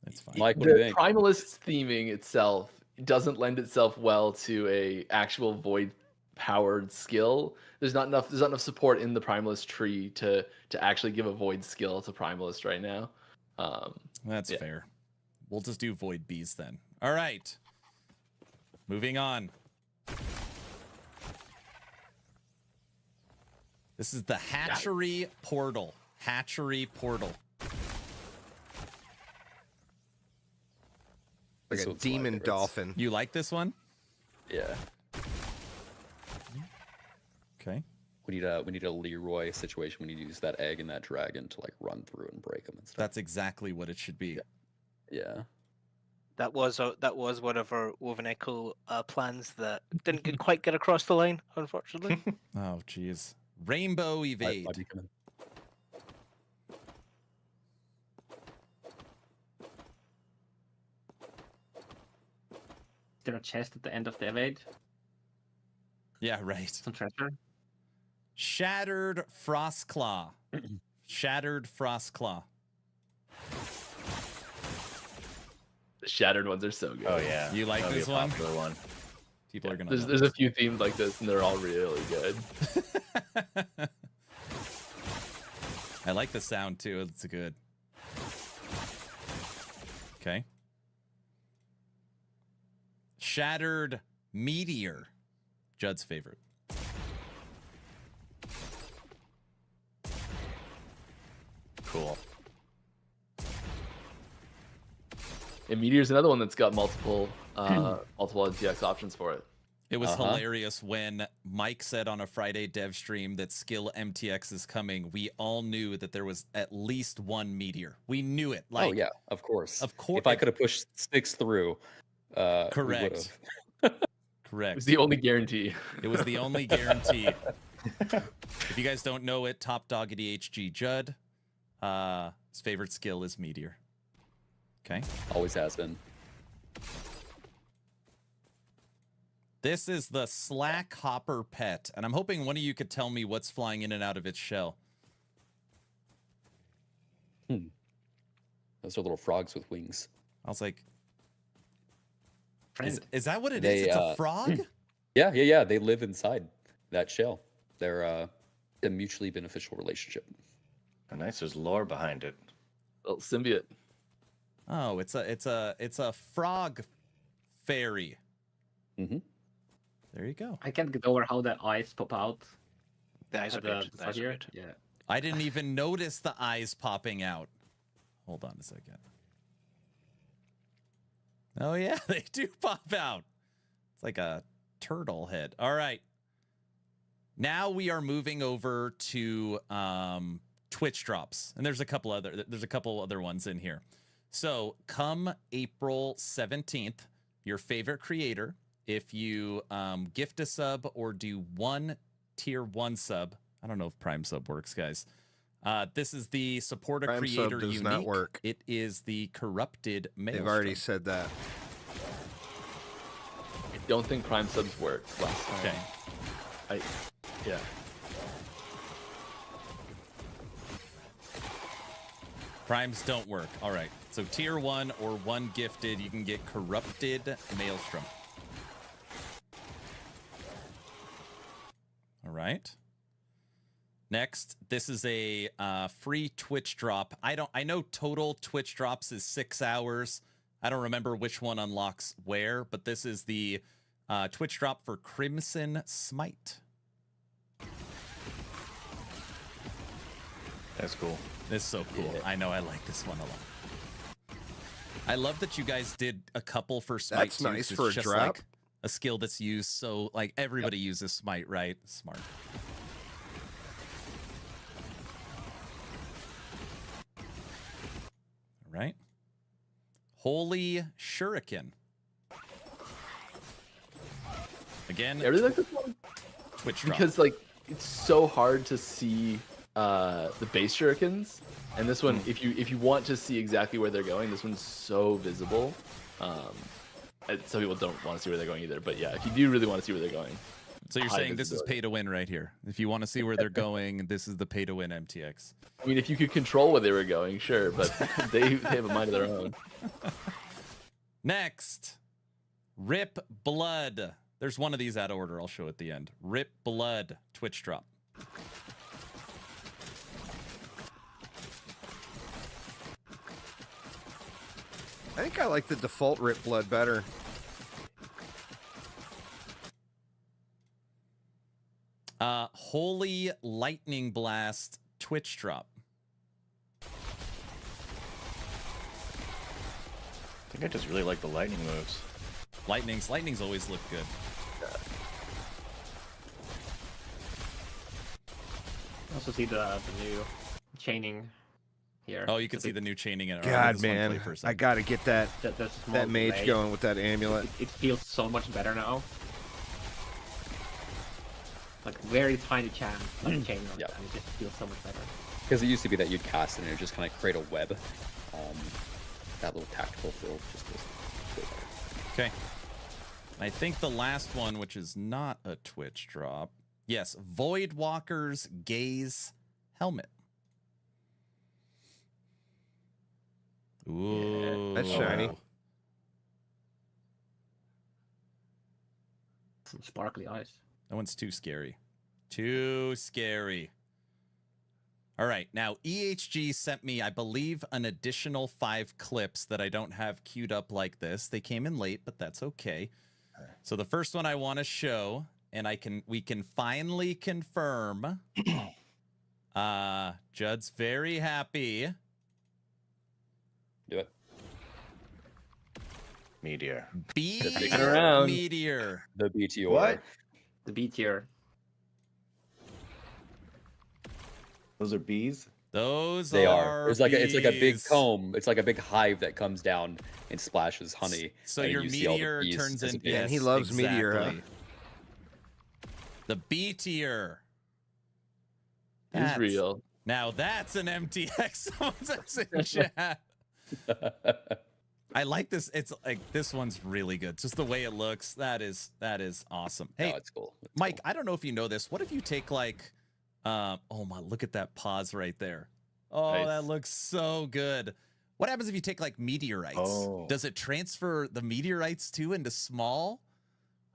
S2: That's fine.
S8: Mike, what do you
S5: The
S8: think?
S5: Primalist theming itself doesn't lend itself well to a actual void powered skill. There's not enough support in the Primalist tree to actually give a void skill to Primalist right now.
S2: That's
S5: Yeah.
S2: fair. We'll just do void bees then. All right. Moving on. This is the hatchery portal. Hatchery portal.
S1: Like
S8: This
S1: a
S8: one's my
S1: demon
S8: favorites.
S1: dolphin.
S2: You like this one?
S8: Yeah.
S2: Okay.
S8: We need a Leroy situation. We need to use that egg and that dragon to like run through and break them and stuff.
S2: That's exactly what it should be.
S8: Yeah.
S7: That was one of our Woven Echo plans that didn't quite get across the line, unfortunately.
S2: Oh, jeez. Rainbow evade.
S8: Might be coming.
S4: Is there a chest at the end of the evade?
S2: Yeah, right.
S4: Some treasure?
S2: Shattered Frostclaw. Shattered Frostclaw.
S5: The shattered ones are so good.
S6: Oh yeah.
S2: You like
S6: That'll be
S2: this
S6: a
S2: one?
S6: popular one.
S2: People are gonna.
S5: There's a few themes like this, and they're all really good.
S2: I like the sound too. It's good. Okay. Shattered Meteor. Judd's favorite.
S6: Cool.
S5: And Meteor's another one that's got multiple MTX options for it.
S2: It was hilarious when Mike said on a Friday dev stream that Skill MTX is coming. We all knew that there was at least one meteor. We knew it.
S8: Oh yeah, of course.
S2: Of course.
S8: If I could have pushed 6 through,
S2: correct. Correct.
S5: It was the only guarantee.
S2: It was the only guarantee. If you guys don't know it, top dog at EHG Judd. His favorite skill is meteor. Okay.
S8: Always has been.
S2: This is the Slack Hopper pet, and I'm hoping one of you could tell me what's flying in and out of its shell.
S8: Those are little frogs with wings.
S2: I was like,
S4: Friend.
S2: is that what it is? It's a frog?
S8: Yeah. They live inside that shell. They're a mutually beneficial relationship.
S6: Oh, nice. There's lore behind it.
S5: Little symbiote.
S2: Oh, it's a frog fairy.
S8: Mm-hmm.
S2: There you go.
S4: I can't get over how the eyes pop out.
S7: The eyes are
S4: at
S7: good.
S4: the
S7: The
S4: start
S7: eyes are
S4: here.
S7: good.
S4: Yeah.
S2: I didn't even notice the eyes popping out. Hold on a second. Oh yeah, they do pop out. It's like a turtle head. All right. Now we are moving over to Twitch drops, and there's a couple other ones in here. So come April 17th, your favorite creator, if you gift a sub or do one tier 1 sub. I don't know if Prime sub works, guys. This is the support a
S1: Prime
S2: creator
S1: sub does
S2: unique.
S1: not work.
S2: It is the corrupted maelstrom.
S1: They've already said that.
S5: I don't think Prime subs worked last time.
S2: Okay.
S5: Yeah.
S2: Primes don't work. All right. So tier 1 or 1 gifted, you can get corrupted maelstrom. All right. Next, this is a free Twitch drop. I know total Twitch drops is 6 hours. I don't remember which one unlocks where, but this is the Twitch drop for Crimson Smite.
S6: That's cool.
S2: This is so cool.
S8: Yeah.
S2: I know I like this one a lot. I love that you guys did a couple for Smite.
S1: That's
S2: too,
S1: nice
S2: 'cause
S1: for
S2: it's
S1: a
S2: just
S1: drop.
S2: like a skill that's used so like everybody uses Smite, right? Smart. All right. Holy Shuriken. Again,
S5: I really like this one
S2: Twitch drop.
S5: because like it's so hard to see the base shurikens, and this one, if you want to see exactly where they're going, this one's so visible. And some people don't want to see where they're going either, but yeah, if you do really want to see where they're going,
S2: So you're
S5: high
S2: saying this is
S5: visibility.
S2: pay to win right here. If you want to see where they're going, this is the pay to win MTX.
S5: I mean, if you could control where they were going, sure, but they have a mind of their own.
S2: Next, Rip Blood. There's one of these out of order. I'll show at the end. Rip Blood Twitch drop.
S1: I think I like the default Rip Blood better.
S2: Holy Lightning Blast Twitch drop.
S6: I think I just really like the lightning moves.
S2: Lightnings always look good.
S4: Also see the new chaining here.
S2: Oh, you can see the new chaining in it.
S1: God, man, I gotta get that
S4: There's a small
S1: that mage
S4: delay.
S1: going with that amulet.
S4: It feels so much better now. Like very tiny chain on it,
S8: Yeah.
S4: and it just feels so much better.
S8: Because it used to be that you'd cast it and it would just kind of create a web. That little tactical feel just was way better.
S2: Okay. I think the last one, which is not a Twitch drop. Yes, Voidwalker's Gaze Helmet. Ooh.
S1: That's shiny.
S4: Some sparkly eyes.
S2: That one's too scary. Too scary. All right. Now, EHG sent me, I believe, an additional 5 clips that I don't have queued up like this. They came in late, but that's okay. So the first one I want to show, and we can finally confirm. Judd's very happy.
S8: Do it.
S6: Meteor.
S2: B
S5: Sticking around.
S2: Meteor.
S8: The BTR.
S6: What?
S4: The B tier.
S6: Those are bees?
S2: Those
S8: They
S2: are.
S8: are. It's like a big
S2: bees.
S8: comb. It's like a big hive that comes down and splashes honey.
S2: So
S8: and
S2: your
S8: you see all the
S2: meteor
S8: bees
S2: turns in.
S8: disappear.
S2: Yes,
S1: And he loves Meteor, huh?
S2: exactly. The B tier.
S5: He's
S2: That's-
S5: real.
S2: Now that's an MTX. Someone says in chat. I like this. It's like this one's really good. Just the way it looks. That is awesome. Hey,
S8: No, it's cool. It's
S2: Mike,
S8: cool.
S2: I don't know if you know this. What if you take like, oh my, look at that pause right there. Oh,
S5: Nice.
S2: that looks so good. What happens if you take like meteorites?
S6: Oh.
S2: Does it transfer the meteorites too into small?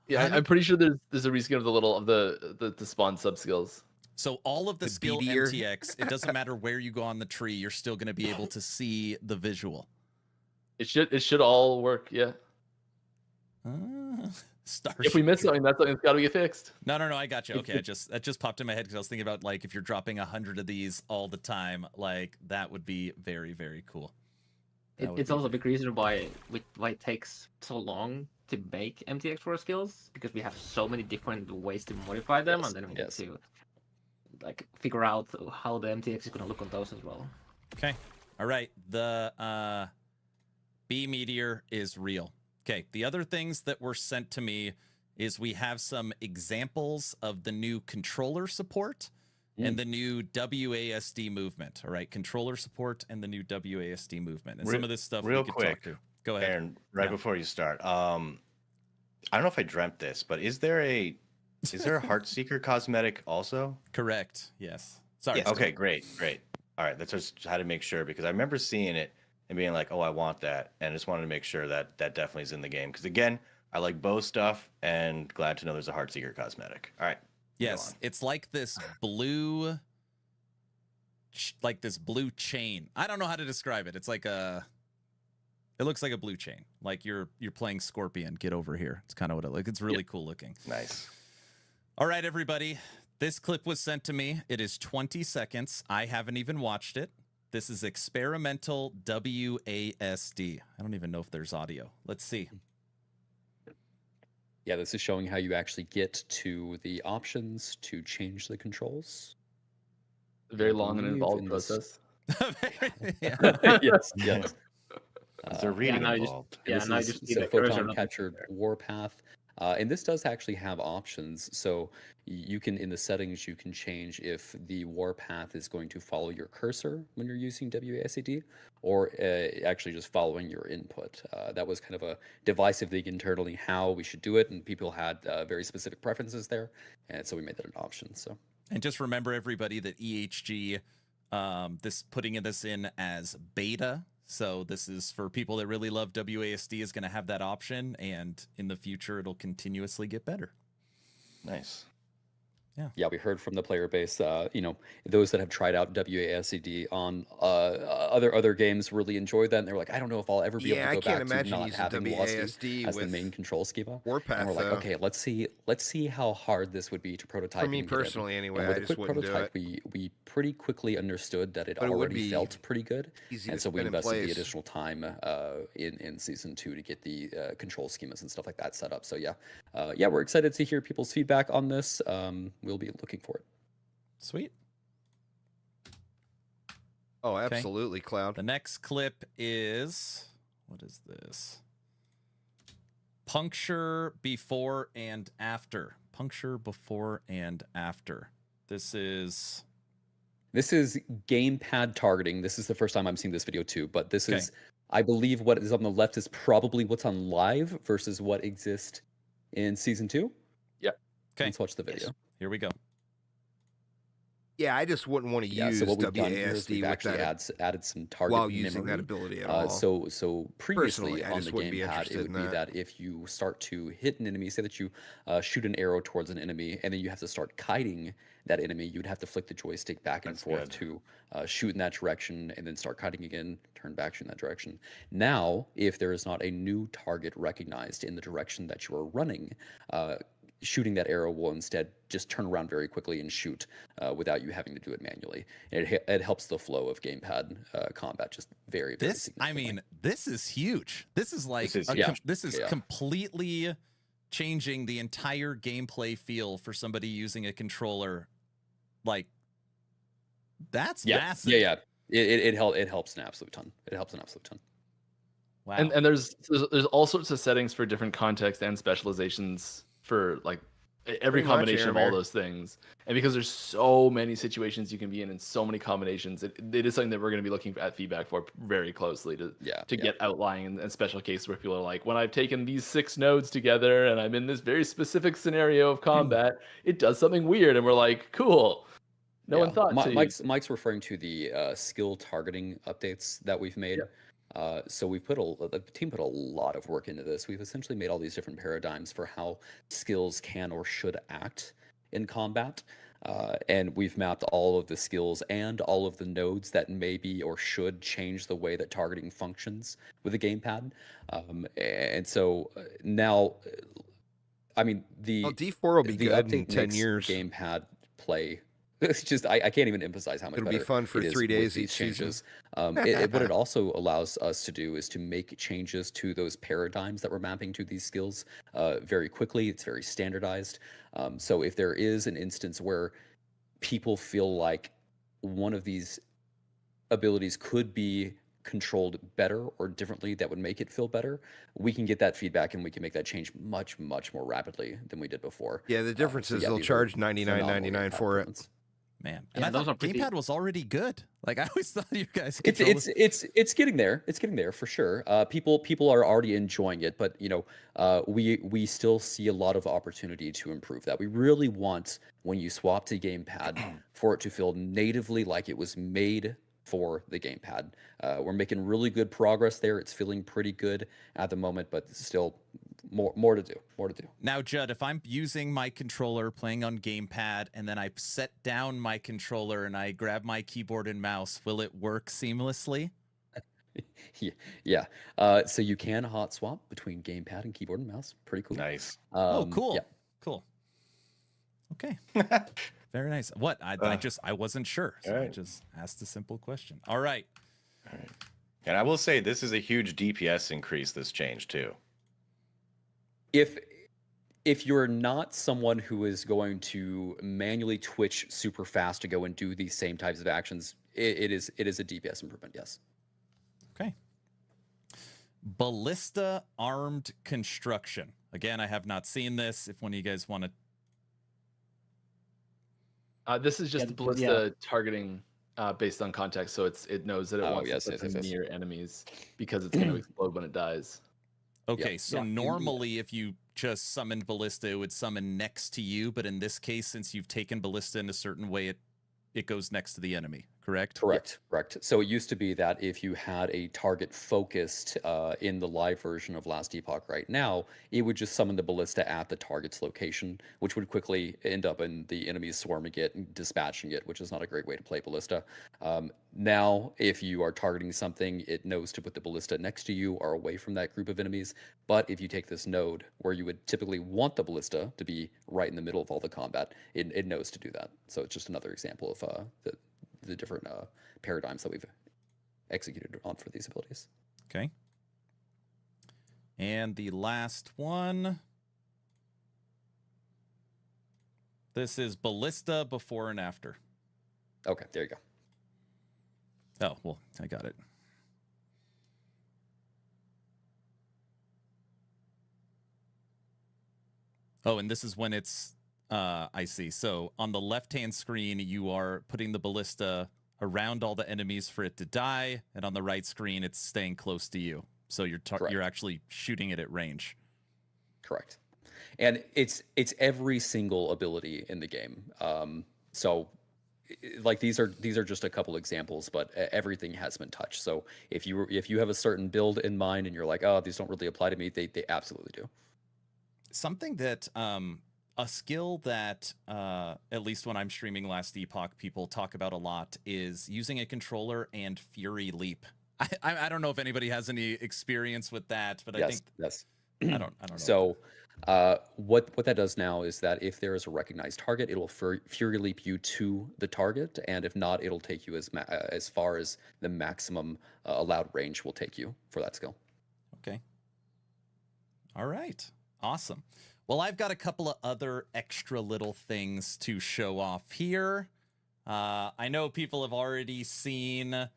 S5: Yeah,
S2: honey?
S5: I'm pretty sure there's a reskin of the little of the spawn sub skills.
S2: So all of the skill
S1: meteor?
S2: MTX, it doesn't matter where you go on the tree, you're still going to be able to see the visual.
S5: It should all work. Yeah.
S2: Starship.
S5: If we miss something, that's something that's got to get fixed.
S2: No, I got you. Okay, that just popped in my head because I was thinking about like if you're dropping 100 of these all the time, like that would be very, very cool.
S4: It's also a big reason why it takes so long to make MTX4 skills, because we have so many different ways to modify them,
S8: Yes,
S4: and then we
S8: yes.
S4: need to like figure out how the MTX is going to look on those as well.
S2: Okay. All right. The B meteor is real. Okay. The other things that were sent to me is we have some examples of the new controller support and the new WASD movement. All right. Controller support and the new WASD movement. And some of this stuff
S6: real
S2: we could
S6: quick,
S2: talk to. Go ahead.
S6: Aaron, right
S2: Yeah.
S6: before you start, I don't know if I dreamt this, but is there a Heartseeker cosmetic also?
S2: Correct. Yes. Sorry.
S1: Yes.
S6: Okay, great. All right, that's just how to make sure, because I remember seeing it and being like, "Oh, I want that," and I just wanted to make sure that that definitely is in the game. Because again, I like bow stuff, and glad to know there's a Heartseeker cosmetic. All right.
S2: Yes, it's like this blue, chain. I don't know how to describe it. It's like it looks like a blue chain. Like you're playing Scorpion. Get over here. It's kind of what it looks. It's really cool looking.
S6: Nice.
S2: All right, everybody. This clip was sent to me. It is 20 seconds. I haven't even watched it. This is experimental WASD. I don't even know if there's audio. Let's see.
S8: Yeah, this is showing how you actually get to the options to change the controls.
S5: A very
S8: I
S5: long and
S8: believe
S5: involved
S8: in this-
S5: process.
S2: Yeah.
S8: yes.
S6: Is there reading
S4: now you just-
S6: involved?
S4: Yeah,
S8: This
S4: now you
S8: is
S4: just see
S8: so
S4: the cursor
S8: photon
S4: up
S8: captured
S4: there.
S8: warpath, and this does actually have options. So you can, in the settings, you can change if the warpath is going to follow your cursor when you're using WASD, or actually just following your input. That was kind of a divisive thing internally how we should do it, and people had very specific preferences there, and so we made that an option. So.
S2: And just remember, everybody, that EHG, putting this in as beta. So this is for people that really love WASD is going to have that option, and in the future it'll continuously get better.
S6: Nice.
S8: Yeah, we heard from the player base. Those that have tried out WASD on other games really enjoyed that, and they were like, I don't know if I'll ever be able
S1: Yeah,
S8: to
S1: I
S8: go
S1: can't
S8: back to
S1: imagine
S8: not
S1: using
S8: having
S1: WASD
S8: as the
S1: with
S8: main control schema.
S1: Warpath,
S8: And we're like,
S1: though.
S8: okay, let's see how hard this would be to prototype.
S1: For me
S8: and get in.
S1: personally, anyway,
S8: And with
S1: I
S8: a
S1: just
S8: quick
S1: wouldn't do
S8: prototype, we pretty quickly understood that it
S1: But it would
S8: already
S1: be
S8: felt pretty good,
S1: Easy
S8: and
S1: to
S8: so we
S1: spin in
S8: invested the
S1: place.
S8: additional time in season 2 to get the control schemas and stuff like that set up. So yeah, we're excited to hear people's feedback on this. We'll be looking for it.
S2: Sweet.
S1: Oh, absolutely, Cloud.
S2: The next clip is, what is this? Puncture before and after. Puncture before and after. This is
S8: gamepad targeting. This is the first time I'm seeing this video too, but this
S2: Okay.
S8: is, I believe what is on the left is probably what's on live versus what exists in season 2.
S5: Yeah.
S2: Okay.
S8: Let's watch the video.
S2: Here we go.
S1: Yeah, I just wouldn't want to
S8: Yeah,
S1: use
S8: so what we've done here is
S1: WASD
S8: we've
S1: with
S8: actually
S1: that
S8: added some target
S1: while using
S8: memory.
S1: that ability at all.
S8: So previously
S1: Personally, I
S8: on
S1: just
S8: the
S1: wouldn't be
S8: gamepad,
S1: interested
S8: it would
S1: in
S8: be
S1: that.
S8: that if you start to hit an enemy, say that you shoot an arrow towards an enemy, and then you have to start kiting that enemy, you'd have to flick the joystick back and
S6: That's
S8: forth
S6: good.
S8: to shoot in that direction, and then start kiting again, turn back, shoot in that direction. Now, if there is not a new target recognized in the direction that you are running, shooting that arrow will instead just turn around very quickly and shoot without you having to do it manually. And it helps the flow of gamepad combat just very, very significantly.
S2: This is huge. This is like this is completely changing the entire gameplay feel for somebody using a controller. Like, that's massive.
S8: Yeah. It helps an absolute ton. It helps an absolute ton.
S2: Wow.
S5: And there's all sorts of settings for different contexts and specializations for like every combination of all those things. And because there's so many situations you can be in and so many combinations, it is something that we're going to be looking at feedback for very closely to get outlying and special cases where people are like, when I've taken these 6 nodes together and I'm in this very specific scenario of combat, it does something weird. And we're like, cool. No one thought to.
S8: Mike's referring to the skill targeting updates that we've made. So we've the team put a lot of work into this. We've essentially made all these different paradigms for how skills can or should act in combat. And we've mapped all of the skills and all of the nodes that maybe or should change the way that targeting functions with a gamepad. And so now, I mean, the
S1: D4 will be good in 10
S8: makes
S1: years.
S8: Gamepad play. It's just I can't even emphasize how much
S1: it'll be fun for 3 days each
S8: changes. What it also allows us to do is to make changes to those paradigms that we're mapping to these skills very quickly. It's very standardized. So if there is an instance where people feel like one of these abilities could be controlled better or differently that would make it feel better, we can get that feedback and we can make that change much, much more rapidly than we did before.
S1: Yeah, the difference is they'll charge $99.99 for it.
S2: Man, and I thought gamepad was already good. Like, I always thought you guys.
S8: It's getting there. It's getting there for sure. People are already enjoying it, but we still see a lot of opportunity to improve that. We really want, when you swap to gamepad, for it to feel natively like it was made for the gamepad. We're making really good progress there. It's feeling pretty good at the moment, but still more to do.
S2: Now, Judd, if I'm using my controller playing on gamepad and then I set down my controller and I grab my keyboard and mouse, will it work seamlessly?
S8: Yeah. So you can hot swap between gamepad and keyboard and mouse. Pretty cool.
S6: Nice.
S2: Cool.
S8: Yeah.
S2: Cool. Okay. Very nice. What? I wasn't sure. So I just asked a simple question. All right.
S6: And I will say this is a huge DPS increase, this change too.
S8: If you're not someone who is going to manually twitch super fast to go and do these same types of actions, it is a DPS improvement, yes.
S2: Okay. Ballista armed construction. Again, I have not seen this. If one of you guys want
S5: to. This is just ballista targeting based on context, so it knows that it wants to put near enemies because it's going to explode when it dies.
S2: Okay, so normally if you just summoned ballista, it would summon next to you, but in this case, since you've taken ballista in a certain way, it goes next to the enemy, correct?
S8: Correct. So it used to be that if you had a target focused in the live version of Last Epoch right now, it would just summon the ballista at the target's location, which would quickly end up in the enemy's swarming it and dispatching it, which is not a great way to play ballista. Now, if you are targeting something, it knows to put the ballista next to you or away from that group of enemies. But if you take this node where you would typically want the ballista to be right in the middle of all the combat, it knows to do that. So it's just another example of the different paradigms that we've executed on for these abilities.
S2: Okay. And the last one. This is ballista before and after.
S8: Okay, there you go.
S2: Oh, well, I got it. Oh, and this is when it's, I see. So on the left-hand screen, you are putting the ballista around all the enemies for it to die. And on the right screen, it's staying close to you. So you're actually shooting it at range.
S8: Correct. And it's every single ability in the game. So like these are just a couple examples, but everything has been touched. So if you have a certain build in mind and you're like, oh, these don't really apply to me, they absolutely do.
S2: Something that a skill that at least when I'm streaming Last Epoch, people talk about a lot is using a controller and Fury Leap. I don't know if anybody has any experience with that, but I think
S8: yes.
S2: I don't know.
S8: So What that does now is that if there is a recognized target, it'll Fury Leap you to the target, and if not, it'll take you as far as the maximum allowed range will take you for that skill.
S2: Okay. All right. Awesome. Well, I've got a couple of other extra little things to show off here. I know people have already seen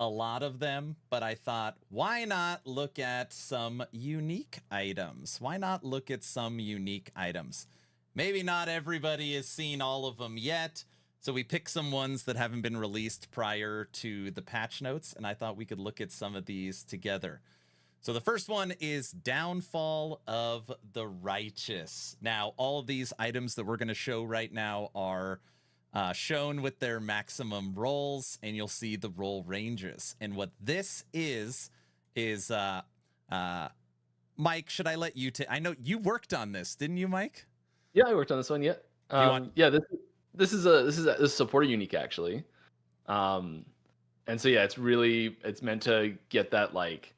S2: a lot of them, but I thought, why not look at some unique items? Why not look at some unique items? Maybe not everybody has seen all of them yet, so we picked some ones that haven't been released prior to the patch notes, and I thought we could look at some of these together. So the first one is Downfall of the Righteous. Now, all of these items that we're going to show right now are shown with their maximum rolls, and you'll see the roll ranges. And what this is Mike, should I let you take? I know you worked on this, didn't you, Mike?
S5: Yeah, I worked on this one. Yeah. Yeah. This is a supporter unique actually. And so yeah, it's meant to get that like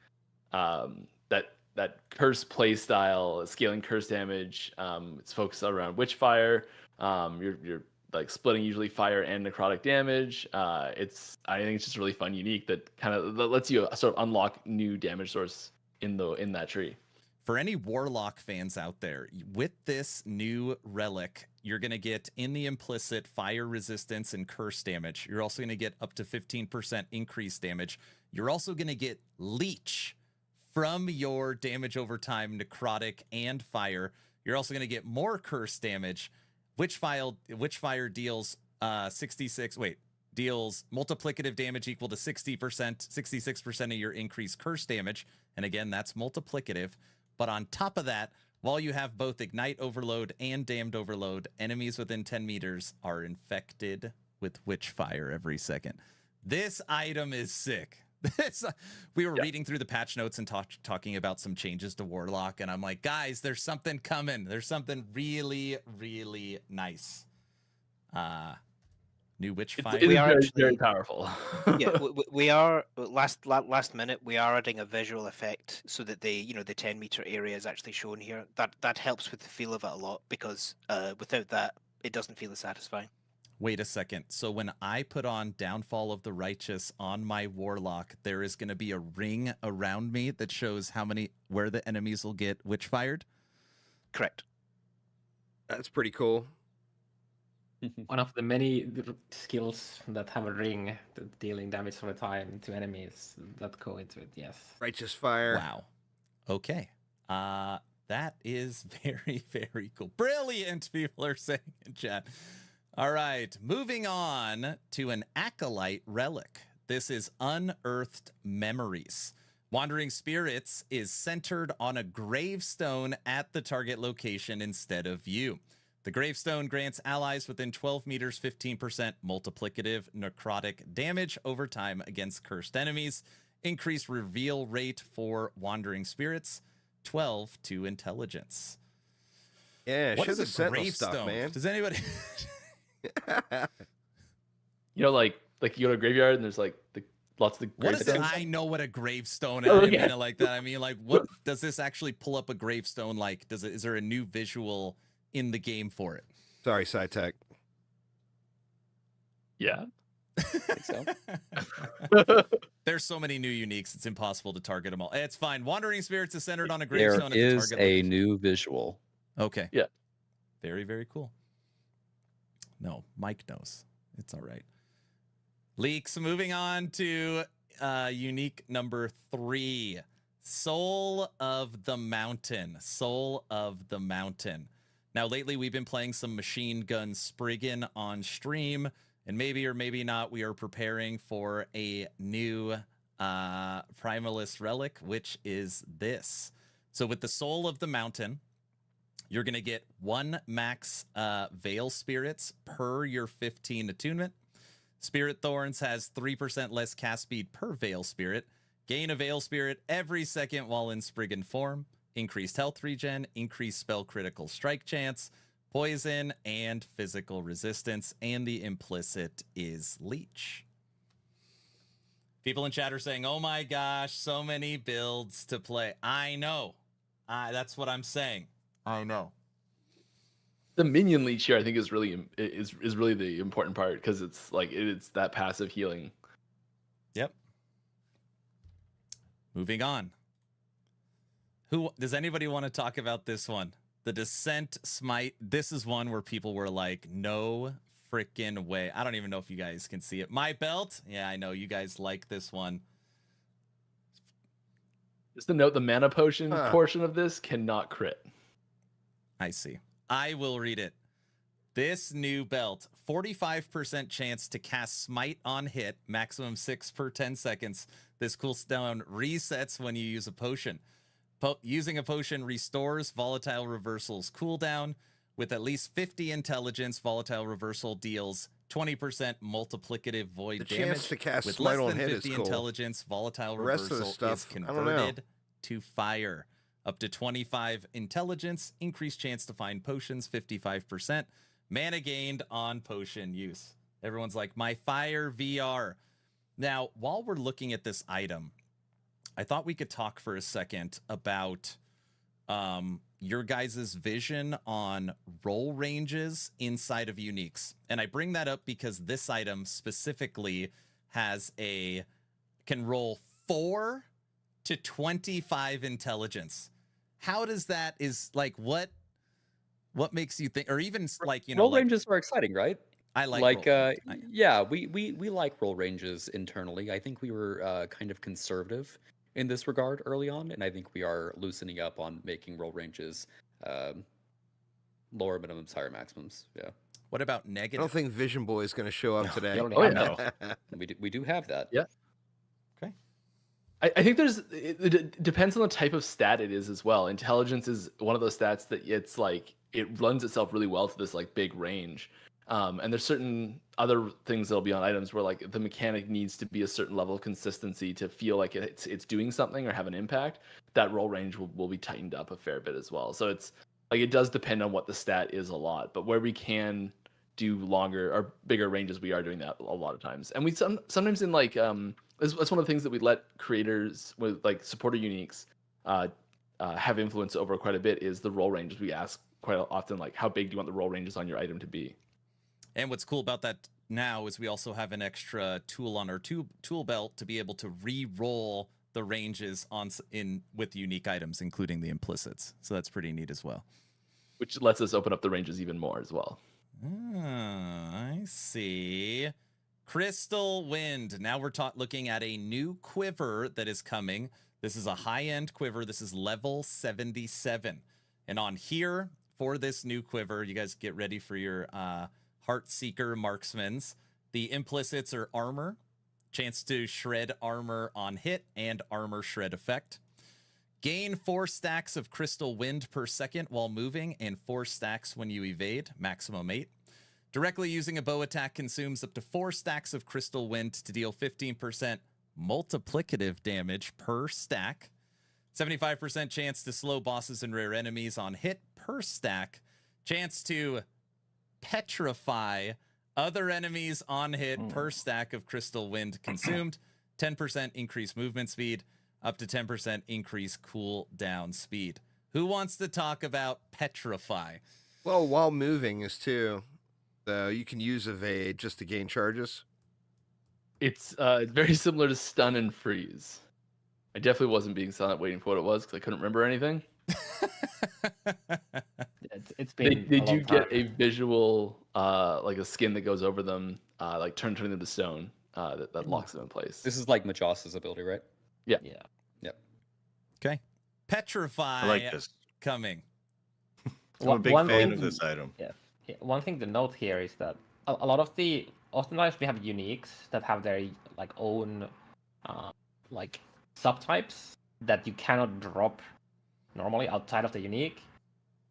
S5: that curse play style, scaling curse damage. It's focused around Witchfire. You're like splitting usually fire and necrotic damage. I think it's just really fun, unique that kind of lets you sort of unlock new damage source in that tree.
S2: For any Warlock fans out there, with this new relic, you're going to get in the implicit fire resistance and curse damage. You're also going to get up to 15% increased damage. You're also going to get leech from your damage over time, necrotic and fire. You're also going to get more curse damage. Witchfire deals deals multiplicative damage equal to 66% of your increased curse damage. And again, that's multiplicative. But on top of that, while you have both Ignite Overload and Damned Overload, enemies within 10 meters are infected with Witchfire every second. This item is sick. We were reading through the patch notes and talking about some changes to Warlock, and I'm like, guys, there's something coming. There's something really, really nice. New Witchfire.
S5: It is very powerful.
S7: Yeah, we are last minute. We are adding a visual effect so that the 10-meter area is actually shown here. That helps with the feel of it a lot, because without that, it doesn't feel as satisfying.
S2: Wait a second. So when I put on Downfall of the Righteous on my Warlock, there is going to be a ring around me that shows where the enemies will get witch-fired?
S7: Correct.
S1: That's pretty cool.
S4: One of the many skills that have a ring dealing damage all the time to enemies that go into it, yes.
S1: Righteous Fire.
S2: Wow. Okay. That is very, very cool. Brilliant, people are saying in chat. All right, moving on to an Acolyte relic. This is Unearthed Memories. Wandering Spirits is centered on a gravestone at the target location instead of you. The gravestone grants allies within 12 meters 15% multiplicative necrotic damage over time against cursed enemies. Increased reveal rate for Wandering Spirits, 12 to intelligence.
S1: Yeah,
S2: what
S1: show
S2: is
S1: the
S2: a
S1: Sentinel
S2: gravestone?
S1: stuff, man.
S2: Does anybody...
S5: like you go to a graveyard and there's like lots of the gravestones.
S2: What is it? I know what a gravestone is.
S5: Oh,
S2: I
S5: yeah.
S2: mean it like that. I mean, like, what does this actually pull up a gravestone like? Is there a new visual in the game for it?
S1: Sorry, SciTech.
S5: Yeah.
S8: I think so.
S2: There's so many new uniques, it's impossible to target them all. It's fine. Wandering Spirits is centered on a
S8: There
S2: gravestone at the
S8: is
S2: target
S8: a
S2: location.
S8: new visual.
S2: Okay.
S5: Yeah.
S2: Very, very cool. No, Mike knows. It's all right. Leaks. Moving on to unique number 3. Soul of the Mountain. Soul of the Mountain. Now, lately, we've been playing some Machine Gun Spriggan on stream, and maybe or maybe not, we are preparing for a new Primalist relic, which is this. So with the Soul of the Mountain, you're going to get 1 max Veil Spirits per your 15 attunement. Spirit Thorns has 3% less cast speed per Veil Spirit. Gain a Veil Spirit every second while in Spriggan form. Increased health regen, increased spell critical strike chance, poison, and physical resistance. And the implicit is Leech. People in chat are saying, oh my gosh, so many builds to play. I know. That's what I'm saying. I know.
S5: The minion leech here, I think, is really the important part because it's like it's that passive healing.
S2: Yep. Moving on. Who does anybody want to talk about this one? The Descent Smite. This is one where people were like, no freaking way. I don't even know if you guys can see it. My belt. Yeah, I know you guys like this one.
S5: Just to note, the mana potion portion of this cannot crit.
S2: I see. I will read it. This new belt, 45% chance to cast Smite on hit, maximum 6 per 10 seconds. This cooldown resets when you use a potion. Using a potion restores volatile reversals cooldown. With at least 50 intelligence, volatile reversal deals 20% multiplicative void
S1: The
S2: damage.
S1: chance to cast
S2: With
S1: Smite
S2: less
S1: on
S2: than
S1: hit
S2: 50
S1: is cool.
S2: intelligence, volatile
S1: The rest of the
S2: reversal
S1: stuff,
S2: is
S1: I don't know.
S2: converted to fire. Up to 25 intelligence, increased chance to find potions, 55%. Mana gained on potion use. Everyone's like, my fire VR. Now, while we're looking at this item, I thought we could talk for a second about your guys' vision on roll ranges inside of uniques. And I bring that up because this item specifically can roll 4 to 25 intelligence. How does that what makes you think, or even like,
S8: roll ranges are exciting, right?
S2: I like roll ranges.
S8: Yeah, we like roll ranges internally. I think we were kind of conservative in this regard early on, and I think we are loosening up on making roll ranges lower minimums, higher maximums. Yeah.
S2: What about
S1: I
S2: negative?
S1: don't think Vision Boy is going to show up today.
S4: already
S5: Oh,
S4: have
S5: yeah.
S4: that.
S8: We do have that.
S5: Yeah.
S2: Okay.
S5: I think it depends on the type of stat it is as well. Intelligence is one of those stats that it's like it lends itself really well to this like big range. And there's certain other things that'll be on items where like the mechanic needs to be a certain level of consistency to feel like it's doing something or have an impact. That roll range will be tightened up a fair bit as well. So it's like it does depend on what the stat is a lot, but where we can do longer or bigger ranges, we are doing that a lot of times. And we sometimes in like that's one of the things that we let creators with like supporter uniques have influence over quite a bit is the roll ranges. We ask quite often like how big do you want the roll ranges on your item to be.
S2: And what's cool about that now is we also have an extra tool on our tool belt to be able to re-roll the ranges with unique items, including the implicits. So that's pretty neat as well.
S5: Which lets us open up the ranges even more as well.
S2: I see. Crystal Wind. Now we're looking at a new quiver that is coming. This is a high-end quiver. This is level 77. And on here, for this new quiver, you guys get ready for your Heartseeker marksmans. The implicits are armor, chance to shred armor on hit, and armor shred effect. Gain 4 stacks of Crystal Wind per second while moving, and 4 stacks when you evade, maximum 8. Directly using a bow attack consumes up to 4 stacks of Crystal Wind to deal 15% multiplicative damage per stack. 75% chance to slow bosses and rare enemies on hit per stack. Chance to petrify other enemies on hit per stack of Crystal Wind consumed. 10% increase movement speed. Up to 10% increase cooldown speed. Who wants to talk about petrify?
S1: Well, while moving is too. So you can use evade just to gain charges.
S5: It's very similar to stun and freeze. I definitely wasn't being silent waiting for what it was because I couldn't remember anything.
S4: It's been
S5: They
S4: a long
S5: do get
S4: time.
S5: a visual like a skin that goes over them, like turning them to stone that locks them in place.
S8: This is like Majosa's ability, right?
S5: Yeah.
S8: Yep.
S2: Okay. Petrify
S6: I like this.
S2: coming.
S6: I'm a big
S4: One
S6: fan
S4: thing-
S6: of this item.
S4: Yeah, one thing to note here is that a lot of oftentimes we have uniques that have their like own like subtypes that you cannot drop normally outside of the unique.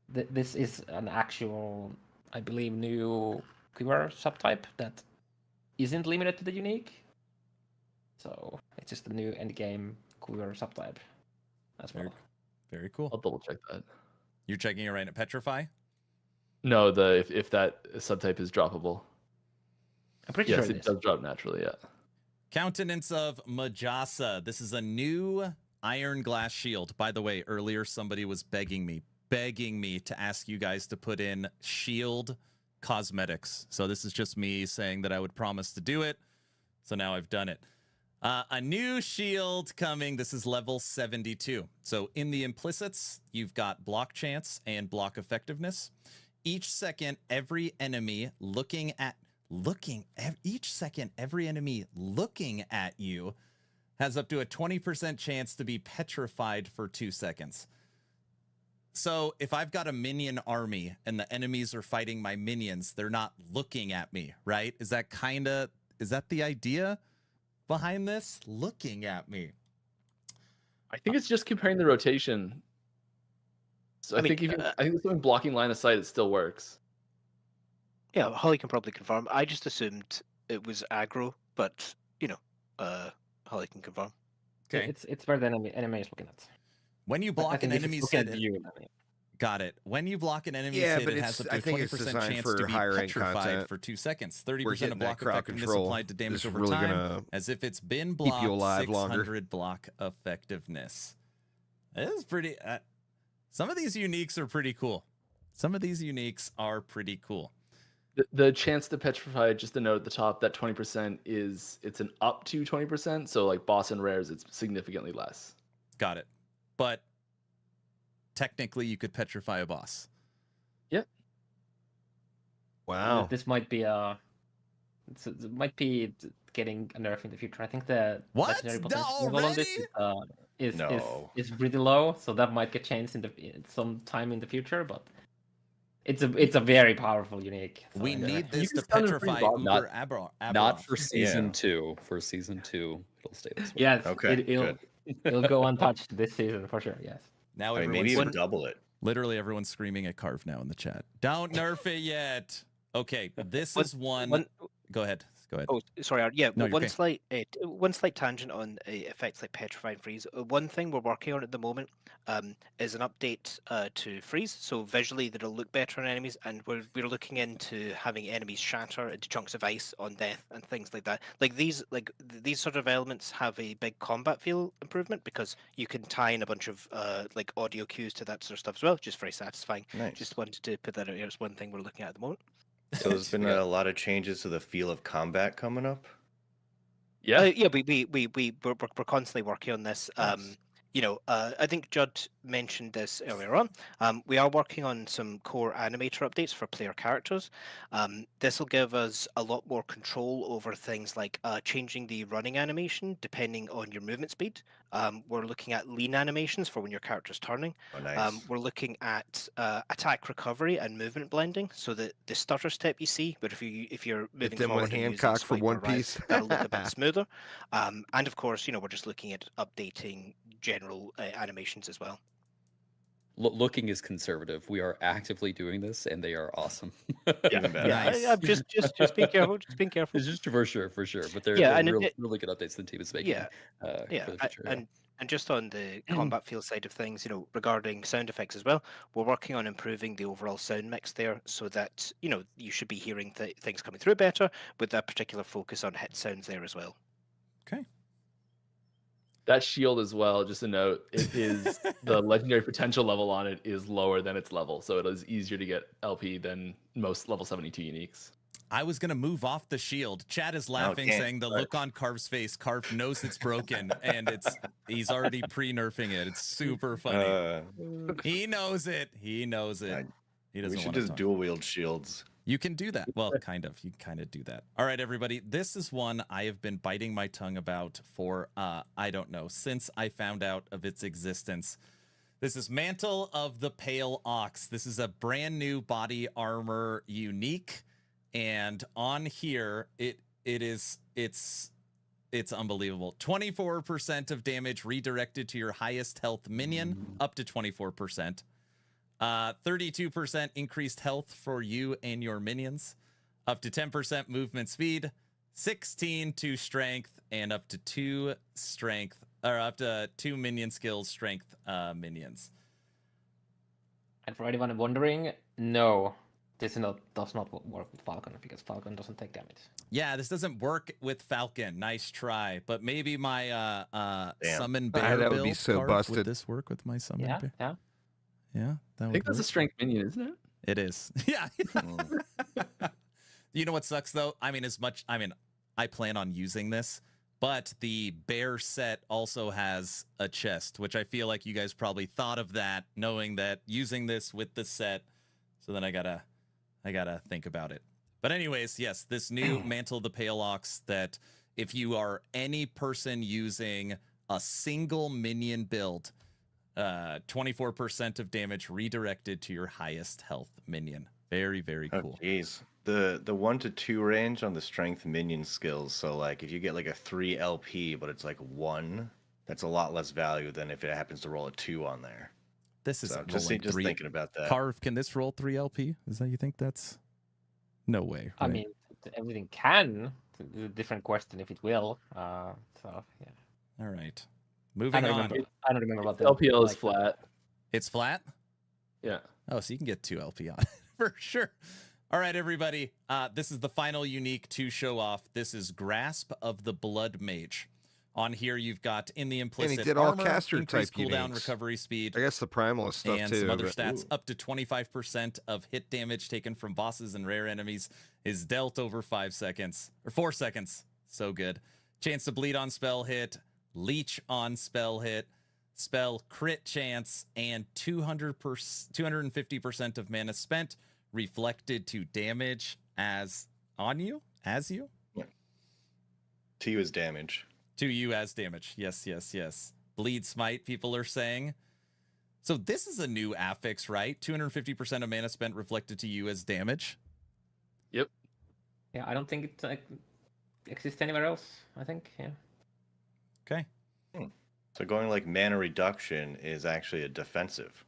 S4: This is an actual, I believe, new quiver subtype that isn't limited to the unique. So it's just a new endgame quiver subtype as well.
S2: Very cool.
S5: I'll double check that.
S2: You're checking it right at Petrify?
S5: No, if that subtype is droppable.
S4: I'm pretty
S5: Yes,
S4: sure
S5: it
S4: it is.
S5: does drop naturally. Yeah.
S2: Countenance of Majosa. This is a new iron glass shield. By the way, earlier somebody was begging me, begging me to ask you guys to put in shield cosmetics. So this is just me saying that I would promise to do it. So now I've done it. A new shield coming. This is level 72. So in the implicits, you've got block chance and block effectiveness. Each second, every enemy looking at you has up to a 20% chance to be petrified for 2 seconds. So if I've got a minion army and the enemies are fighting my minions, they're not looking at me, right? Is that the idea behind this? Looking at me.
S5: I think it's just comparing the rotation. So I think if something blocking line of sight, it still works.
S7: Yeah, Holly can probably confirm. I just assumed it was aggro, but Holly can confirm.
S2: Okay.
S4: It's where the enemy is looking at.
S2: When you block an enemy's hit, got it. When you block an enemy's hit, it has up to a 20% chance to be petrified for 2 seconds. 30% of block effectiveness applied to damage over time, as if it's been blocked. 600 block effectiveness. This is pretty. Some of these uniques are pretty cool.
S5: The chance to petrify, just a note at the top, that 20% it's an up to 20%. So like boss and rares, it's significantly less.
S2: Got it. But technically, you could petrify a boss.
S5: Yeah.
S1: Wow.
S4: This might be getting a nerf in the future. I think the legendary potential level on this is pretty low, so that might get changed some time in the future. But it's a very powerful unique. So
S2: we need this to petrify Uber Aberron.
S8: Not for season 2. For season 2, it'll stay this way.
S4: Yes.
S6: Okay.
S4: It'll go untouched this season for sure. Yes.
S2: Now
S6: maybe even double it.
S2: Literally everyone's screaming at Carve now in the chat. Don't nerf it yet. Okay, this is one. Go ahead.
S7: Oh, sorry. Yeah,
S2: No,
S7: one slight tangent on effects like Petrify and Freeze. One thing we're working on at the moment is an update to Freeze. So visually, that'll look better on enemies, and we're looking into having enemies shatter into chunks of ice on death and things like that. These sort of elements have a big combat feel improvement because you can tie in a bunch of audio cues to that sort of stuff as well. Just very satisfying.
S6: Nice.
S7: Just wanted to put that out here. It's one thing we're looking at the moment.
S6: So there's been a lot of changes to the feel of combat coming up.
S5: Yeah.
S7: We're constantly working on this.
S5: Nice.
S7: I think Judd mentioned this earlier on. We are working on some core animator updates for player characters. This will give us a lot more control over things like changing the running animation depending on your movement speed. We're looking at lean animations for when your character's turning.
S6: Oh, nice.
S7: We're looking at attack recovery and movement blending, so that the stutter step you see, but if you're moving forward,
S1: Hancock for One Piece,
S7: that'll look a bit smoother. And of course, we're just looking at updating general animations as well.
S8: Looking is conservative. We are actively doing this, and they are awesome.
S6: Even better.
S2: Nice.
S7: I'm just being careful. Just being careful.
S8: It's just for sure. But they're really good updates the team is making.
S7: Yeah.
S8: For the future,
S7: And just on the combat feel side of things, regarding sound effects as well, we're working on improving the overall sound mix there, so that you should be hearing things coming through better, with that particular focus on hit sounds there as well.
S2: Okay.
S5: That shield as well, just a note, it is the legendary potential level on it is lower than its level. So it is easier to get LP than most level 72 uniques.
S2: I was going to move off the shield. Chad is laughing, saying the look on Carve's face. Carve knows it's broken, and he's already pre-nerfing it. It's super funny. He knows it. He doesn't
S6: We should just dual wield shields.
S2: You can do that. Well, kind of. You kind of do that. All right, everybody. This is one I have been biting my tongue about for, I don't know, since I found out of its existence. This is Mantle of the Pale Ox. This is a brand new body armor unique. And on here, it's unbelievable. 24% of damage redirected to your highest health minion, up to 24%. 32% increased health for you and your minions, up to 10% movement speed, 16 to strength, and up to 2 strength, or up to 2 minion skills strength minions.
S4: And for anyone wondering, no, this does not work with Falcon, because Falcon doesn't take damage.
S2: Yeah, this doesn't work with Falcon. Nice try, but maybe my summon bear
S1: that would
S2: build
S1: be so
S2: card,
S1: busted.
S2: would this work with my summon bear?
S4: Yeah.
S2: Yeah, that
S5: I
S2: would
S5: think that's a
S2: work.
S5: strength minion, isn't it?
S2: It is. Yeah.
S6: Mm.
S2: You know what sucks though? I plan on using this, but the bear set also has a chest, which I feel like you guys probably thought of that, knowing that using this with the set. So then I gotta think about it. But anyways, yes, this new Mantle of the Pale Ox that if you are any person using a single minion build, 24% of damage redirected to your highest health minion. Very, very
S6: Oh,
S2: cool.
S6: jeez. The 1 to 2 range on the strength minion skills. So like if you get like a 3 LP, but it's like 1, that's a lot less value than if it happens to roll a 2 on there.
S2: This
S6: So
S2: isn't
S6: just
S2: rolling
S6: just
S2: 3.
S6: thinking about that.
S2: Carve, can this roll 3 LP? Is that you think that's no way?
S4: I
S2: Right?
S4: mean, everything can. It's a different question if it will. So yeah.
S2: All right.
S4: I
S2: Moving
S4: don't
S2: on.
S4: remember. I don't remember what the
S5: LPL is
S4: like,
S5: flat.
S2: It's flat?
S5: Yeah.
S2: Oh, so you can get 2 LP on it for sure. All right, everybody. This is the final unique to show off. This is Grasp of the Blood Mage. On here, you've got in the implicit
S1: did all
S2: armor,
S1: caster
S2: increased
S1: type
S2: cooldown,
S1: uniques.
S2: recovery speed,
S1: I guess the primalist stuff
S2: and
S1: too.
S2: some other
S1: but-
S2: stats.
S1: Ooh.
S2: Up to 25% of hit damage taken from bosses and rare enemies is dealt over 5 seconds or 4 seconds. So good. Chance to bleed on spell hit, leech on spell hit, spell crit chance, and 250% of mana spent reflected to damage as you.
S6: To you is damage.
S2: To you as damage. Yes, yes, yes. Bleed smite, people are saying. So this is a new affix, right? 250% of mana spent reflected to you as damage.
S5: Yep.
S4: Yeah, I don't think it exists anywhere else. I think. Yeah.
S2: Okay.
S6: So going like mana reduction is actually a defensive.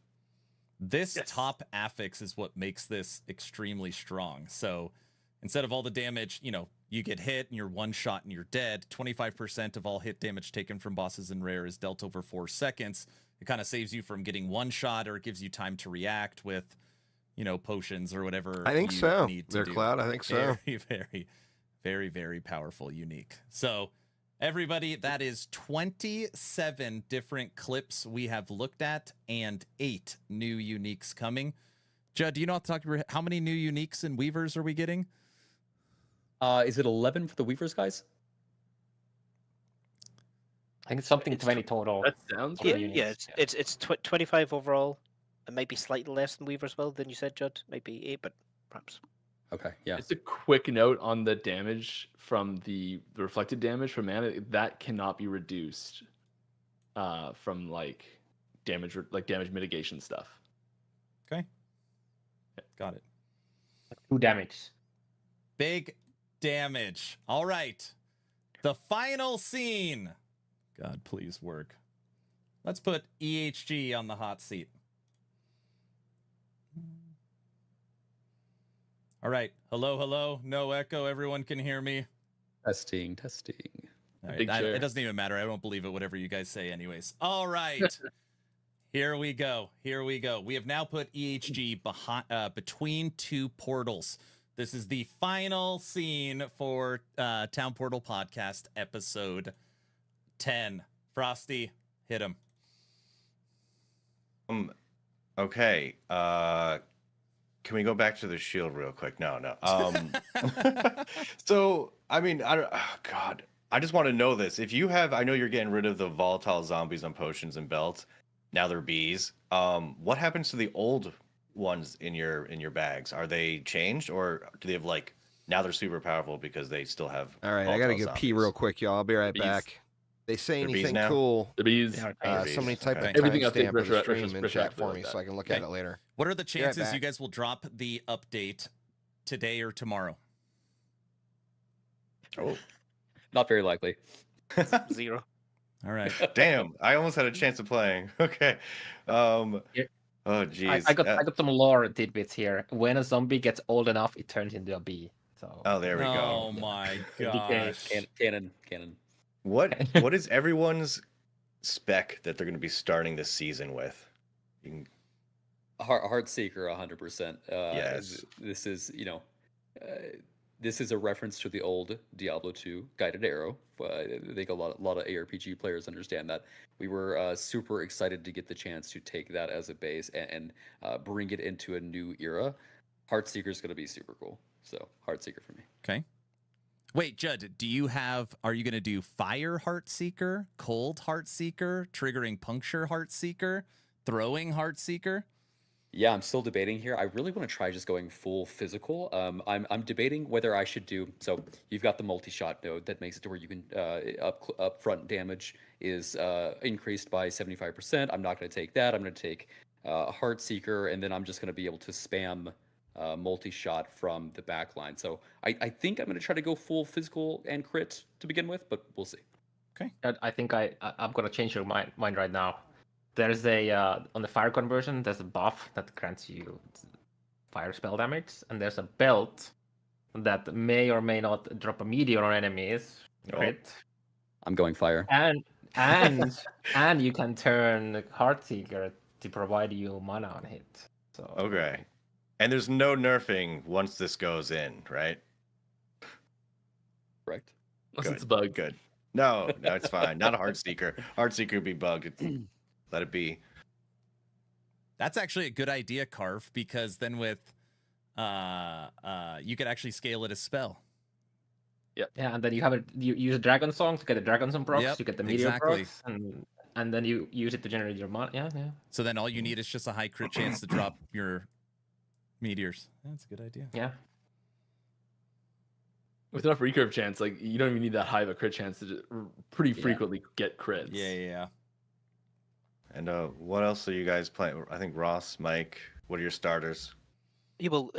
S2: This
S5: Yes.
S2: top affix is what makes this extremely strong. So instead of all the damage, you get hit and you're one shot and you're dead. 25% of all hit damage taken from bosses and rare is dealt over 4 seconds. It kind of saves you from getting one shot, or it gives you time to react with, potions or whatever.
S1: I think
S2: you
S1: so.
S2: Need to
S1: Their
S2: do.
S1: cloud, I think so.
S2: Very, very, very, very powerful, unique. So everybody, that is 27 different clips we have looked at and 8 new uniques coming. Judd, do you know how many new uniques and weavers are we getting?
S8: Is it 11 for the Weavers, guys?
S4: I think it's something
S7: It's
S4: 20 total.
S5: That sounds
S7: Yeah,
S5: right.
S7: yeah, it's 25 overall, and maybe slightly less than Weaver as well than you said, Judd. Maybe 8, but perhaps.
S8: Okay, yeah.
S5: Just a quick note on the damage from the reflected damage from mana that cannot be reduced from damage mitigation stuff.
S2: Okay. Got it.
S4: 2 damage.
S2: Big damage. All right. The final scene. God, please work. Let's put EHG on the hot seat. All right. Hello, hello. No echo. Everyone can hear me.
S8: Testing.
S2: All right.
S5: Big chair.
S2: It doesn't even matter. I don't believe it, whatever you guys say, anyways. All right. Here we go. We have now put EHG between 2 portals. This is the final scene for Town Portal Podcast, episode 10. Frosty, hit him.
S6: Okay. Can we go back to the shield real quick? No. So I mean, God, I just want to know this. If you have, I know you're getting rid of the volatile zombies on potions and belts. Now they're bees. What happens to the old ones in your bags? Are they changed, or do they have now they're super powerful because they still have?
S1: All right, I gotta
S6: volatile
S1: go pee
S6: zombies?
S1: real quick, y'all. I'll be right
S5: Bees.
S1: back. They say
S6: They're bees
S1: anything
S6: now?
S1: cool?
S5: The bees.
S4: Yeah,
S6: They're bees.
S1: Somebody type
S6: Okay.
S1: the
S5: Everything updates
S1: timestamp of the
S5: retro-
S1: stream in
S5: retro-
S1: chat for
S5: retro-
S1: me so I can look
S2: Okay.
S1: at it later.
S2: What are the chances you
S1: back.
S2: guys will drop the update today or tomorrow?
S6: Oh,
S8: Not very likely.
S7: 0.
S2: All right.
S6: damn! I almost had a chance of playing. Okay.
S4: Yeah.
S6: Oh, geez.
S4: I got some lore tidbits here. When a zombie gets old enough, it turns into a bee. So.
S6: Oh, there we
S2: Oh
S6: go.
S2: my
S4: DK.
S2: gosh.
S8: Canon.
S6: What is everyone's spec that they're going to be starting this season with? You can,
S8: Heart Seeker, 100%.
S6: Yes.
S8: This is, This is a reference to the old Diablo 2 guided arrow. I think a lot of ARPG players understand that. We were super excited to get the chance to take that as a base and bring it into a new era. Heartseeker is going to be super cool. So Heartseeker for me.
S2: Okay. Wait, Judd, are you going to do Fire Heartseeker, Cold Heartseeker, Triggering Puncture Heartseeker, Throwing Heartseeker?
S8: Yeah, I'm still debating here. I really want to try just going full physical. I'm debating whether I should do. So you've got the multi-shot node that makes it to where you can up front damage is increased by 75%. I'm not going to take that. I'm going to take Heartseeker, and then I'm just going to be able to spam multi-shot from the back line. So I think I'm going to try to go full physical and crit to begin with, but we'll see.
S2: Okay.
S4: I think I'm gonna change your mind right now. There's a on the fire conversion. There's a buff that grants you fire spell damage, and there's a belt that may or may not drop a meteor on enemies. Crit.
S8: I'm going fire.
S4: And you can turn Heartseeker to provide you mana on hit. So
S6: Okay. And there's no nerfing once this goes in, right?
S8: Correct.
S5: Unless
S6: Good,
S5: it's bugged.
S6: Good. No, it's fine. Not a Heartseeker. Heartseeker would be bugged. Let it be.
S2: That's actually a good idea, Carve, because then with you could actually scale it as spell.
S4: yeah, and then you use a dragon song to get the dragon song procs.
S2: Yep,
S4: You get the meteor
S2: exactly.
S4: procs, and then you use it to generate your mana. Yeah.
S2: So then all you need is just a high crit chance to drop your meteors. That's a good idea.
S4: Yeah.
S5: With enough recurve chance, like you don't even need that high of a crit chance to just pretty
S8: Yeah.
S5: frequently get crits.
S2: Yeah.
S6: And what else are you guys playing? I think Ross, Mike, what are your starters?
S7: Yeah, well,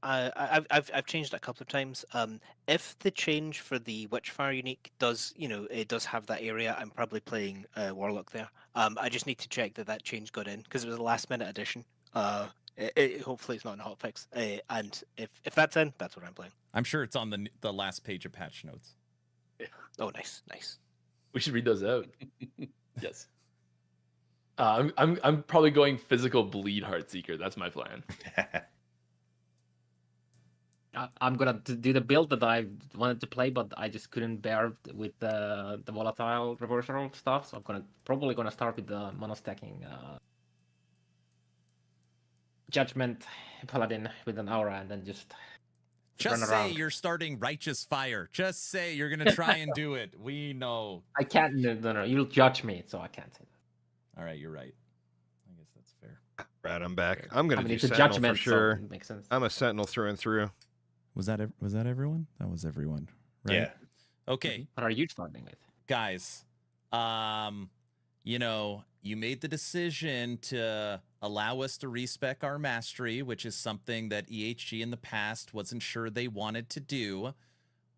S7: I've changed it a couple of times. If the change for the Witchfire unique does, it does have that area, I'm probably playing Warlock there. I just need to check that change got in because it was a last minute addition. Hopefully it's not in hotfix. And if that's in, that's what I'm playing.
S2: I'm sure it's on the last page of patch notes.
S7: Oh, nice.
S5: We should read those out.
S8: Yes.
S5: I'm probably going physical bleed Heartseeker. That's my plan.
S4: I'm gonna do the build that I wanted to play, but I just couldn't bear with the volatile reversal stuff. So I'm probably gonna start with the monostacking Judgment Paladin with an aura, and then just
S2: Just
S4: run
S2: say
S4: around.
S2: you're starting Righteous Fire. Just say you're gonna try and do it. We know.
S4: I can't. No. You'll judge me, so I can't say that.
S2: All right, you're right. I guess that's fair.
S1: Right, I'm back. I'm gonna do
S4: it's a
S1: Sentinel
S4: judgment,
S1: for sure.
S4: so it makes sense.
S1: I'm a Sentinel through and through.
S2: Was that everyone? That was everyone. Right?
S6: Yeah.
S2: Okay,
S4: What are you starting with?
S2: guys. You made the decision to allow us to respec our mastery, which is something that EHG in the past wasn't sure they wanted to do.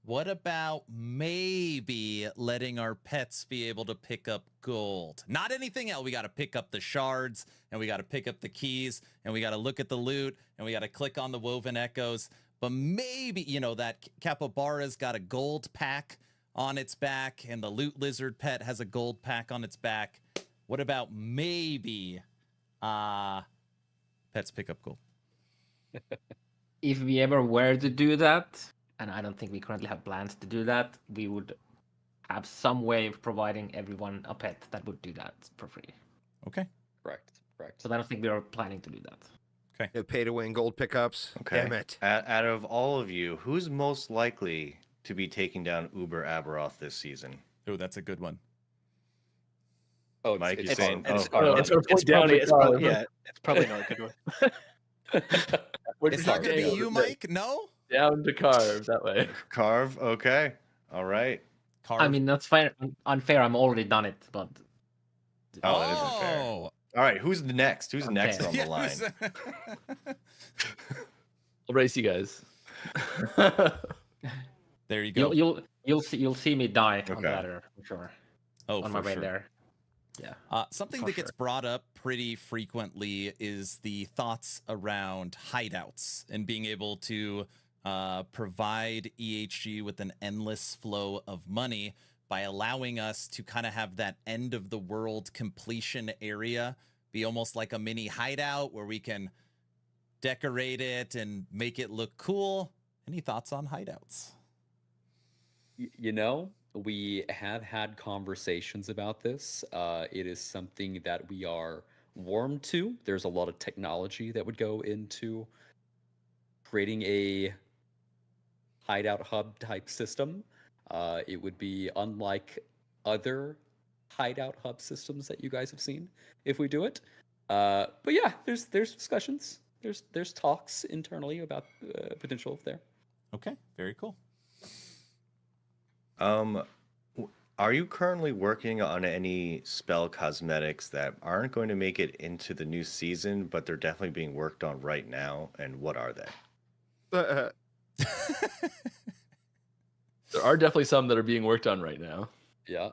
S2: What about maybe letting our pets be able to pick up gold? Not anything else. We got to pick up the shards, and we got to pick up the keys, and we got to look at the loot, and we got to click on the woven echoes. But maybe, that capybara's got a gold pack on its back, and the loot lizard pet has a gold pack on its back. What about maybe pets pick up gold?
S4: If we ever were to do that, and I don't think we currently have plans to do that, we would have some way of providing everyone a pet that would do that for free.
S2: Okay.
S8: Correct.
S4: So I don't think we are planning to do that.
S1: No pay to win gold pickups.
S6: Okay.
S1: Damn it.
S6: Out of all of you, who's most likely to be taking down Uber Aberoth this season?
S2: Oh, that's a good one.
S8: Oh,
S6: Mike, you
S7: It's,
S6: saying?
S7: it's,
S6: Oh,
S7: it's,
S5: Carve.
S7: it's probably, it's probably not a good one.
S2: It's not going to be you, Mike? No?
S5: Down to Carve that way.
S6: Carve. Okay. All right.
S2: Carve.
S4: I mean, that's unfair. I'm already done it, but
S6: Oh, that isn't fair.
S2: Oh.
S6: All right. Who's the next? Who's next on the line?
S5: I'll race you guys.
S2: There you go.
S4: you'll see me die on
S6: Okay.
S4: the ladder for sure.
S2: Oh,
S4: on
S2: for
S4: my way
S2: sure.
S4: there. Yeah.
S2: Something
S4: For
S2: that gets brought up pretty frequently is the thoughts around hideouts and being able to provide EHG with an endless flow of money by allowing us to kind of have that end of the world completion area be almost like a mini hideout where we can decorate it and make it look cool Any thoughts on hideouts?
S8: You know, we have had conversations about this. It is something that we are warm to. There's a lot of technology that would go into creating a hideout hub type system. It would be unlike other hideout hub systems that you guys have seen if we do it. But yeah, there's discussions. There's talks internally about potential there.
S2: Okay, very cool.
S6: Are you currently working on any spell cosmetics that aren't going to make it into the new season, but they're definitely being worked on right now? And what are they?
S5: There are definitely some that are being worked on right now.
S8: Yeah.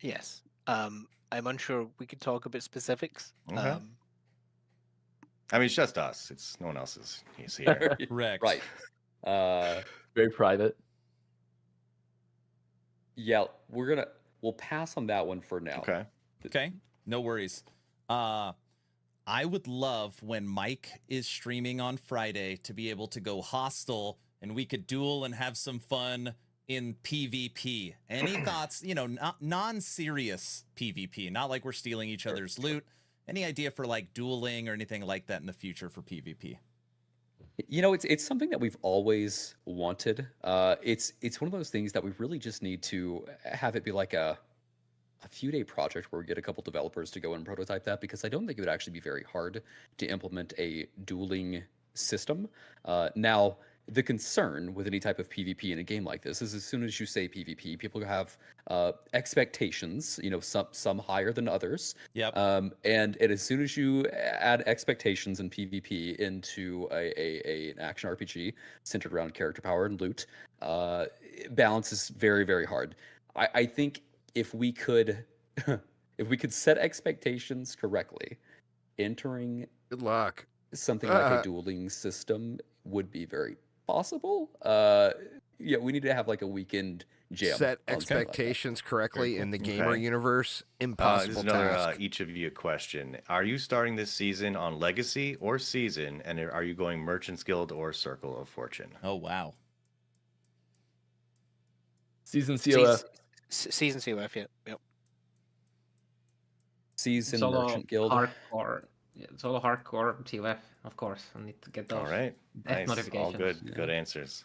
S7: Yes. I'm unsure we could talk a bit specifics.
S6: Okay. I mean, it's just us. It's no one else is here.
S2: Correct.
S8: Right.
S5: Very private.
S8: Yeah, we'll pass on that one for now.
S2: Okay, no worries. I would love when Mike is streaming on Friday to be able to go hostile and we could duel and have some fun in PvP. Any thoughts, not non-serious PvP, not like we're stealing each other's loot. Any idea for like dueling or anything like that in the future for PvP?
S8: It's something that we've always wanted. It's one of those things that we really just need to have it be like a few day project where we get a couple developers to go and prototype that, because I don't think it would actually be very hard to implement a dueling system. Now, the concern with any type of PvP in a game like this is as soon as you say PvP, people have expectations, some higher than others.
S2: Yep.
S8: And as soon as you add expectations in PvP into an action RPG centered around character power and loot, balance is very, very hard. I think if we could set expectations correctly, entering
S1: Good luck.
S8: something like a dueling system would be very possible. Yeah, we need to have like a weekend jam.
S1: Set
S8: on something like that.
S1: expectations correctly in the gamer
S6: Okay.
S1: universe.
S6: This
S1: Impossible
S6: is another
S1: task.
S6: each of you a question. Are you starting this season on Legacy or Season? And are you going Merchant's Guild or Circle of Fortune?
S2: Oh, wow.
S5: Season COF.
S7: Season COF, yeah. Yep.
S8: Season
S4: Solo
S8: Merchant Guild.
S4: hardcore. Yeah, solo hardcore TOF, of course. I need to get those.
S6: All right.
S4: Death
S6: Nice.
S4: notifications.
S6: All good.
S8: Yeah.
S6: Good answers.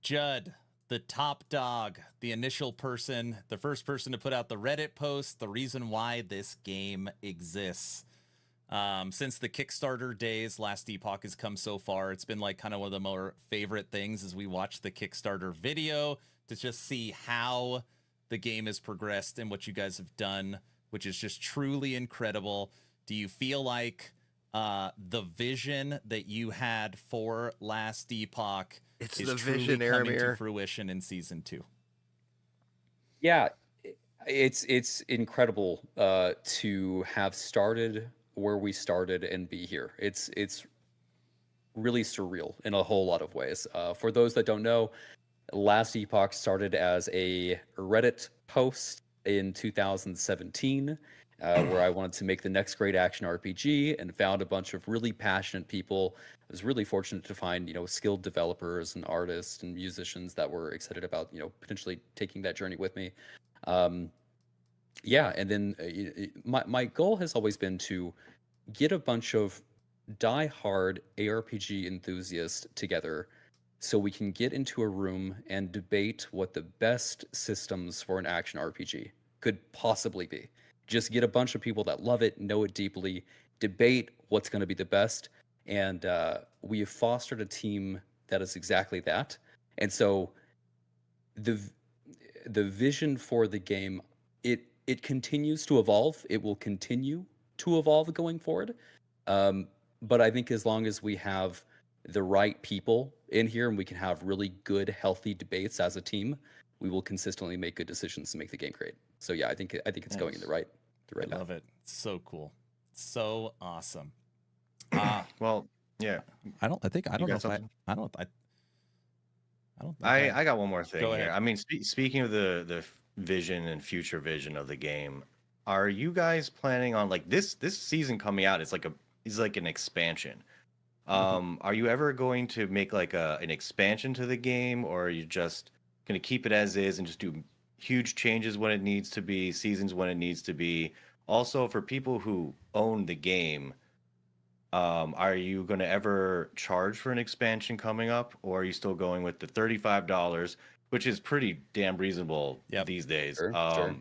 S2: Judd, the top dog, the initial person, the first person to put out the Reddit post, the reason why this game exists. Since the Kickstarter days, Last Epoch has come so far. It's been like kind of one of the more favorite things as we watch the Kickstarter video to just see how the game has progressed and what you guys have done, which is just truly incredible. Do you feel like the vision that you had for Last Epoch
S1: It's
S2: is
S1: the
S2: truly
S1: vision,
S2: coming to
S1: Aramir.
S2: fruition in season 2?
S8: Yeah, it's incredible to have started where we started and be here. It's really surreal in a whole lot of ways. For those that don't know, Last Epoch started as a Reddit post in 2017, where I wanted to make the next great action RPG and found a bunch of really passionate people. I was really fortunate to find, skilled developers and artists and musicians that were excited about, potentially taking that journey with me. Yeah, and then my goal has always been to get a bunch of die-hard ARPG enthusiasts together so we can get into a room and debate what the best systems for an action RPG could possibly be. Just get a bunch of people that love it, know it deeply, debate what's going to be the best, and we have fostered a team that is exactly that. And so the vision for the game, it continues to evolve. It will continue to evolve going forward. But I think as long as we have the right people in here and we can have really good, healthy debates as a team, we will consistently make good decisions to make the game great. So yeah, I think it's going in the right
S2: I
S8: path.
S2: love it. So cool. So awesome.
S6: Well, yeah.
S2: I don't
S6: got
S2: know
S6: something?
S2: I don't think
S6: I got one more thing
S2: Go
S6: here.
S2: ahead.
S6: I mean, speaking of the vision and future vision of the game, are you guys planning on like this season coming out? It's like an expansion. Are you ever going to make like an expansion to the game, or are you just going to keep it as is and just do huge changes when it needs to be, seasons when it needs to be? Also, for people who own the game, are you going to ever charge for an expansion coming up, or are you still going with the $35, which is pretty damn reasonable these days,
S8: Sure.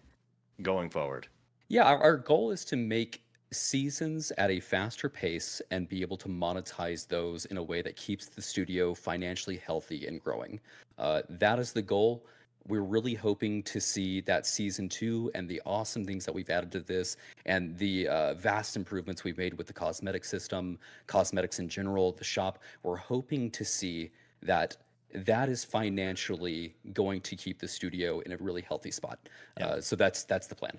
S6: going forward?
S8: Yeah, our goal is to make seasons at a faster pace and be able to monetize those in a way that keeps the studio financially healthy and growing. That is the goal. We're really hoping to see that season 2 and the awesome things that we've added to this and the vast improvements we've made with the cosmetic system, cosmetics in general, the shop. We're hoping to see that that is financially going to keep the studio in a really healthy spot. So that's the plan.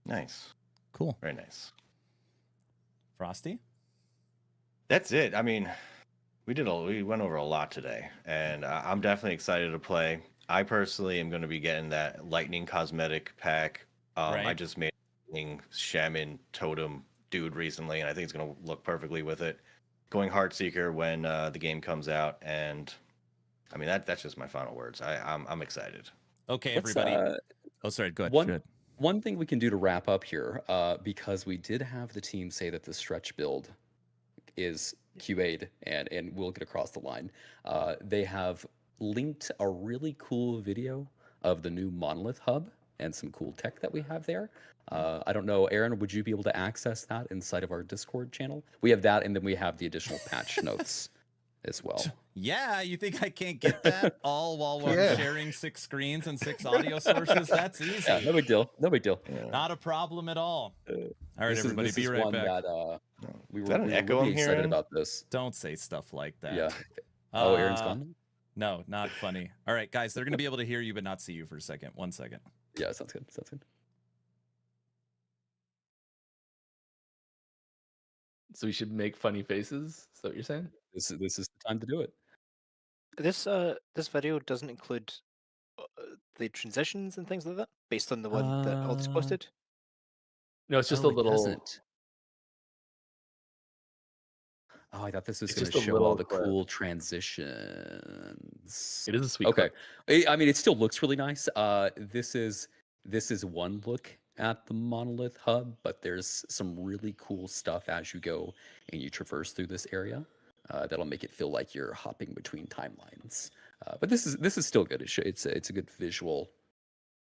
S6: Nice.
S2: Cool.
S6: Very nice.
S2: Frosty?
S6: That's it. I mean, we went over a lot today, and I'm definitely excited to play. I personally am going to be getting that lightning cosmetic pack. I
S2: Right.
S6: just made a shaman totem dude recently, and I think it's going to look perfectly with it. Going Heartseeker when the game comes out, and I mean that's just my final words. I'm excited.
S2: Okay,
S8: Let's,
S2: everybody. Oh, sorry. Go ahead.
S8: One thing we can do to wrap up here, because we did have the team say that the stretch build is QA'd and will get across the line. They have linked a really cool video of the new Monolith Hub and some cool tech that we have there. I don't know, Aaron, would you be able to access that inside of our Discord channel? We have that, and then we have the additional patch notes as well.
S2: Yeah, you think I can't get that all while we're
S1: Yeah.
S2: sharing 6 screens and 6 audio sources? That's easy.
S8: Yeah, no big deal. No big deal.
S2: Not a problem at all. All right,
S8: This
S2: everybody,
S8: is
S2: be right
S8: one
S2: back.
S8: that we
S6: Is
S8: were,
S6: that an
S8: we were
S6: echo
S8: really
S6: I'm
S8: excited
S6: hearing?
S8: about this.
S2: Don't say stuff like that.
S8: Yeah. Oh, Aaron's gone?
S2: No, not funny. All right, guys, they're going to be able to hear you but not see you for a second. 1 second.
S8: Yeah, sounds good. Sounds good.
S5: So we should make funny faces? Is that what you're saying?
S8: This is the time to do it.
S7: This video doesn't include the transitions and things like that, based on the one that Aldous posted.
S5: No, it's just a
S8: it
S5: little.
S8: doesn't. Oh, I thought this was
S5: It's
S8: going to
S5: just a
S8: show all
S5: little
S8: the
S5: clip.
S8: cool transitions.
S5: It is a sweet
S8: Okay.
S5: clip.
S8: I mean, it still looks really nice. This is one look at the Monolith Hub, but there's some really cool stuff as you go and you traverse through this area. That'll make it feel like you're hopping between timelines. But this is still good. It's a good visual.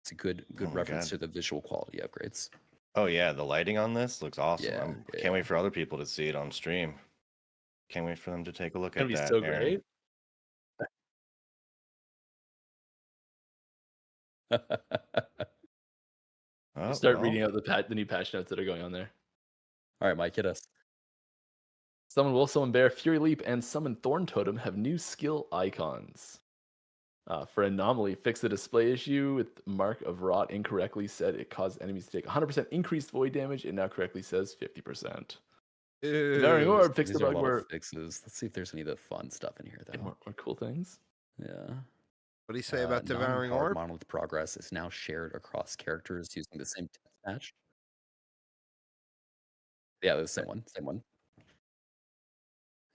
S8: It's a good
S6: my
S8: reference
S6: God.
S8: to the visual quality upgrades.
S6: Oh yeah, the lighting on this looks awesome.
S8: Yeah,
S6: Can't wait for other people to see it on stream. Can't wait for them to take a look
S5: It's
S6: at
S5: gonna be
S6: that.
S5: so
S6: Aaron.
S5: great.
S6: Oh,
S5: Start
S6: well.
S5: reading out the new patch notes that are going on there.
S8: All right, Mike, hit us.
S5: Summon Wolf, Summon Bear, Fury Leap, and Summon Thorn Totem have new skill icons. For Anomaly, fix the display issue with Mark of Rot incorrectly said it caused enemies to take 100% increased void damage. It now correctly says 50%. Devouring Orb, fix the
S8: These are a
S5: bug
S8: lot
S5: where...
S8: of fixes. Let's see if there's any of the fun stuff in here, though.
S5: More cool things.
S8: Yeah.
S1: What do you say about Devouring
S8: Non-powered
S1: Orb?
S8: Monolith progress is now shared across characters using the same text match. Yeah, the same one. Same one.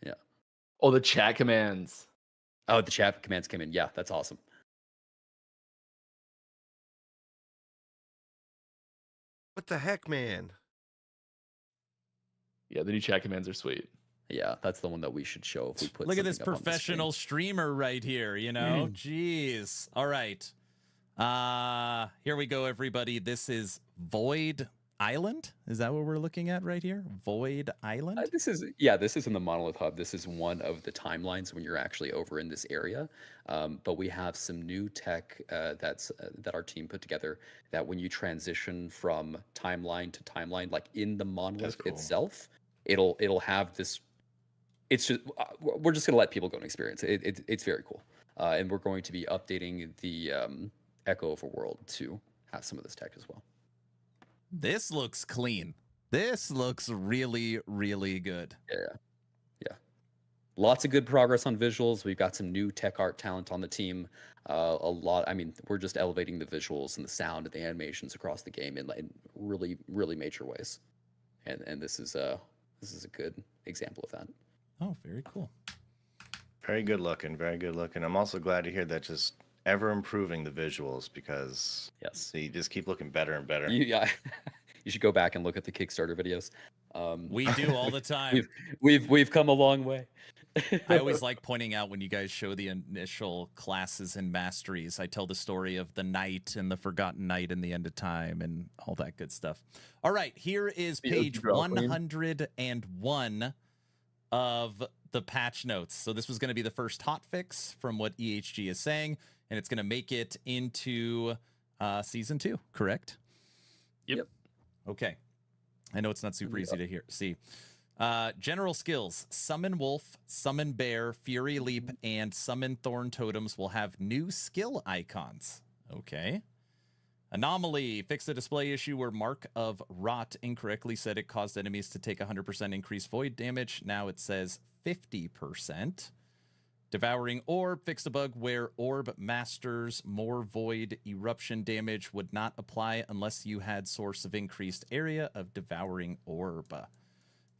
S8: Yeah.
S5: Oh, the chat commands.
S8: Oh, the chat commands came in. Yeah, that's awesome.
S1: What the heck, man?
S5: Yeah, the new chat commands are sweet.
S8: Yeah, that's the one that we should show if we put.
S2: Look at this
S8: something up on the
S2: professional streamer right here, you know? Jeez. All right. Here we go, everybody. This is Void Island. Is that what we're looking at right here? Void Island?
S8: This is in the Monolith Hub. This is one of the timelines when you're actually over in this area. But we have some new tech that our team put together that when you transition from timeline to timeline, like in the Monolith itself, it'll have this. It's just we're just gonna let people go and experience it. It's very cool, and we're going to be updating the Echo of a World to have some of this tech as well.
S2: This looks clean. This looks really, really good.
S8: Yeah. Lots of good progress on visuals. We've got some new tech art talent on the team. A lot. I mean, we're just elevating the visuals and the sound and the animations across the game in really, really major ways. And this is a good example of that.
S2: Oh, very cool.
S6: Very good looking. Very good looking. I'm also glad to hear that just ever improving the visuals because
S8: Yes.
S6: they just keep looking better and better.
S8: Yeah. You should go back and look at the Kickstarter videos.
S2: We do all the time.
S8: We've come a long way.
S2: I always like pointing out when you guys show the initial classes and masteries. I tell the story of the knight and the forgotten knight in the end of time and all that good stuff. All right, here is
S8: The
S2: page
S8: OG draw queen.
S2: 101 of the patch notes. So this was going to be the first hotfix from what EHG is saying, and it's going to make it into season 2, correct?
S5: Yep.
S2: Okay. I know it's not super easy to see. General skills: Summon Wolf, Summon Bear, Fury Leap, and Summon Thorn Totems will have new skill icons. Okay. Anomaly: fix the display issue where Mark of Rot incorrectly said it caused enemies to take 100% increased void damage. Now it says 50%. Devouring Orb: fixed a bug where Orb Masters more void eruption damage would not apply unless you had source of increased area of Devouring Orb.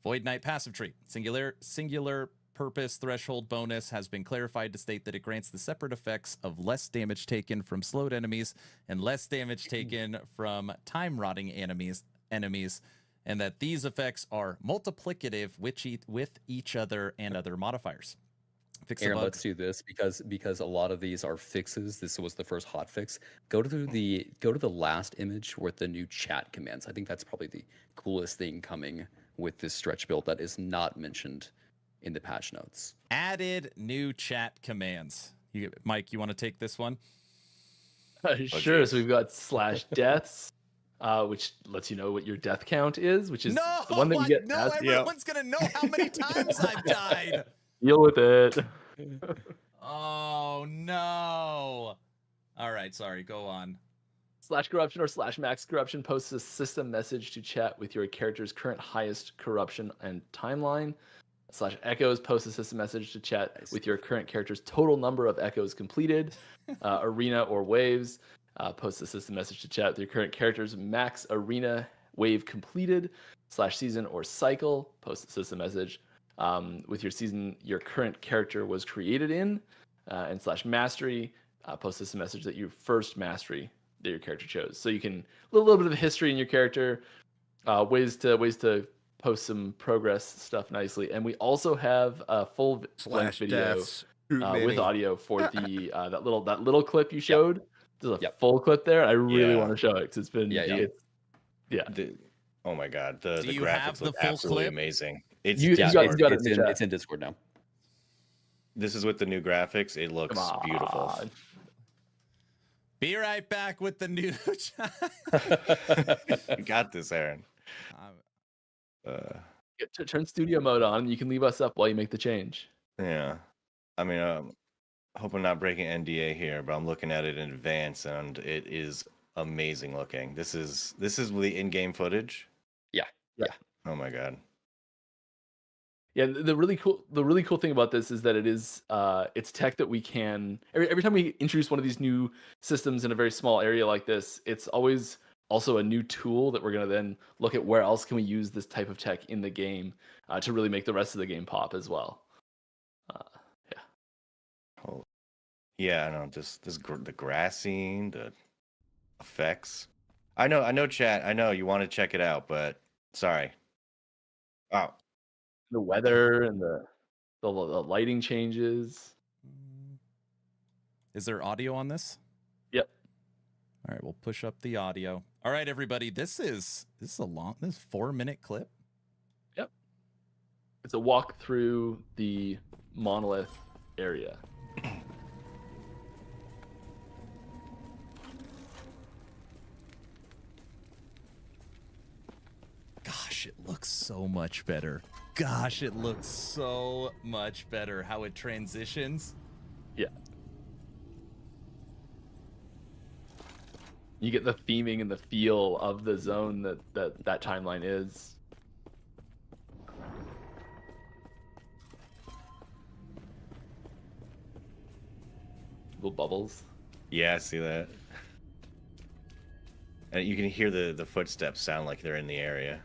S2: Void Knight passive tree: singular purpose threshold bonus has been clarified to state that it grants the separate effects of less damage taken from slowed enemies and less damage taken from time rotting enemies, and that these effects are multiplicative with each other and other modifiers. Fix the
S8: Aaron,
S2: bug.
S8: let's do this because a lot of these are fixes. This was the first hot fix. Go to the last image with the new chat commands. I think that's probably the coolest thing coming with this stretch build that is not mentioned in the patch notes.
S2: Added new chat commands. Mike, you want to take this one?
S5: Sure.
S6: geez.
S5: So we've got /deaths, which lets you know what your death count is, which is
S2: No,
S5: the one that you get.
S2: no, everyone's gonna know how many times I've died.
S5: Deal with it.
S2: Oh no! All right, sorry. Go on.
S5: /corruption or /max corruption posts a system message to chat with your character's current highest corruption and timeline. /echoes posts a system message to chat with your current character's total number of echoes completed. Arena or waves posts a system message to chat with your current character's max arena wave completed. /season or cycle posts a system message with your season your current character was created in. And /mastery posts a message that your first mastery that your character chose. So you can a little bit of history in your character, ways to post some progress stuff nicely, and we also have a full length video with audio for the that little clip you showed. There's a full clip there. I really want to show it because it's been
S6: oh my god, the
S2: Do you
S6: graphics
S2: have the
S6: look
S2: full
S6: absolutely
S2: clip?
S6: amazing. It's
S5: You got it in
S8: It's in Discord now.
S6: This is with the new graphics. It looks beautiful.
S2: Be right back with the new chat.
S6: You got this, Aaron.
S5: Turn studio mode on. You can leave us up while you make the change.
S6: Yeah, I mean, I hope I'm not breaking NDA here, but I'm looking at it in advance, and it is amazing looking. This is the in-game footage.
S8: Yeah.
S6: Oh my god.
S5: Yeah, the really cool thing about this is that it's tech that we can every time we introduce one of these new systems in a very small area like this, it's always also a new tool that we're going to then look at where else can we use this type of tech in the game to really make the rest of the game pop as well.
S6: Yeah, I know. Just the grassing, the effects. I know, chat. I know you want to check it out, but sorry. Wow.
S5: The weather and the lighting changes.
S2: Is there audio on this?
S5: Yep.
S2: All right, we'll push up the audio. All right, everybody. This is a 4-minute clip.
S5: Yep. It's a walk through the monolith area.
S2: Gosh, it looks so much better. Gosh, it looks so much better how it transitions.
S5: Yeah. You get the theming and the feel of the zone that timeline is. Little bubbles.
S6: Yeah, I see that. And you can hear the footsteps sound like they're in the area.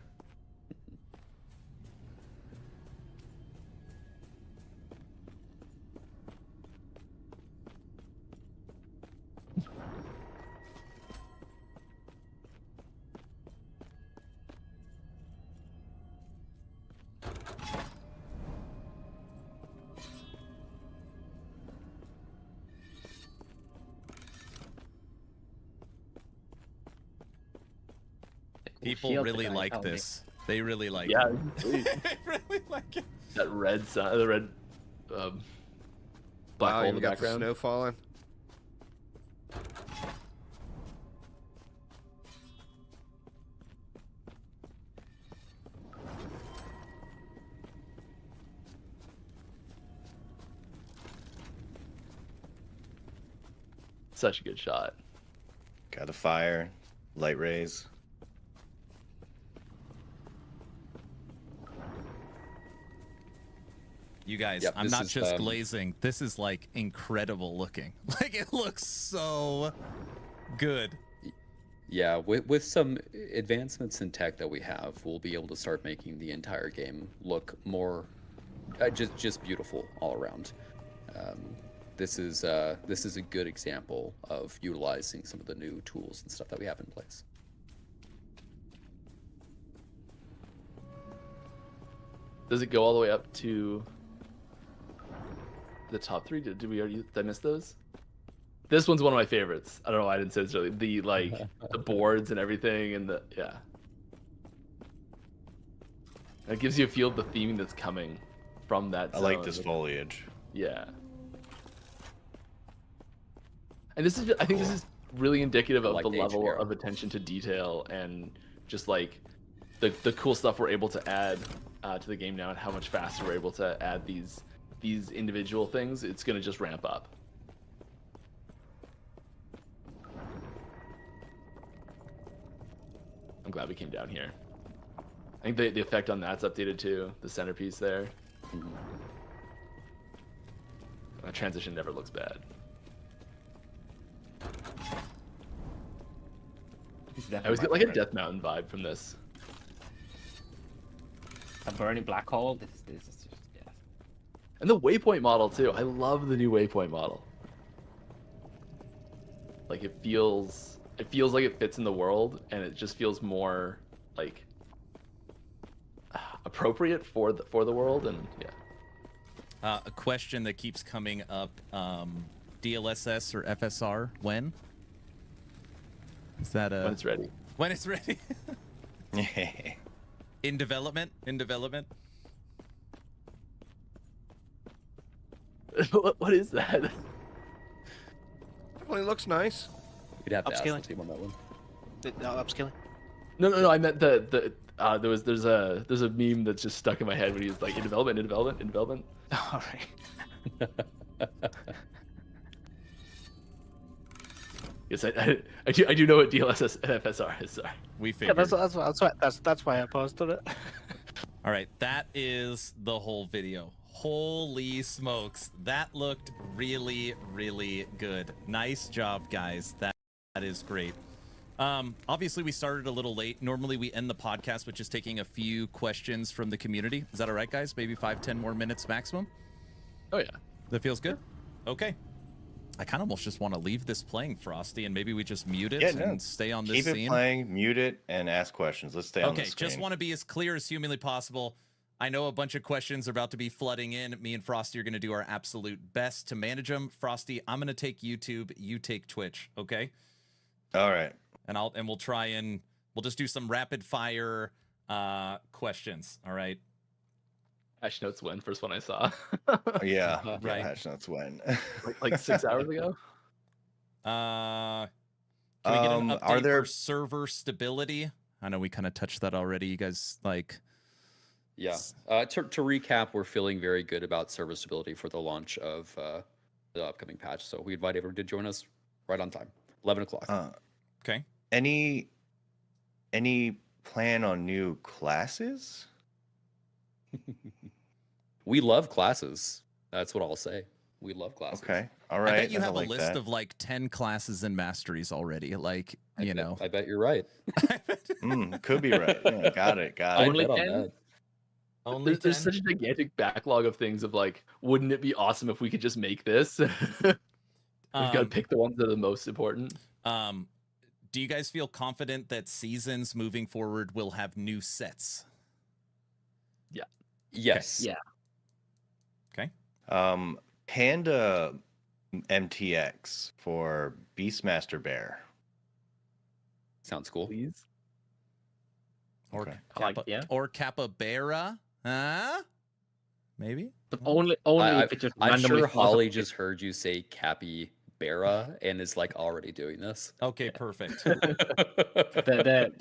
S2: People
S4: Shield
S2: really
S4: guy,
S2: like
S4: tell me.
S2: this. They really like
S5: Yeah,
S2: it.
S5: sweet.
S2: They really like it.
S5: That red sun, the red black
S1: Wow,
S5: hole in
S1: you
S5: the
S1: got the
S5: background.
S1: snow falling.
S5: Such a good shot.
S6: Got the fire, light rays.
S2: You guys,
S8: Yep,
S2: I'm
S8: this
S2: not
S8: is,
S2: just glazing. This is like incredible looking. Like it looks so good.
S8: Yeah, with some advancements in tech that we have, we'll be able to start making the entire game look more just beautiful all around. This is a good example of utilizing some of the new tools and stuff that we have in place.
S5: Does it go all the way up to the top 3? Did I miss those? This one's one of my favorites. I don't know why I didn't say this earlier. The the boards and everything and yeah. It gives you a feel of the theming that's coming from that
S6: I like
S5: zone.
S6: this foliage.
S5: Yeah. And I think this is really indicative of
S8: like
S5: the
S8: the
S5: level
S8: HDR.
S5: of attention to detail and just like the cool stuff we're able to add to the game now and how much faster we're able to add these individual things. It's going to just ramp up. I'm glad we came down here. I think the effect on that's updated too. The centerpiece there. That transition never looks bad. I always get like a Death Mountain vibe from this.
S4: A burning black hole. This is just yeah.
S5: And the waypoint model too. I love the new waypoint model. Like it feels like it fits in the world, and it just feels more like appropriate for the world. And yeah.
S2: A question that keeps coming up: DLSS or FSR? When? Is that
S5: When it's ready.
S2: When it's ready? In development. In development.
S5: What is that?
S1: Definitely looks nice.
S8: We'd have to ask the
S7: Upscaling.
S8: team on that one.
S7: Upscaling.
S5: No. I meant there's a meme that's just stuck in my head when he's like in development.
S7: All right.
S5: Yes, I do know what DLSS and FSR is. Sorry.
S2: We
S7: Yeah,
S2: figured.
S7: that's why I paused on it.
S2: All right, that is the whole video. Holy smokes, that looked really, really good. Nice job, guys. That is great. Obviously, we started a little late. Normally, we end the podcast with just taking a few questions from the community. Is that all right, guys? Maybe 5-10 more minutes maximum?
S5: Oh yeah.
S2: That feels good? Okay. I kind of almost just want to leave this playing, Frosty, and maybe we just mute it and stay on this
S6: Keep
S2: scene.
S6: it playing, mute it, and ask questions. Let's stay on the
S2: Okay,
S6: screen.
S2: just want to be as clear as humanly possible. I know a bunch of questions are about to be flooding in. Me and Frosty are going to do our absolute best to manage them. Frosty, I'm going to take YouTube, you take Twitch, okay?
S6: All right.
S2: And we'll try and we'll just do some rapid fire questions, all right?
S5: Hash notes win. First one I saw.
S6: Yeah.
S2: Right.
S6: Hash notes when.
S5: like 6 hours ago.
S2: Can we get an update
S6: are there
S2: for server stability? I know we kind of touched that already. You guys like
S8: Yeah. To recap, we're feeling very good about server stability for the launch of the upcoming patch. So we invite everyone to join us right on time, 11 o'clock.
S2: okay.
S6: Any plan on new classes?
S8: We love classes. That's what I'll say. We love classes.
S6: Okay. All right.
S2: I bet you
S6: I
S2: have a
S6: like
S2: list
S6: that.
S2: of like 10 classes and masteries already. Like, you know.
S8: I bet you're right.
S6: Could be right. Yeah, got it. Got
S8: I
S6: it.
S5: Only
S8: bet on
S5: 10?
S8: that.
S2: Only
S5: There's
S2: 10?
S5: such a gigantic backlog of things of like, wouldn't it be awesome if we could just make this? We've got to pick the ones that are the most important.
S2: Do you guys feel confident that seasons moving forward will have new sets?
S8: Yes.
S4: Yeah.
S2: Okay.
S6: Panda MTX for Beastmaster Bear.
S8: Sounds cool.
S5: Please.
S2: Or
S6: Okay.
S4: Yeah.
S2: or capybara, huh? Maybe.
S4: But only if it just
S8: I'm
S4: randomly
S8: sure
S4: falls off
S8: Holly
S4: a
S8: just heard you say capybara and is like already doing this.
S2: Okay, perfect.
S4: the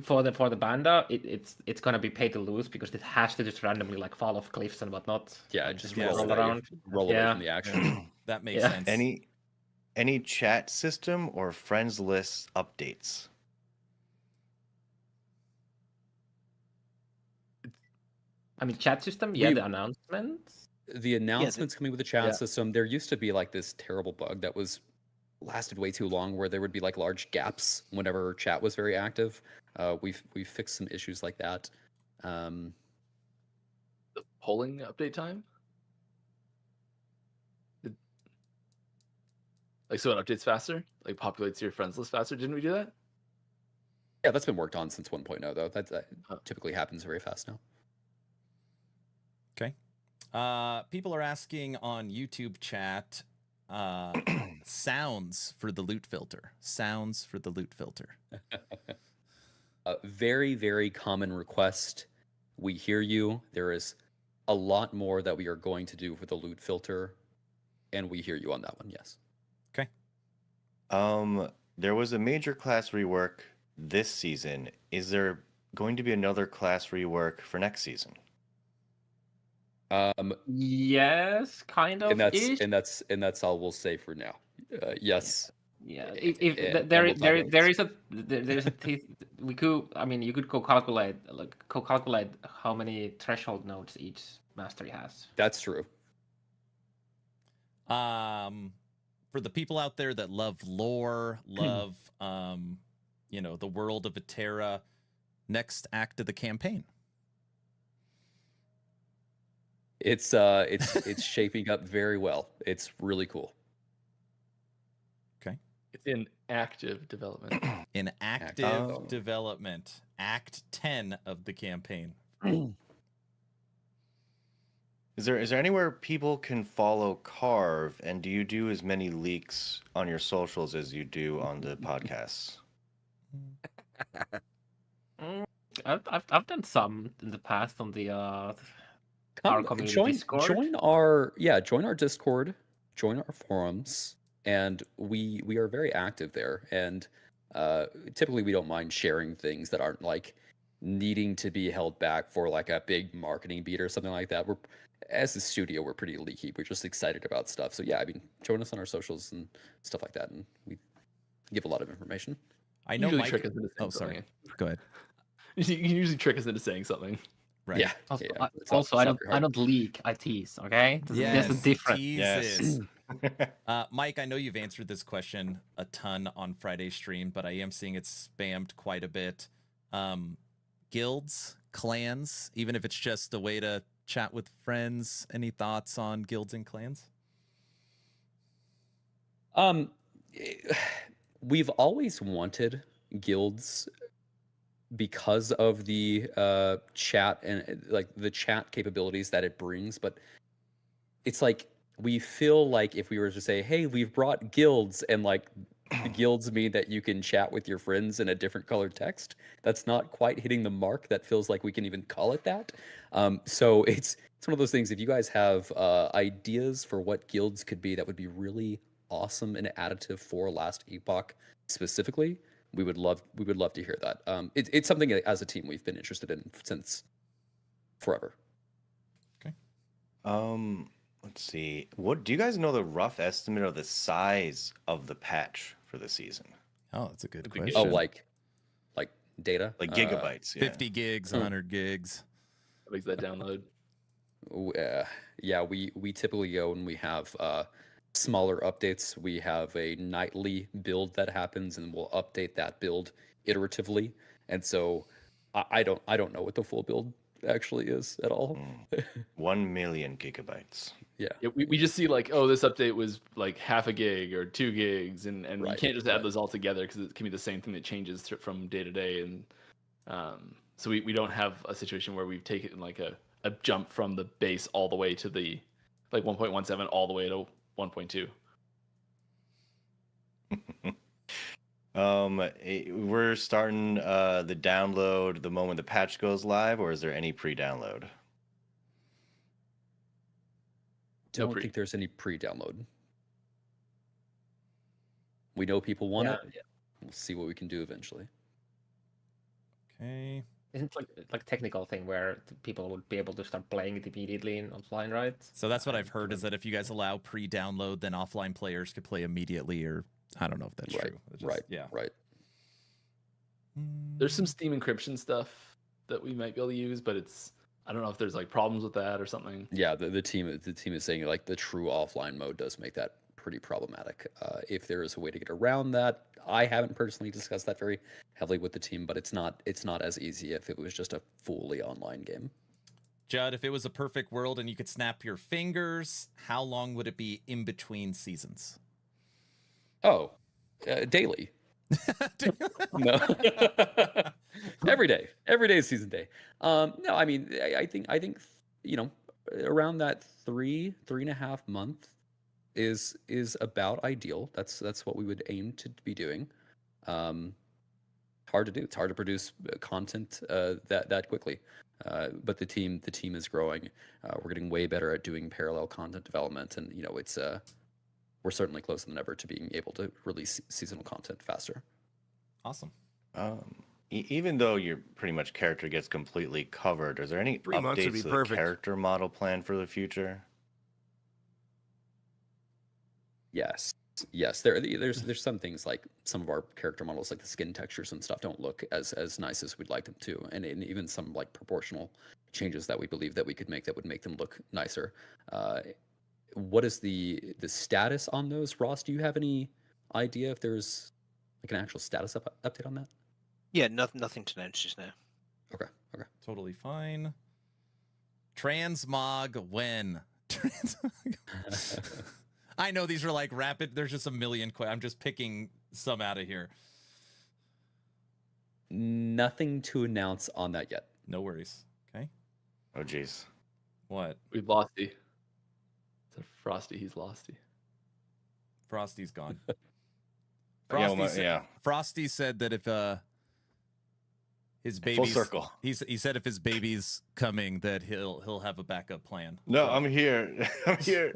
S4: for the banda, it's gonna be pay to lose because it has to just randomly like fall off cliffs and whatnot.
S8: Yeah,
S4: and
S8: just
S2: Yeah.
S8: roll
S4: roll
S8: away,
S4: around.
S8: roll away
S4: Yeah.
S8: from the action.
S2: That makes
S4: Yeah.
S2: sense.
S6: Any chat system or friends list updates?
S4: I mean, chat system, yeah,
S8: We-
S4: the announcements.
S8: The announcements coming with the chat
S5: Yeah.
S8: system, there used to be like this terrible bug that lasted way too long where there would be like large gaps whenever chat was very active. We've fixed some issues like that.
S5: The polling update time. Like, so it updates faster, like populates your friends list faster. Didn't we do that?
S8: Yeah, that's been worked on since 1.0 though. That
S5: Oh.
S8: typically happens very fast now.
S2: Okay. People are asking on YouTube chat sounds for the loot filter. Sounds for the loot filter.
S8: Very, very common request. We hear you. There is a lot more that we are going to do for the loot filter, and we hear you on that one. Yes.
S2: Okay.
S6: There was a major class rework this season. Is there going to be another class rework for next season?
S4: Yes, kind of.
S8: And that's all we'll say for now. Yes.
S4: Yeah,
S8: And
S4: there
S8: we'll talk about
S4: is we could, I mean, you could go calculate how many threshold nodes each mastery has.
S8: That's true.
S2: For the people out there that love lore, love the world of Atera, next act of the campaign.
S8: It's shaping up very well. It's really cool.
S2: Okay.
S5: It's in active development.
S2: In active
S8: Oh.
S2: development. Act 10 of the campaign.
S6: Is there anywhere people can follow Carve, and do you do as many leaks on your socials as you do on the podcasts?
S4: I've done some in the past on the our community
S8: join
S4: Discord.
S8: join our Discord, join our forums, and we are very active there. And typically we don't mind sharing things that aren't like needing to be held back for like a big marketing beat or something like that. We're, as a studio, we're pretty leaky. We're just excited about stuff. So yeah, I mean, join us on our socials and stuff like that, and we give a lot of information.
S2: I know
S5: Usually
S2: Mike.
S5: trick us into saying
S2: Oh, sorry.
S5: something.
S2: Go ahead.
S5: You can usually trick us into saying something.
S2: Right.
S8: Yeah.
S4: Also,
S8: yeah,
S4: I don't leak. I tease. Okay, there's a difference.
S2: Teases. Mike, I know you've answered this question a ton on Friday stream, but I am seeing it spammed quite a bit. Guilds, clans, even if it's just a way to chat with friends. Any thoughts on guilds and clans?
S8: We've always wanted guilds because of the chat and like the chat capabilities that it brings, but it's like we feel like if we were to say, hey, we've brought guilds, and like the guilds mean that you can chat with your friends in a different colored text, that's not quite hitting the mark that feels like we can even call it that. So it's one of those things. If you guys have ideas for what guilds could be, that would be really awesome and additive for Last Epoch specifically, we would love to hear that. It's something that, as a team, we've been interested in since forever.
S2: Okay.
S6: Let's see. What do you guys know the rough estimate of the size of the patch for the season?
S2: Oh, that's a good
S5: That'd be
S2: question.
S5: good.
S8: Oh, like data,
S6: Like gigabytes, yeah.
S2: 50 gigs, 100 gigs.
S5: What makes that download?
S8: Yeah, we typically go and we have smaller updates. We have a nightly build that happens, and we'll update that build iteratively. And so I don't know what the full build actually is at all.
S6: 1 million gigabytes.
S8: Yeah.
S5: Yeah, we just see like, oh, this update was like half a gig or 2 gigs, and you
S8: Right,
S5: can't just add
S8: right.
S5: those all together because it can be the same thing that changes from day to day. And so we don't have a situation where we've taken like a jump from the base all the way to the like 1.17 all the way to 1.2.
S6: We're starting the download the moment the patch goes live, or is there any pre-download?
S8: Don't think there's any pre-download. We know people want it.
S4: Yeah.
S8: We'll see what we can do eventually.
S2: Okay.
S4: Isn't it like a technical thing where people would be able to start playing it immediately in offline, right?
S2: So that's what I've heard is that if you guys allow pre-download, then offline players could play immediately, or I don't know if that's true. Yeah.
S8: Right.
S5: There's some Steam encryption stuff that we might be able to use, but I don't know if there's like problems with that or something.
S8: Yeah, the team is saying like the true offline mode does make that pretty problematic. If there is a way to get around that, I haven't personally discussed that very heavily with the team, but it's not as easy if it was just a fully online game.
S2: Judd, if it was a perfect world and you could snap your fingers, how long would it be in between seasons?
S8: Oh, daily. No. Every day is season day. No, I mean, I think around that 3.5 month is about ideal. That's what we would aim to be doing. Hard to do. It's hard to produce content that quickly. But the team is growing. We're getting way better at doing parallel content development, and it's we're certainly closer than ever to being able to release seasonal content faster.
S2: Awesome.
S6: Even though your pretty much character gets completely covered, is there any
S1: 3 months would
S6: updates
S1: be
S6: to
S1: perfect.
S6: the character model plan for the future?
S8: Yes. There's some things like some of our character models, like the skin textures and stuff, don't look as nice as we'd like them to, and even some like proportional changes that we believe that we could make that would make them look nicer. What is the status on those, Ross? Do you have any idea if there's like an actual status update on that?
S7: Yeah, nothing to announce just now.
S8: Okay.
S2: Totally fine. Transmog when? I know these are like rapid. There's just a million. I'm just picking some out of here.
S8: Nothing to announce on that yet.
S2: No worries. Okay.
S6: Oh, jeez.
S2: What?
S5: We've losty. It's a Frosty. He's losty.
S2: Frosty's gone.
S6: Yeah.
S2: Frosty said that if his baby's
S6: Full circle.
S2: He said if his baby's coming, that he'll have a backup plan.
S6: No, I'm here. I'm here.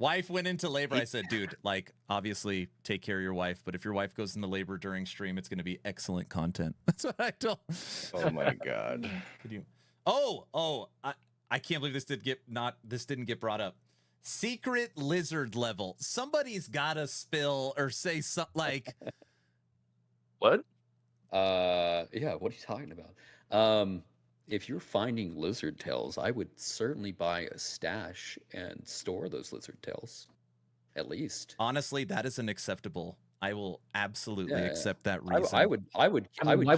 S2: Wife went into labor. I said, dude, like, obviously take care of your wife, but if your wife goes into labor during stream, it's going to be excellent content. That's what I told.
S6: Oh my god.
S2: Could you? I can't believe this didn't get brought up. Secret lizard level. Somebody's got to spill or say something like.
S5: What?
S8: Yeah, what are you talking about? If you're finding lizard tails, I would certainly buy a stash and store those lizard tails, at least.
S2: Honestly, that is unacceptable. I will absolutely accept that
S8: I
S2: reason.
S8: I would
S4: why
S8: keep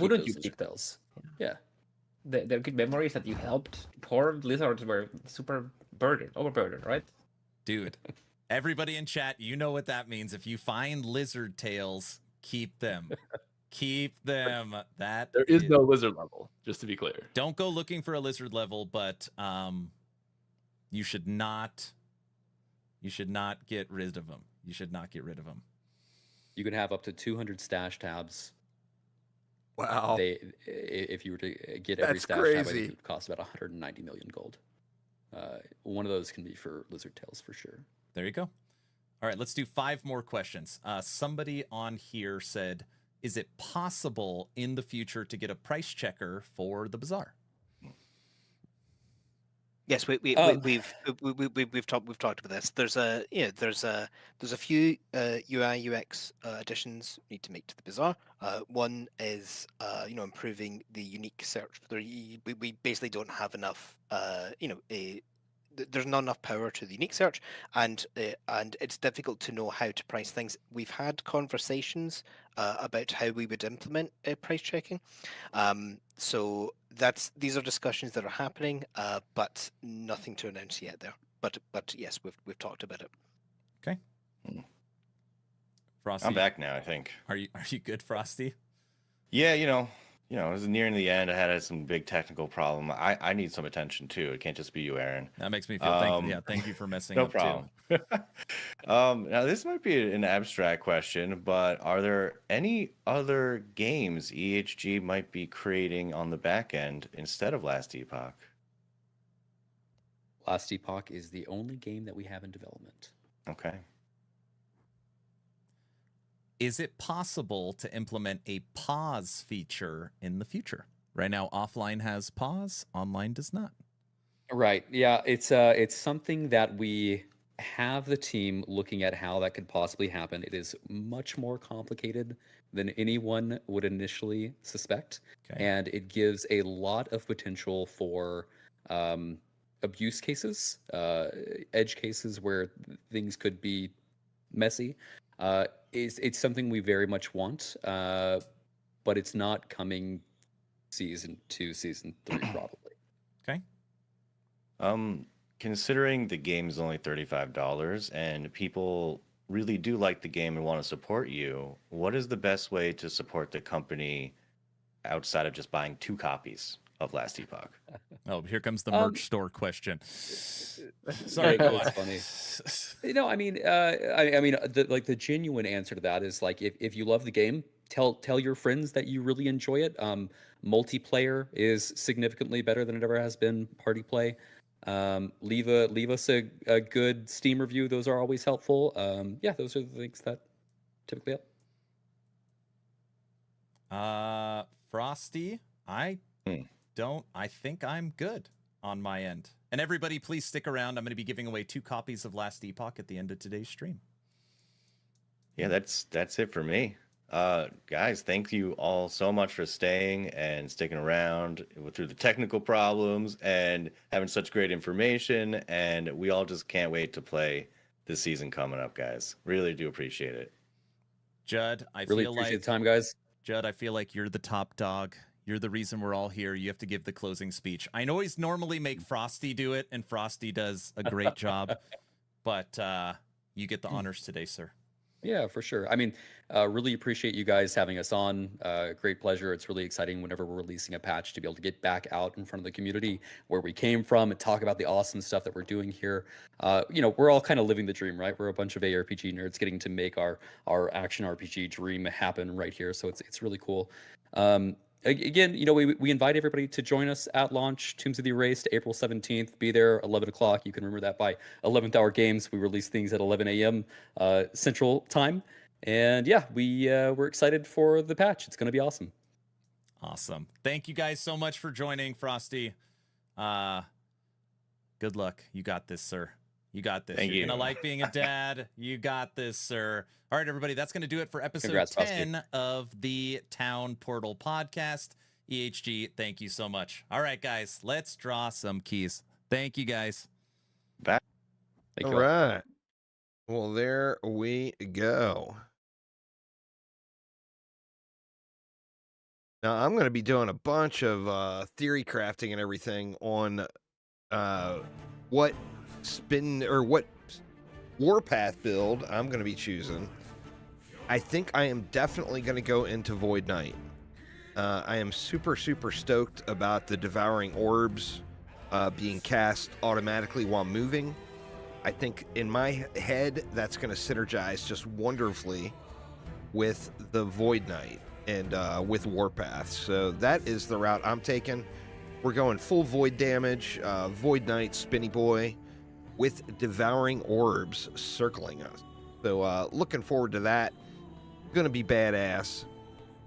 S4: wouldn't
S8: those
S4: you
S8: lizard
S4: keep
S8: tails? Yeah.
S4: The good memories that you helped. Poor lizards were super overburdened, right?
S2: Dude, everybody in chat, you know what that means. If you find lizard tails, keep them. Keep them.
S5: There is no lizard level, just to be clear.
S2: Don't go looking for a lizard level, but you should not get rid of them. You should not get rid of them.
S8: You can have up to 200 stash tabs.
S1: Wow.
S8: If you were to get every
S1: That's
S8: stash tab, I think
S1: crazy.
S8: it would cost about 190 million gold. One of those can be for lizard tails for sure.
S2: There you go. All right, let's do 5 more questions. Somebody on here said, is it possible in the future to get a price checker for the bazaar?
S7: Yes, we've talked about this. There's a few UI UX additions we need to make to the bazaar. One is improving the unique search. We basically don't have enough there's not enough power to the unique search, and it's difficult to know how to price things. We've had conversations about how we would implement price checking. So these are discussions that are happening, but nothing to announce yet there. But yes, we've talked about it.
S2: Okay. Frosty,
S6: I'm back now, I think.
S2: Are you good, Frosty?
S6: Yeah, you know, it was nearing the end. I had some big technical problem. I need some attention too. It can't just be you, Aaron.
S2: That makes me feel. Thank you for messing
S6: No
S2: up
S6: problem.
S2: too.
S6: Now this might be an abstract question, but are there any other games EHG might be creating on the back end instead of Last Epoch?
S8: Last Epoch is the only game that we have in development.
S6: Okay.
S2: Is it possible to implement a pause feature in the future? Right now, offline has pause, online does not.
S8: Right. Yeah. It's something that we have the team looking at how that could possibly happen. It is much more complicated than anyone would initially suspect,
S2: Okay.
S8: and it gives a lot of potential for abuse cases, edge cases where things could be messy. It's something we very much want, but it's not coming season 2, season 3 probably.
S2: Okay.
S6: Considering the game is only $35 and people really do like the game and want to support you, what is the best way to support the company outside of just buying 2 copies of Last Epoch?
S2: Oh, here comes the merch store question.
S8: Sorry, that's funny. I mean, the genuine answer to that is like if you love the game, tell your friends that you really enjoy it. Multiplayer is significantly better than it ever has been. Party play. Leave us a good Steam review. Those are always helpful. Yeah, those are the things that typically help.
S2: Frosty, I think I'm good on my end. And everybody, please stick around. I'm going to be giving away 2 copies of Last Epoch at the end of today's stream.
S6: Yeah, that's it for me. Guys, thank you all so much for staying and sticking around through the technical problems and having such great information. And we all just can't wait to play this season coming up, guys. Really do appreciate it.
S2: Judd, I
S8: really
S2: feel
S8: appreciate
S2: like
S8: the time, guys.
S2: Judd, I feel like you're the top dog. You're the reason we're all here. You have to give the closing speech. I know he's normally make Frosty do it, and Frosty does a great job, but you get the honors today, sir.
S8: Yeah, for sure. I mean, really appreciate you guys having us on. Great pleasure. It's really exciting whenever we're releasing a patch to be able to get back out in front of the community where we came from and talk about the awesome stuff that we're doing here. We're all kind of living the dream, right? We're a bunch of ARPG nerds getting to make our action RPG dream happen right here. So it's really cool. Again, we invite everybody to join us at launch, Tombs of the Erased, April 17th. Be there, 11 o'clock. You can remember that by 11th Hour Games. We release things at 11 a.m. Central Time. And yeah, we're excited for the patch. It's going to be awesome.
S2: Awesome. Thank you guys so much for joining, Frosty. Good luck. You got this, sir. You got this. You're going to like being a dad. You got this, sir. All right, everybody, that's going to do it for episode 10 of the Town Portal podcast. EHG, thank you so much. All right, guys, let's draw some keys. Thank you, guys.
S6: Bye.
S1: All right. Well, there we go. Now, I'm going to be doing a bunch of theory crafting and everything on what Warpath build I'm going to be choosing. I think I am definitely going to go into Void Knight. I am super, super stoked about the Devouring Orbs being cast automatically while moving. I think in my head, that's going to synergize just wonderfully with the Void Knight and with Warpath. So that is the route I'm taking. We're going full Void damage, Void Knight, Spinny Boy, with Devouring Orbs circling us. So looking forward to that. Going to be badass.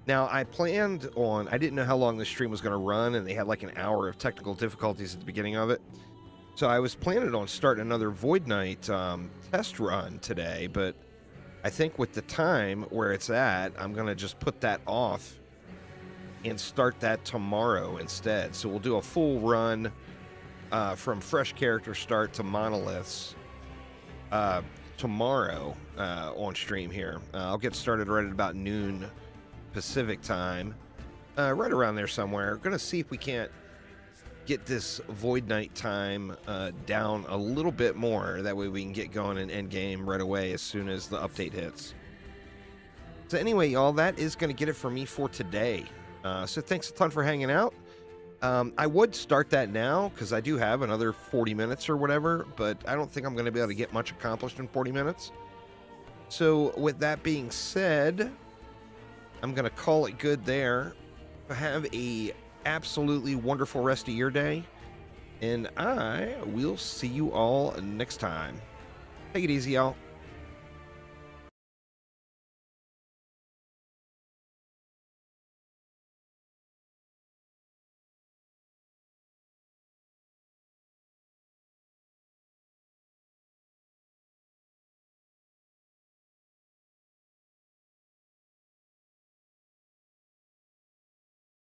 S1: Now, I didn't know how long this stream was going to run, and they had like an hour of technical difficulties at the beginning of it. So I was planning on starting another Void Knight test run today, but I think with the time where it's at, I'm going to just put that off and start that tomorrow instead. So we'll do a full run from fresh character start to monoliths tomorrow on stream here. I'll get started right at about noon Pacific time, right around there somewhere. Gonna see if we can't get this Void Knight time down a little bit more. That way we can get going in endgame right away as soon as the update hits. So anyway, y'all, that is going to get it for me for today. So thanks a ton for hanging out. I would start that now because I do have another 40 minutes or whatever, but I don't think I'm going to be able to get much accomplished in 40 minutes. So with that being said, I'm going to call it good there. Have a absolutely wonderful rest of your day, and I will see you all next time. Take it easy, y'all.